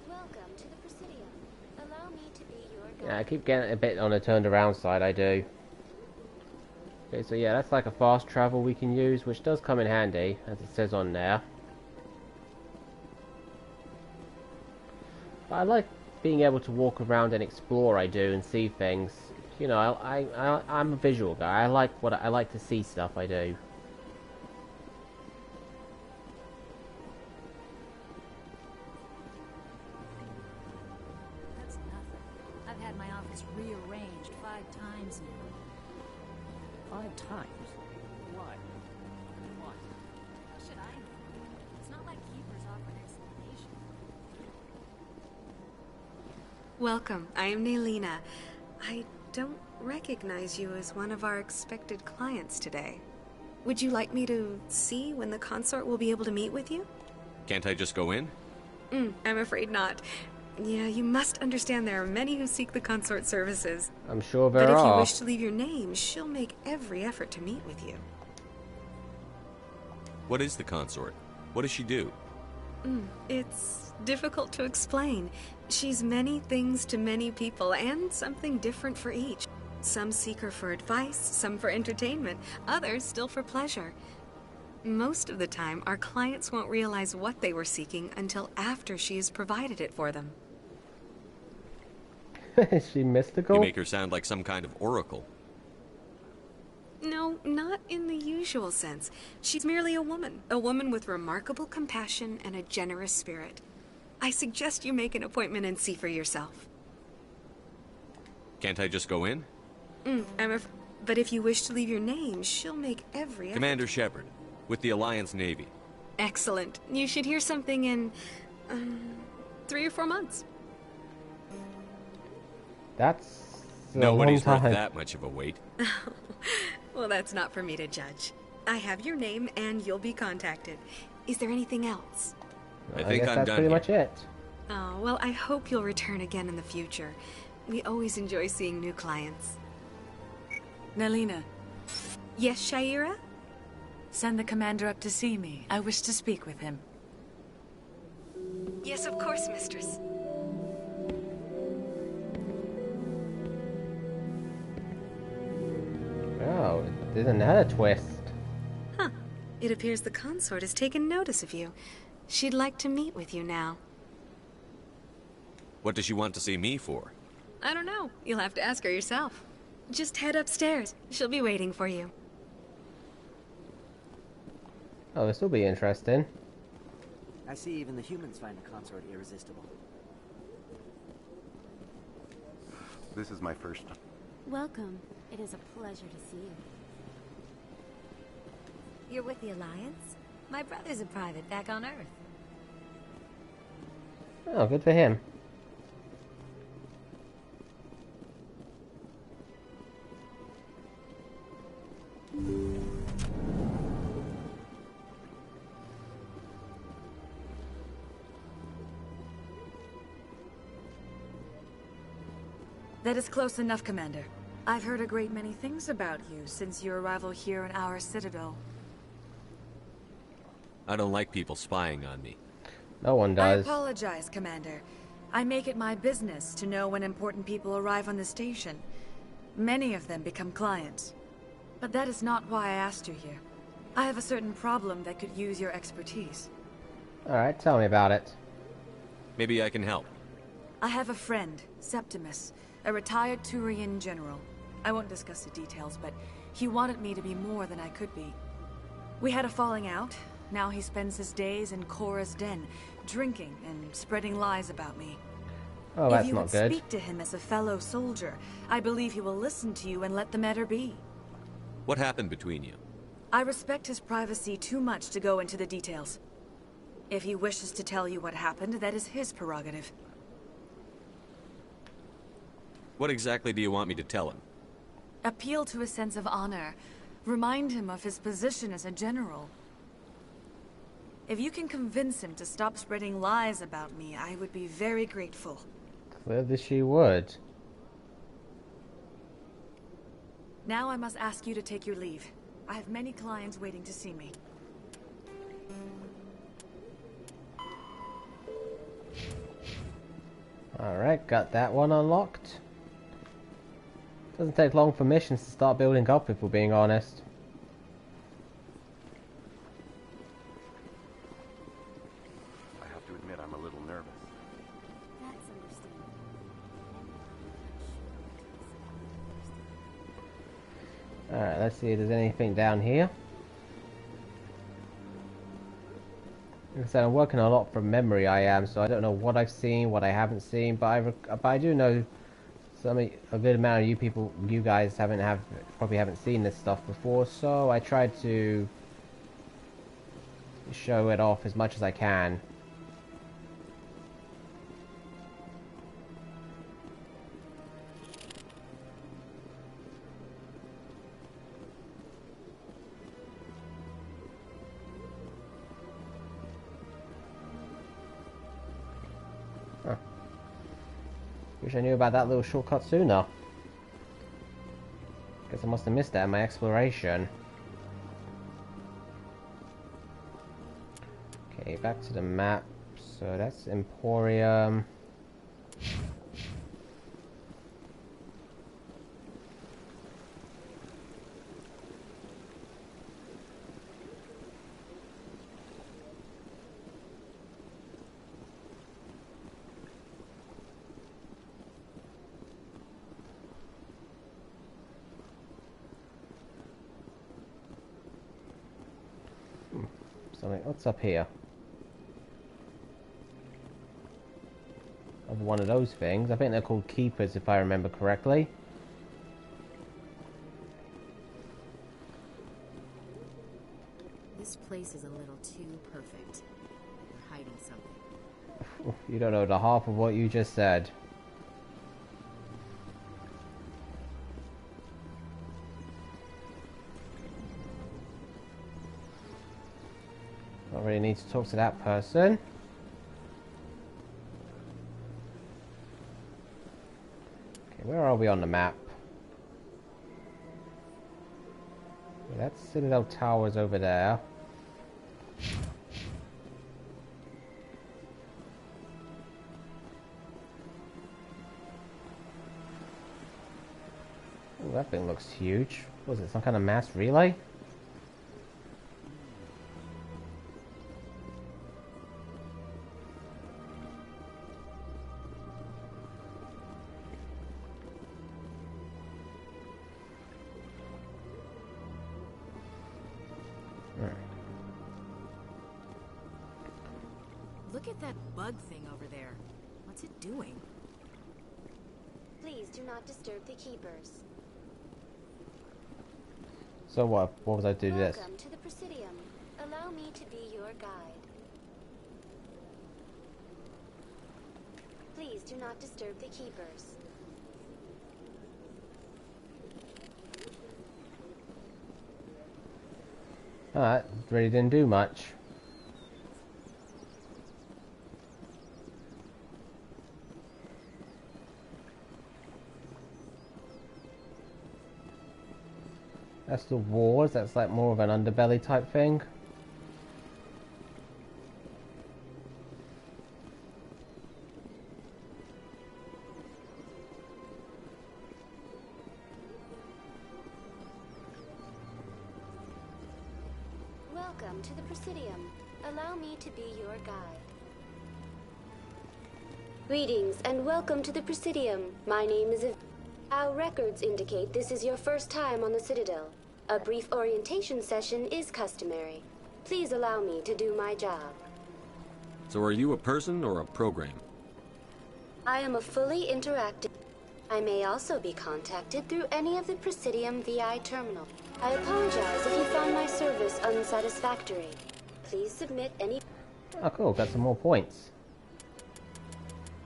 S14: Welcome to the Presidium. Allow me to be your guide.
S1: Yeah, I keep getting a bit on the turned around side. I do. Okay, so yeah, that's like a fast travel we can use, which does come in handy, as it says on there. But I like being able to walk around and explore, I do, and see things. You know, I'm a visual guy. I like to see stuff, I do.
S16: That's nothing. I've had my office rearranged 5 times now.
S9: 5 times? Why?
S16: How should I know? It's not like keepers offer an explanation.
S17: Welcome. I am Nelina. I don't recognize you as one of our expected clients today. Would you like me to see when the consort will be able to meet with you?
S10: Can't I just go in?
S17: I'm afraid not. Yeah, you must understand there are many who seek the consort services.
S1: I'm sure there are.
S17: But if you wish to leave your name, she'll make every effort to meet with you.
S10: What is the consort? What does she do?
S17: It's difficult to explain. She's many things to many people, and something different for each. Some seek her for advice, some for entertainment, others still for pleasure. Most of the time, our clients won't realize what they were seeking until after she has provided it for them.
S1: Is she mystical?
S10: You make her sound like some kind of oracle.
S17: No, not in the usual sense. She's merely a woman with remarkable compassion and a generous spirit. I suggest you make an appointment and see for yourself.
S10: Can't I just go in?
S17: But if you wish to leave your name, she'll make every effort.
S10: Commander Shepard, with the Alliance Navy.
S17: Excellent. You should hear something in 3 or 4 months.
S1: That's
S10: nobody's worth that much of a wait.
S17: Well, that's not for me to judge. I have your name, and you'll be contacted. Is there anything else?
S10: I think
S1: guess
S10: I'm
S1: that's
S10: done
S1: pretty
S10: here.
S1: much it.
S17: Oh, well, I hope you'll return again in the future. We always enjoy seeing new clients.
S16: Nelina.
S17: Yes, Shaira?
S16: Send the commander up to see me. I wish to speak with him.
S17: Yes, of course, mistress.
S1: Oh, there's another twist.
S17: Huh. It appears the consort has taken notice of you. She'd like to meet with you now.
S10: What does she want to see me for?
S17: I don't know. You'll have to ask her yourself. Just head upstairs. She'll be waiting for you.
S1: Oh, this will be interesting.
S18: I see even the humans find the consort irresistible.
S21: This is my first.
S14: Welcome. It is a pleasure to see you.
S26: You're with the Alliance? My brother's a private back on Earth.
S1: Oh, good for him.
S16: That is close enough, Commander. I've heard a great many things about you since your arrival here in our citadel.
S10: I don't like people spying on me.
S1: No one does.
S16: I apologize, Commander. I make it my business to know when important people arrive on the station. Many of them become clients. But that is not why I asked you here. I have a certain problem that could use your expertise.
S1: Alright, tell me about it.
S10: Maybe I can help.
S16: I have a friend, Septimus, a retired Turian general. I won't discuss the details, but he wanted me to be more than I could be. We had a falling out. Now he spends his days in Korra's den, drinking and spreading lies about me.
S1: Oh, that's
S16: if you
S1: not
S16: would
S1: good.
S16: speak to him as a fellow soldier, I believe he will listen to you and let the matter be.
S10: What happened between you?
S16: I respect his privacy too much to go into the details. If he wishes to tell you what happened, that is his prerogative.
S10: What exactly do you want me to tell him?
S16: Appeal to his sense of honor. Remind him of his position as a general. If you can convince him to stop spreading lies about me, I would be very grateful.
S1: Clearly she would.
S16: Now I must ask you to take your leave. I have many clients waiting to see me.
S1: Alright, got that one unlocked. Doesn't take long for missions to start building up, if we're being honest.
S21: I have to admit, I'm a little nervous.
S14: That's understandable.
S1: Alright, let's see if there's anything down here. Like I said, I'm working a lot from memory, I am, so I don't know what I've seen, what I haven't seen, but I do know a good amount of you guys probably haven't seen this stuff before, so I tried to show it off as much as I can. Wish I knew about that little shortcut sooner. Guess I must have missed that in my exploration. Okay, back to the map. So that's Emporium. What's up here? Of one of those things. I think they're called keepers, if I remember correctly.
S15: This place is a little too perfect. You're hiding something.
S1: You don't know the half of what you just said. Don't really need to talk to that person. Okay, where are we on the map? That Citadel Tower's over there. Ooh, that thing looks huge. Was it some kind of mass relay?
S15: Look at that bug thing over there. What's it doing?
S14: Please do not disturb the keepers.
S1: So what was I to do this?
S14: Welcome to the Presidium. Allow me to be your guide. Please do not disturb the keepers.
S1: Alright, really didn't do much. That's the wars, that's like more of an underbelly type thing.
S14: Welcome to the Presidium. Allow me to be your guide. Greetings and welcome to the Presidium. My name is Our records indicate this is your first time on the Citadel. A brief orientation session is customary. Please allow me to do my job.
S10: So are you a person or a program?
S14: I am a fully interactive. I may also be contacted through any of the Presidium VI terminal. I apologize if you found my service unsatisfactory. Please submit any...
S1: Oh, cool. Got some more points.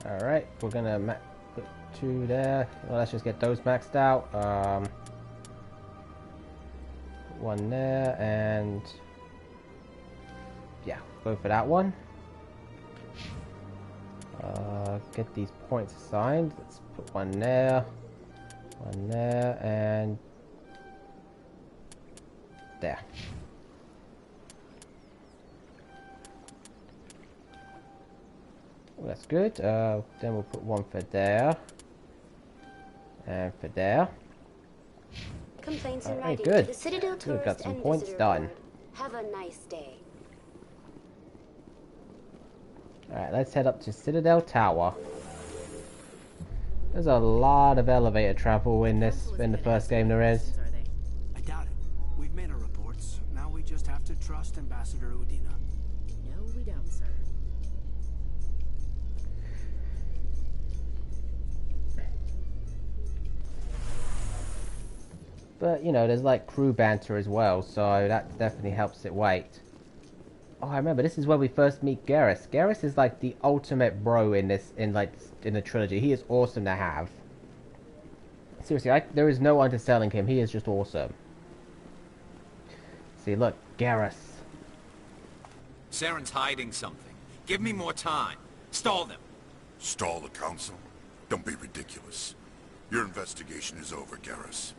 S1: Alright, we're gonna put 2 there. Well, let's just get those maxed out. 1 there, and... yeah, go for that one. Get these points assigned. Let's put 1 there, and there. Well, that's good. Then we'll put 1 for there, and for there.
S14: Complaints in
S1: Alright,
S14: writing
S1: good.
S14: to the Citadel
S1: We've
S14: Tourist
S1: got some
S14: and
S1: points
S14: Visitor
S1: done.
S14: Board. Have a nice day.
S1: Alright, let's head up to Citadel Tower. There's a lot of elevator travel in the first game there is.
S2: I doubt it. We've made our reports. Now we just have to trust Ambassador Udina.
S15: No, we don't, sir.
S1: But, you know, there's like crew banter as well, so that definitely helps it wait. Oh, I remember, this is where we first meet Garrus. Garrus is like the ultimate bro in the trilogy. He is awesome to have. Seriously, there is no underselling him. He is just awesome. See, look, Garrus.
S7: Saren's hiding something. Give me more time. Stall them.
S24: Stall the council? Don't be ridiculous. Your investigation is over, Garrus.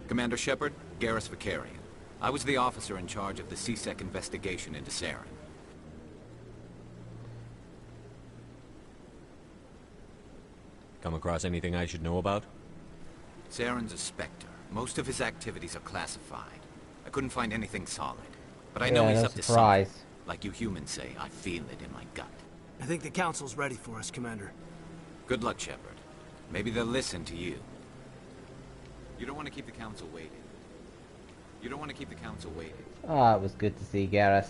S7: Commander Shepard, Garrus Vicarian. I was the officer in charge of the CSEC investigation into Saren.
S10: Come across anything I should know about?
S7: Saren's a Spectre. Most of his activities are classified. I couldn't find anything solid. But I know he's up to something. Like you humans say, I feel it in my gut.
S2: I think the Council's ready for us, Commander.
S7: Good luck, Shepard. Maybe they'll listen to you. You don't want to keep the Council waiting. You don't want to keep the Council waiting.
S1: Ah, it was good to see Garrus.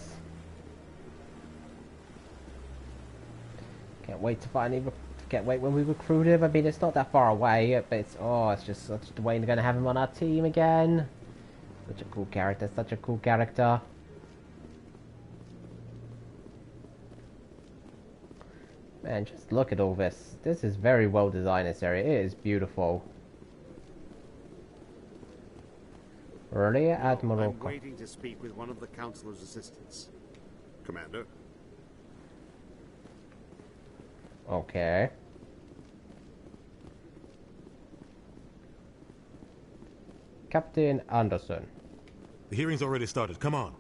S1: Can't wait to can't wait when we recruit him. I mean, it's not that far away, but it's just such the way they're gonna have him on our team again. Such a cool character, such a cool character. Man, just look at all this. This is very well designed, this area. It is beautiful. Earlier, Admiral...
S12: I'm waiting to speak with one of the Councilor's assistants. Commander?
S1: Okay. Captain Anderson.
S4: The hearing's already started. Come on.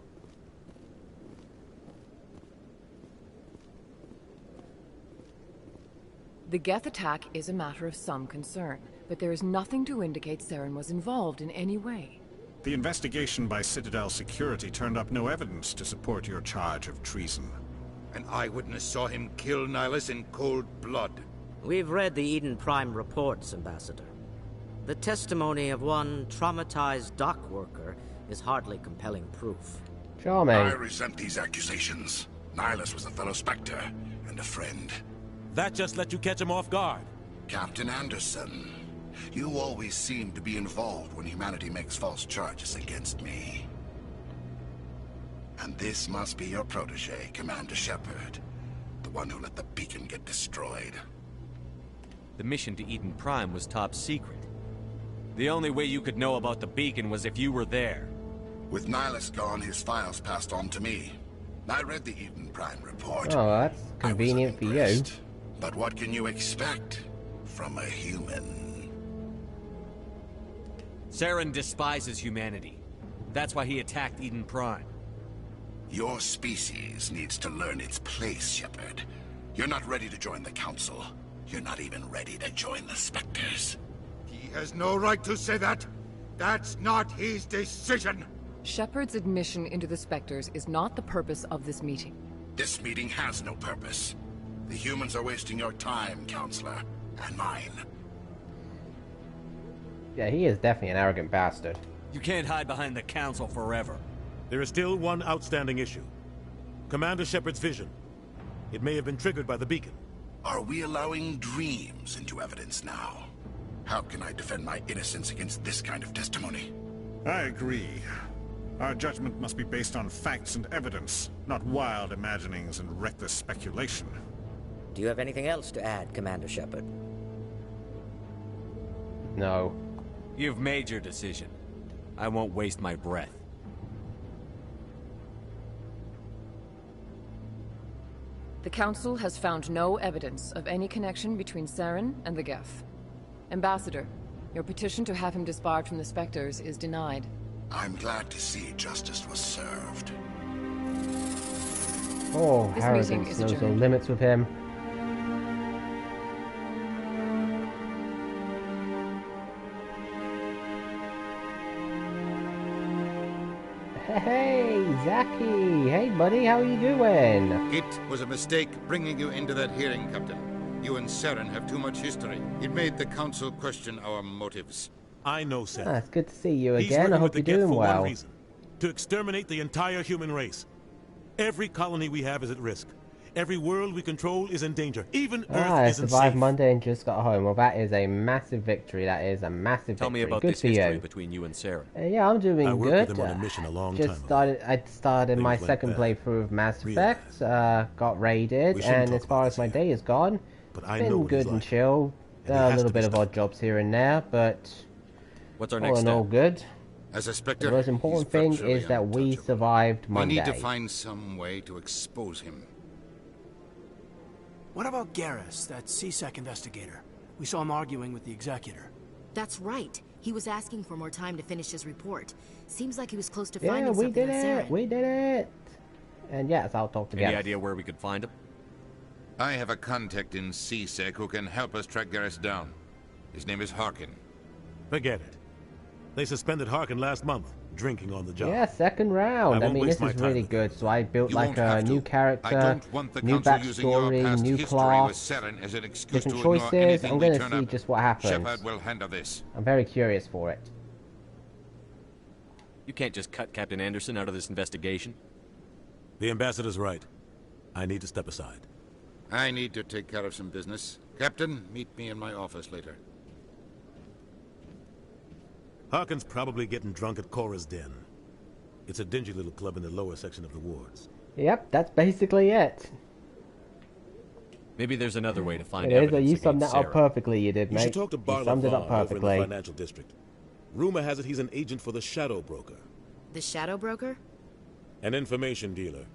S23: The Geth attack is a matter of some concern, but there is nothing to indicate Saren was involved in any way.
S13: The investigation by Citadel Security turned up no evidence to support your charge of treason.
S3: An eyewitness saw him kill Nihilus in cold blood.
S18: We've read the Eden Prime reports, Ambassador. The testimony of one traumatized dock worker is hardly compelling proof.
S1: Charming.
S24: I resent these accusations. Nihilus was a fellow Spectre and a friend.
S4: That just let you catch him off guard.
S24: Captain Anderson, you always seem to be involved when humanity makes false charges against me. And this must be your protege, Commander Shepard. The one who let the beacon get destroyed.
S10: The mission to Eden Prime was top secret. The only way you could know about the beacon was if you were there.
S24: With Nihilus gone, his files passed on to me. I read the Eden Prime report.
S1: Oh, that's convenient for you.
S24: But what can you expect from a human?
S10: Saren despises humanity. That's why he attacked Eden Prime.
S24: Your species needs to learn its place, Shepard. You're not ready to join the Council. You're not even ready to join the Spectres.
S3: He
S24: He has no right to say that. That's not his decision.
S23: Shepard's admission into the Spectres is not the purpose of this meeting.
S5: This meeting has no purpose. The humans are wasting your time, Counselor, and mine.
S1: Yeah, he is definitely an arrogant bastard.
S10: You can't hide behind the Council forever.
S4: There is still one outstanding issue. Commander Shepard's vision. It may have been triggered by the beacon.
S5: Are we allowing dreams into evidence now? How can I defend my innocence against this kind of testimony?
S13: I agree. Our judgment must be based on facts and evidence, not wild imaginings and reckless speculation.
S18: Do you have anything else to add, Commander Shepard?
S1: No.
S10: You've made your decision. I won't waste my breath.
S23: The Council has found no evidence of any connection between Saren and the Geth. Ambassador, your petition to have him disbarred from the Spectres is denied.
S5: I'm glad to see justice was served.
S1: Oh,
S23: This
S1: arrogance
S23: meeting is
S1: knows no
S23: adjourned.
S1: limits with him. Hey, Zaki! Hey, buddy, how are you doing?
S3: It was a mistake bringing you into that hearing, Captain. You and Saren have too much history. It made the Council question our motives.
S4: I know Saren.
S1: Ah, it's good to see you
S4: He's
S1: again. I
S4: working
S1: hope
S4: with
S1: you're
S4: the Geth
S1: doing
S4: for
S1: well.
S4: one reason. To exterminate the entire human race. Every colony we have is at risk. Every world we control is in danger. Even Earth
S1: I
S4: isn't
S1: survived
S4: safe.
S1: Monday and just got home. Well, that is a massive victory. That is a massive
S10: Tell
S1: victory.
S10: me about
S1: Good
S10: this
S1: for
S10: history
S1: you.
S10: between you and Saren.
S1: Yeah, I'm doing
S4: I worked
S1: good.
S4: with him on a mission a long
S1: just
S4: time ago.
S1: I started my
S4: Things went
S1: second
S4: bad.
S1: playthrough of Mass
S4: Real
S1: Effect. Got raided,
S4: We shouldn't
S1: and
S4: talk
S1: as far as my day has gone,
S4: But I
S1: it's
S4: know
S1: been
S4: what he's
S1: good and
S4: like.
S1: chill.
S4: And he
S1: A
S4: has
S1: little
S4: to be
S1: bit of odd jobs here and there, but
S10: What's our
S1: all
S10: next
S1: in
S10: step?
S1: all good.
S3: As a Spectre,
S1: The most important thing
S3: virtually
S1: is that we
S3: untouchable.
S1: survived
S3: We
S1: Monday.
S3: need to find some way to expose him.
S2: What about Garrus, that C-Sec investigator? We saw him arguing with the Executor.
S15: That's right. He was asking for more time to finish his report. Seems like he was close to
S1: Yeah,
S15: finding
S1: we
S15: something
S1: did
S15: on
S1: it.
S15: Saren.
S1: We did it. And yes, I'll talk to
S10: Any
S1: Garrus.
S10: idea where we could find him?
S3: I have a contact in C-Sec who can help us track Garrus down. His name is Harkin.
S4: Forget it. They suspended Harkin last month, drinking on the job.
S1: Yeah, second round. I
S4: won't
S1: mean,
S4: waste
S1: this
S4: my
S1: is
S4: time
S1: really
S4: with
S1: good. So I built
S3: You
S1: like
S3: won't
S1: a
S3: have
S1: new
S3: to.
S1: character,
S3: I don't want the
S1: new
S3: Council using your
S1: backstory,
S3: past
S1: new
S3: history with
S1: class,
S3: Saren as an excuse
S1: different
S3: to ignore
S1: choices.
S3: anything
S1: I'm
S3: we
S1: gonna
S3: turn
S1: see
S3: up.
S1: just what happens.
S3: Shepard will handle this.
S1: I'm very curious for it.
S10: You can't just cut Captain Anderson out of this investigation.
S4: The ambassador's right. I need to step aside.
S3: I need to take care of some business. Captain, meet me in my office later.
S4: Harkin's probably getting drunk at Cora's Den. It's a dingy little club in the lower section of the wards.
S1: Yep, that's basically it.
S10: Maybe there's another way to find
S1: It is.
S10: evidence
S1: You summed that
S10: against
S1: up
S10: Sarah.
S1: perfectly. You did,
S4: You
S1: mate.
S4: should talk to
S1: You summed it up
S4: Barlavon over in the
S1: perfectly.
S4: financial district. Rumor has it he's an agent for the Shadow Broker.
S15: The Shadow Broker?
S4: An information dealer.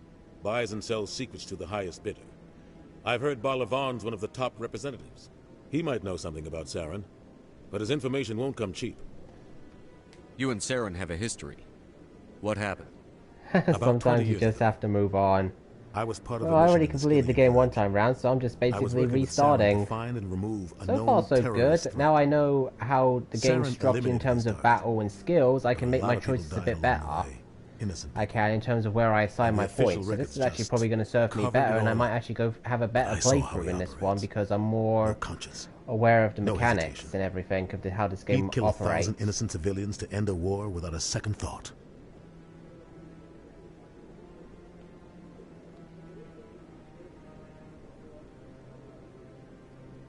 S4: Buys and sells secrets to the highest bidder. I've heard Barlavon's one of the top representatives. He might know something about Saren, but his information won't come cheap.
S10: You and Saren have a history. What happened?
S1: Sometimes you just have to move on.
S4: I was part of
S1: Well, I already completed the game one time round, so I'm just basically restarting.
S4: Find and remove a
S1: So far, so
S4: terrorist
S1: good. Now I know how the game's
S4: Saren
S1: structured in
S4: eliminated
S1: terms of battle and skills. I can make my choices a bit better.
S4: Innocent.
S1: I can in terms of where I assign my
S4: official
S1: points. So this
S4: record's
S1: is actually
S4: just
S1: probably going to serve me
S4: covered
S1: better,
S4: it
S1: and I
S4: all
S1: might
S4: up.
S1: actually go have a better
S4: I saw how
S1: playthrough
S4: he
S1: in this one because I'm more aware of the
S4: No
S1: mechanics and everything of how this game
S4: He'd kill
S1: operates.
S4: 1,000 innocent civilians to end a war without a second thought.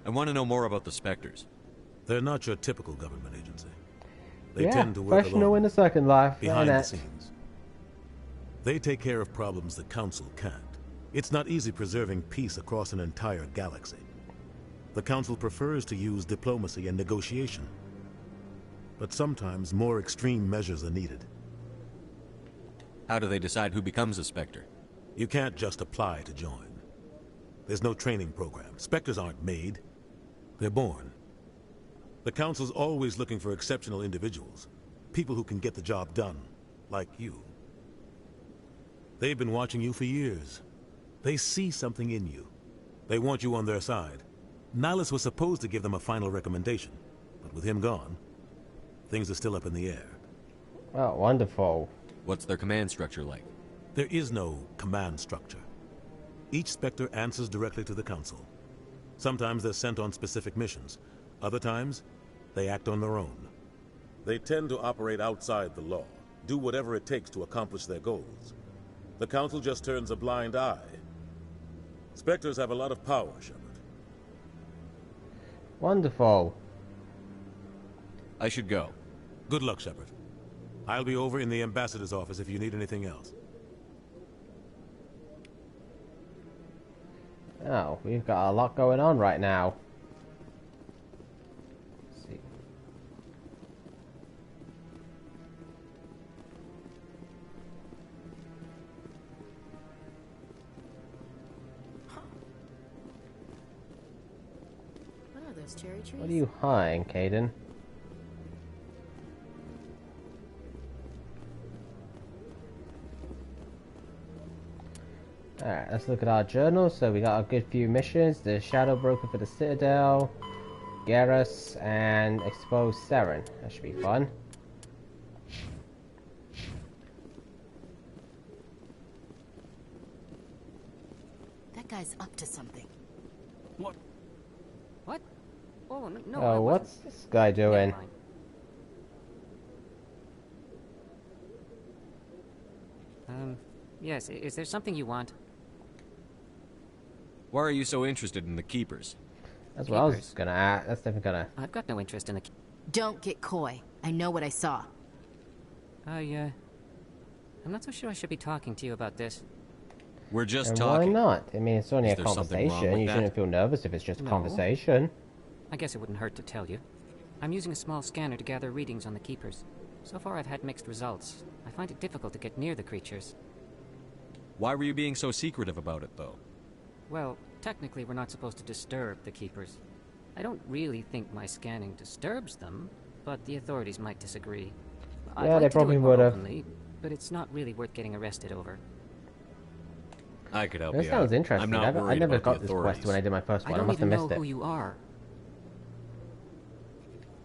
S10: I want to know more about the Spectres.
S4: They're not your typical government agency. They
S1: Yeah,
S4: tend to work
S1: professional
S4: alone,
S1: in the second life.
S4: behind
S1: Fair
S4: the
S1: net.
S4: scenes. They take care of problems the Council can't. It's not easy preserving peace across an entire galaxy. The Council prefers to use diplomacy and negotiation. But sometimes more extreme measures are needed.
S10: How do they decide who becomes a Spectre?
S4: You can't just apply to join. There's no training program. Spectres aren't made. They're born. The Council's always looking for exceptional individuals. People who can get the job done. Like you. They've been watching you for years. They see something in you. They want you on their side. Nihilus was supposed to give them a final recommendation. but with him gone, things are still up in the air.
S1: Oh, wonderful.
S10: What's their command structure like?
S4: There is no command structure. Each Spectre answers directly to the Council. Sometimes they're sent on specific missions. Other times, they act on their own. They tend to operate outside the law, do whatever it takes to accomplish their goals. The Council just turns a blind eye. Spectres have a lot of power, Shepard.
S1: Wonderful.
S10: I should go.
S4: Good luck, Shepard. I'll be over in the Ambassador's office if you need anything else.
S1: Oh, we've got a lot going on right now. Let's see.
S15: What are those cherry trees?
S1: What are you hiding, Caden? Alright, let's look at our journal. So we got a good few missions. The Shadow Broker for the Citadel, Garrus, and Expose Saren. That should be fun.
S6: That guy's up to something.
S11: What? What? Oh, no.
S1: Oh, what's this guy doing?
S11: Yes, is there something you want?
S10: Why are you so interested in the Keepers?
S1: That's what I was gonna ask. That's definitely gonna...
S11: I've got no interest in the...
S6: Don't get coy. I know what I saw.
S11: I'm not so sure I should be talking to you about this.
S10: We're just
S1: and
S10: talking.
S1: Why not? I mean, it's only a conversation. You shouldn't feel nervous if it's just a conversation.
S11: I guess it wouldn't hurt to tell you. I'm using a small scanner to gather readings on the Keepers. So far I've had mixed results. I find it difficult to get near the creatures.
S10: Why were you being so secretive about it, though?
S11: Well, technically we're not supposed to disturb the Keepers. I don't really think my scanning disturbs them, but the authorities might disagree.
S1: Yeah, they probably would have.
S11: But it's not really worth getting arrested over.
S10: I could help you out.
S1: That sounds interesting.
S10: I'm not
S1: I never got this quest when I did my first one. I must have missed it.
S11: I don't even know who you are.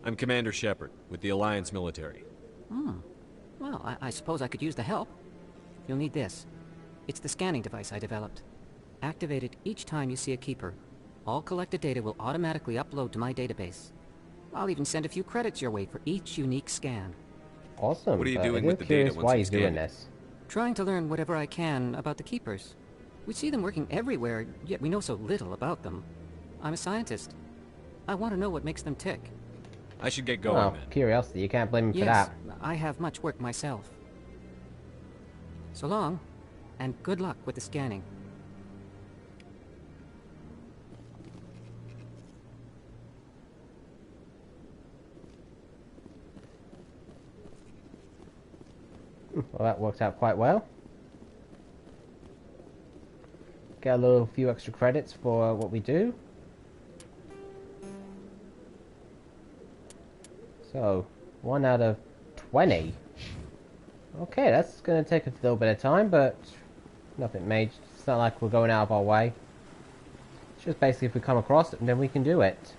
S10: I'm Commander Shepard, with the Alliance military.
S11: Well, I suppose I could use the help. You'll need this. It's the scanning device I developed. Activate it each time you see a Keeper. All collected data will automatically upload to my database. I'll even send a few credits your way for each unique scan.
S1: Awesome.
S10: What are you doing with the data once
S1: why
S10: you
S1: he's
S10: scan
S1: doing
S10: it?
S1: this.
S11: Trying to learn whatever I can about the Keepers. We see them working everywhere, yet we know so little about them. I'm a scientist. I want to know what makes them tick.
S10: I should get going, man.
S1: Curiosity. You can't blame him for that.
S11: Yes, I have much work myself. So long, and good luck with the scanning.
S1: Well, that worked out quite well. Get a few extra credits for what we do. So, 1 out of 20. Okay, that's going to take a little bit of time, but nothing major. It's not like we're going out of our way. It's just basically if we come across it, then we can do it.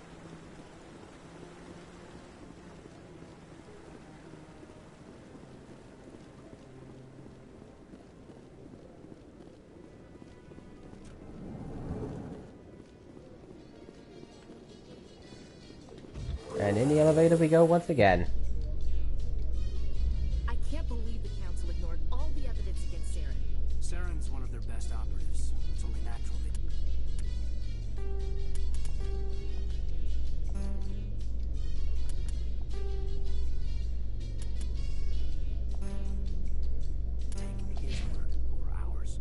S1: And in the elevator we go once again.
S15: I can't believe the Council ignored all the evidence against Saren.
S2: Saren's one of their best operatives. It's only natural taking his word over ours.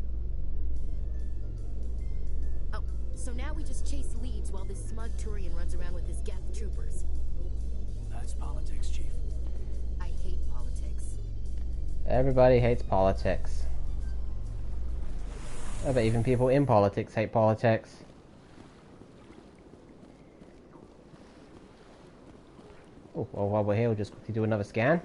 S15: Oh, so now we just chase leads while this smug Turian runs around with his Geth troopers.
S2: That's politics, Chief.
S15: I hate politics.
S1: Everybody hates politics. I bet even people in politics hate politics. Oh, well, while we're here, we'll just quickly do another scan.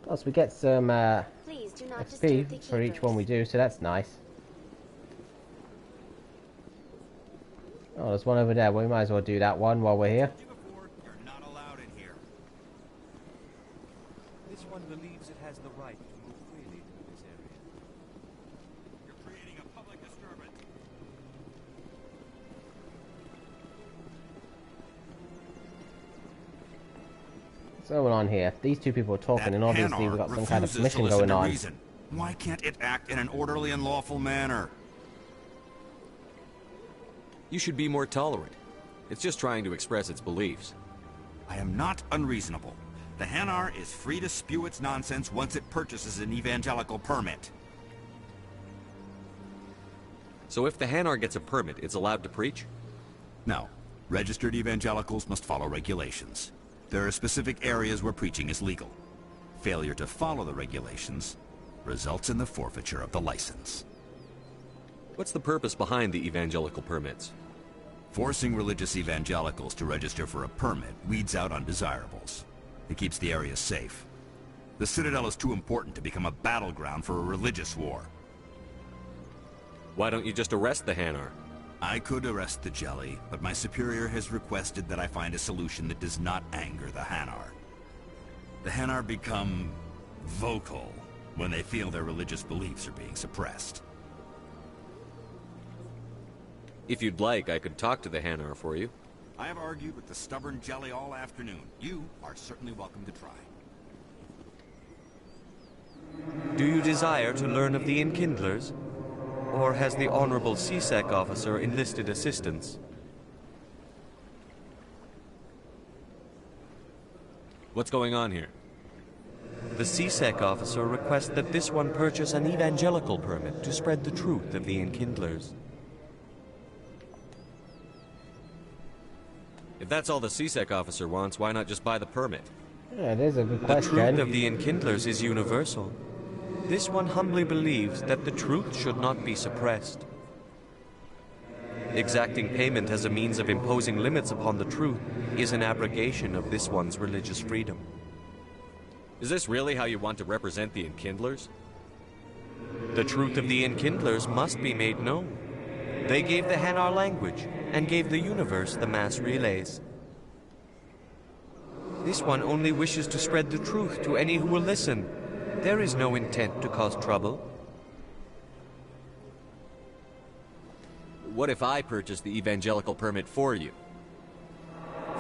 S1: Plus, we get some XP for each one we do, so that's nice. Oh, there's one over there. We might as well do that one while we're here.
S8: You're not allowed in here.
S9: This one believes it has the right to move freely through this area.
S8: You're creating a public disturbance.
S1: What's going on here? These two people are talking, and obviously we've got some kind of mission going on.
S8: Reason. Why can't it act in an orderly and lawful manner?
S10: You should be more tolerant. It's just trying to express its beliefs.
S8: I am not unreasonable. The Hanar is free to spew its nonsense once it purchases an evangelical permit.
S10: So if the Hanar gets a permit, it's allowed to preach?
S8: No. Registered evangelicals must follow regulations. There are specific areas where preaching is legal. Failure to follow the regulations results in the forfeiture of the license.
S10: What's the purpose behind the evangelical permits?
S8: Forcing religious evangelicals to register for a permit weeds out undesirables. It keeps the area safe. The Citadel is too important to become a battleground for a religious war.
S10: Why don't you just arrest the Hanar?
S8: I could arrest the Jelly, but my superior has requested that I find a solution that does not anger the Hanar. The Hanar become vocal when they feel their religious beliefs are being suppressed.
S10: If you'd like, I could talk to the Hanar for you.
S8: I have argued with the stubborn Jelly all afternoon. You are certainly welcome to try.
S9: Do you desire to learn of the Enkindlers? Or has the Honorable CSEC officer enlisted assistance?
S10: What's going on here?
S9: The CSEC officer requests that this one purchase an evangelical permit to spread the truth of the Enkindlers.
S10: If that's all the CSEC officer wants, why not just buy the permit?
S1: Yeah, it is a good question.
S9: The truth of the Enkindlers is universal. This one humbly believes that the truth should not be suppressed. Exacting payment as a means of imposing limits upon the truth is an abrogation of this one's religious freedom.
S10: Is this really how you want to represent the Enkindlers?
S9: The truth of the Enkindlers must be made known. They gave the Hanar language, and gave the universe the mass relays. This one only wishes to spread the truth to any who will listen. There is no intent to cause trouble.
S10: What if I purchase the evangelical permit for you?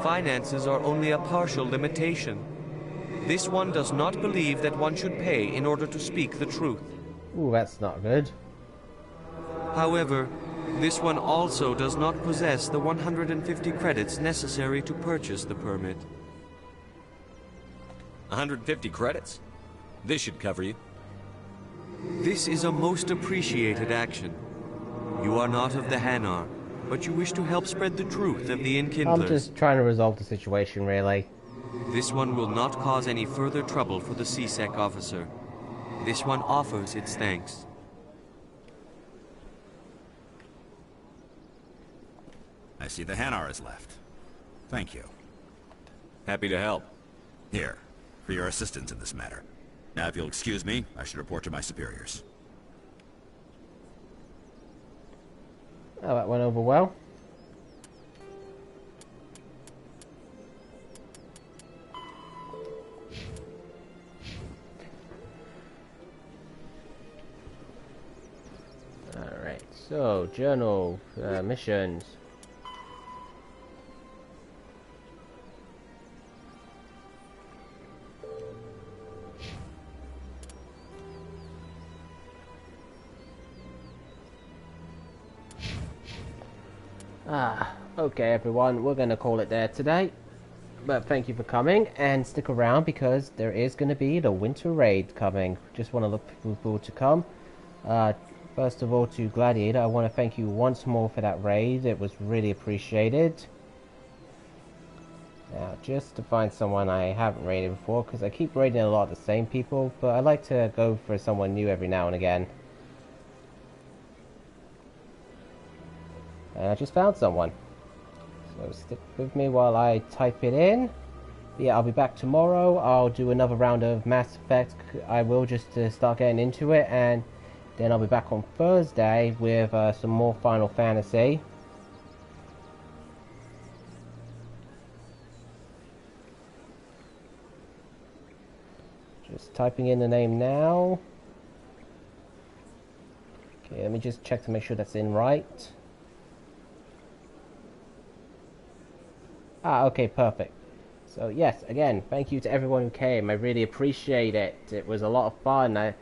S9: Finances are only a partial limitation. This one does not believe that one should pay in order to speak the truth.
S1: Ooh, that's not good.
S9: However, this one also does not possess the 150 credits necessary to purchase the permit.
S10: 150 credits? This should cover you.
S9: This is a most appreciated action. You are not of the Hanar, but you wish to help spread the truth of the Enkindlers.
S1: I'm just trying to resolve the situation, really.
S9: This one will not cause any further trouble for the CSEC officer. This one offers its thanks.
S8: I see the Hanar is left. Thank you.
S10: Happy to help.
S8: Here, for your assistance in this matter. Now, if you'll excuse me, I should report to my superiors.
S1: Oh, that went over well. Alright, so, journal, missions. Okay everyone, we're going to call it there today. But thank you for coming, and stick around because there is going to be the winter raid coming. Just want to look forward to come. First of all, to Gladiator, I want to thank you once more for that raid. It was really appreciated. Now, just to find someone I haven't raided before, because I keep raiding a lot of the same people, but I like to go for someone new every now and again. And I just found someone. So stick with me while I type it in. Yeah, I'll be back tomorrow. I'll do another round of Mass Effect. I will, just to start getting into it, and then I'll be back on Thursday with some more Final Fantasy. Just typing in the name now. Okay, let me just check to make sure that's in right. Ah, okay, perfect. So yes, again, thank you to everyone who came. I really appreciate it. It was a lot of fun. I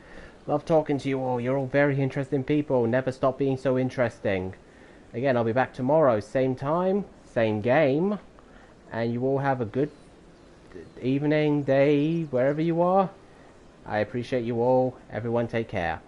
S1: love talking to you all. You're all very interesting people. Never stop being so interesting. Again, I'll be back tomorrow, same time, same game. And you all have a good evening, day, wherever you are. I appreciate you all. Everyone take care.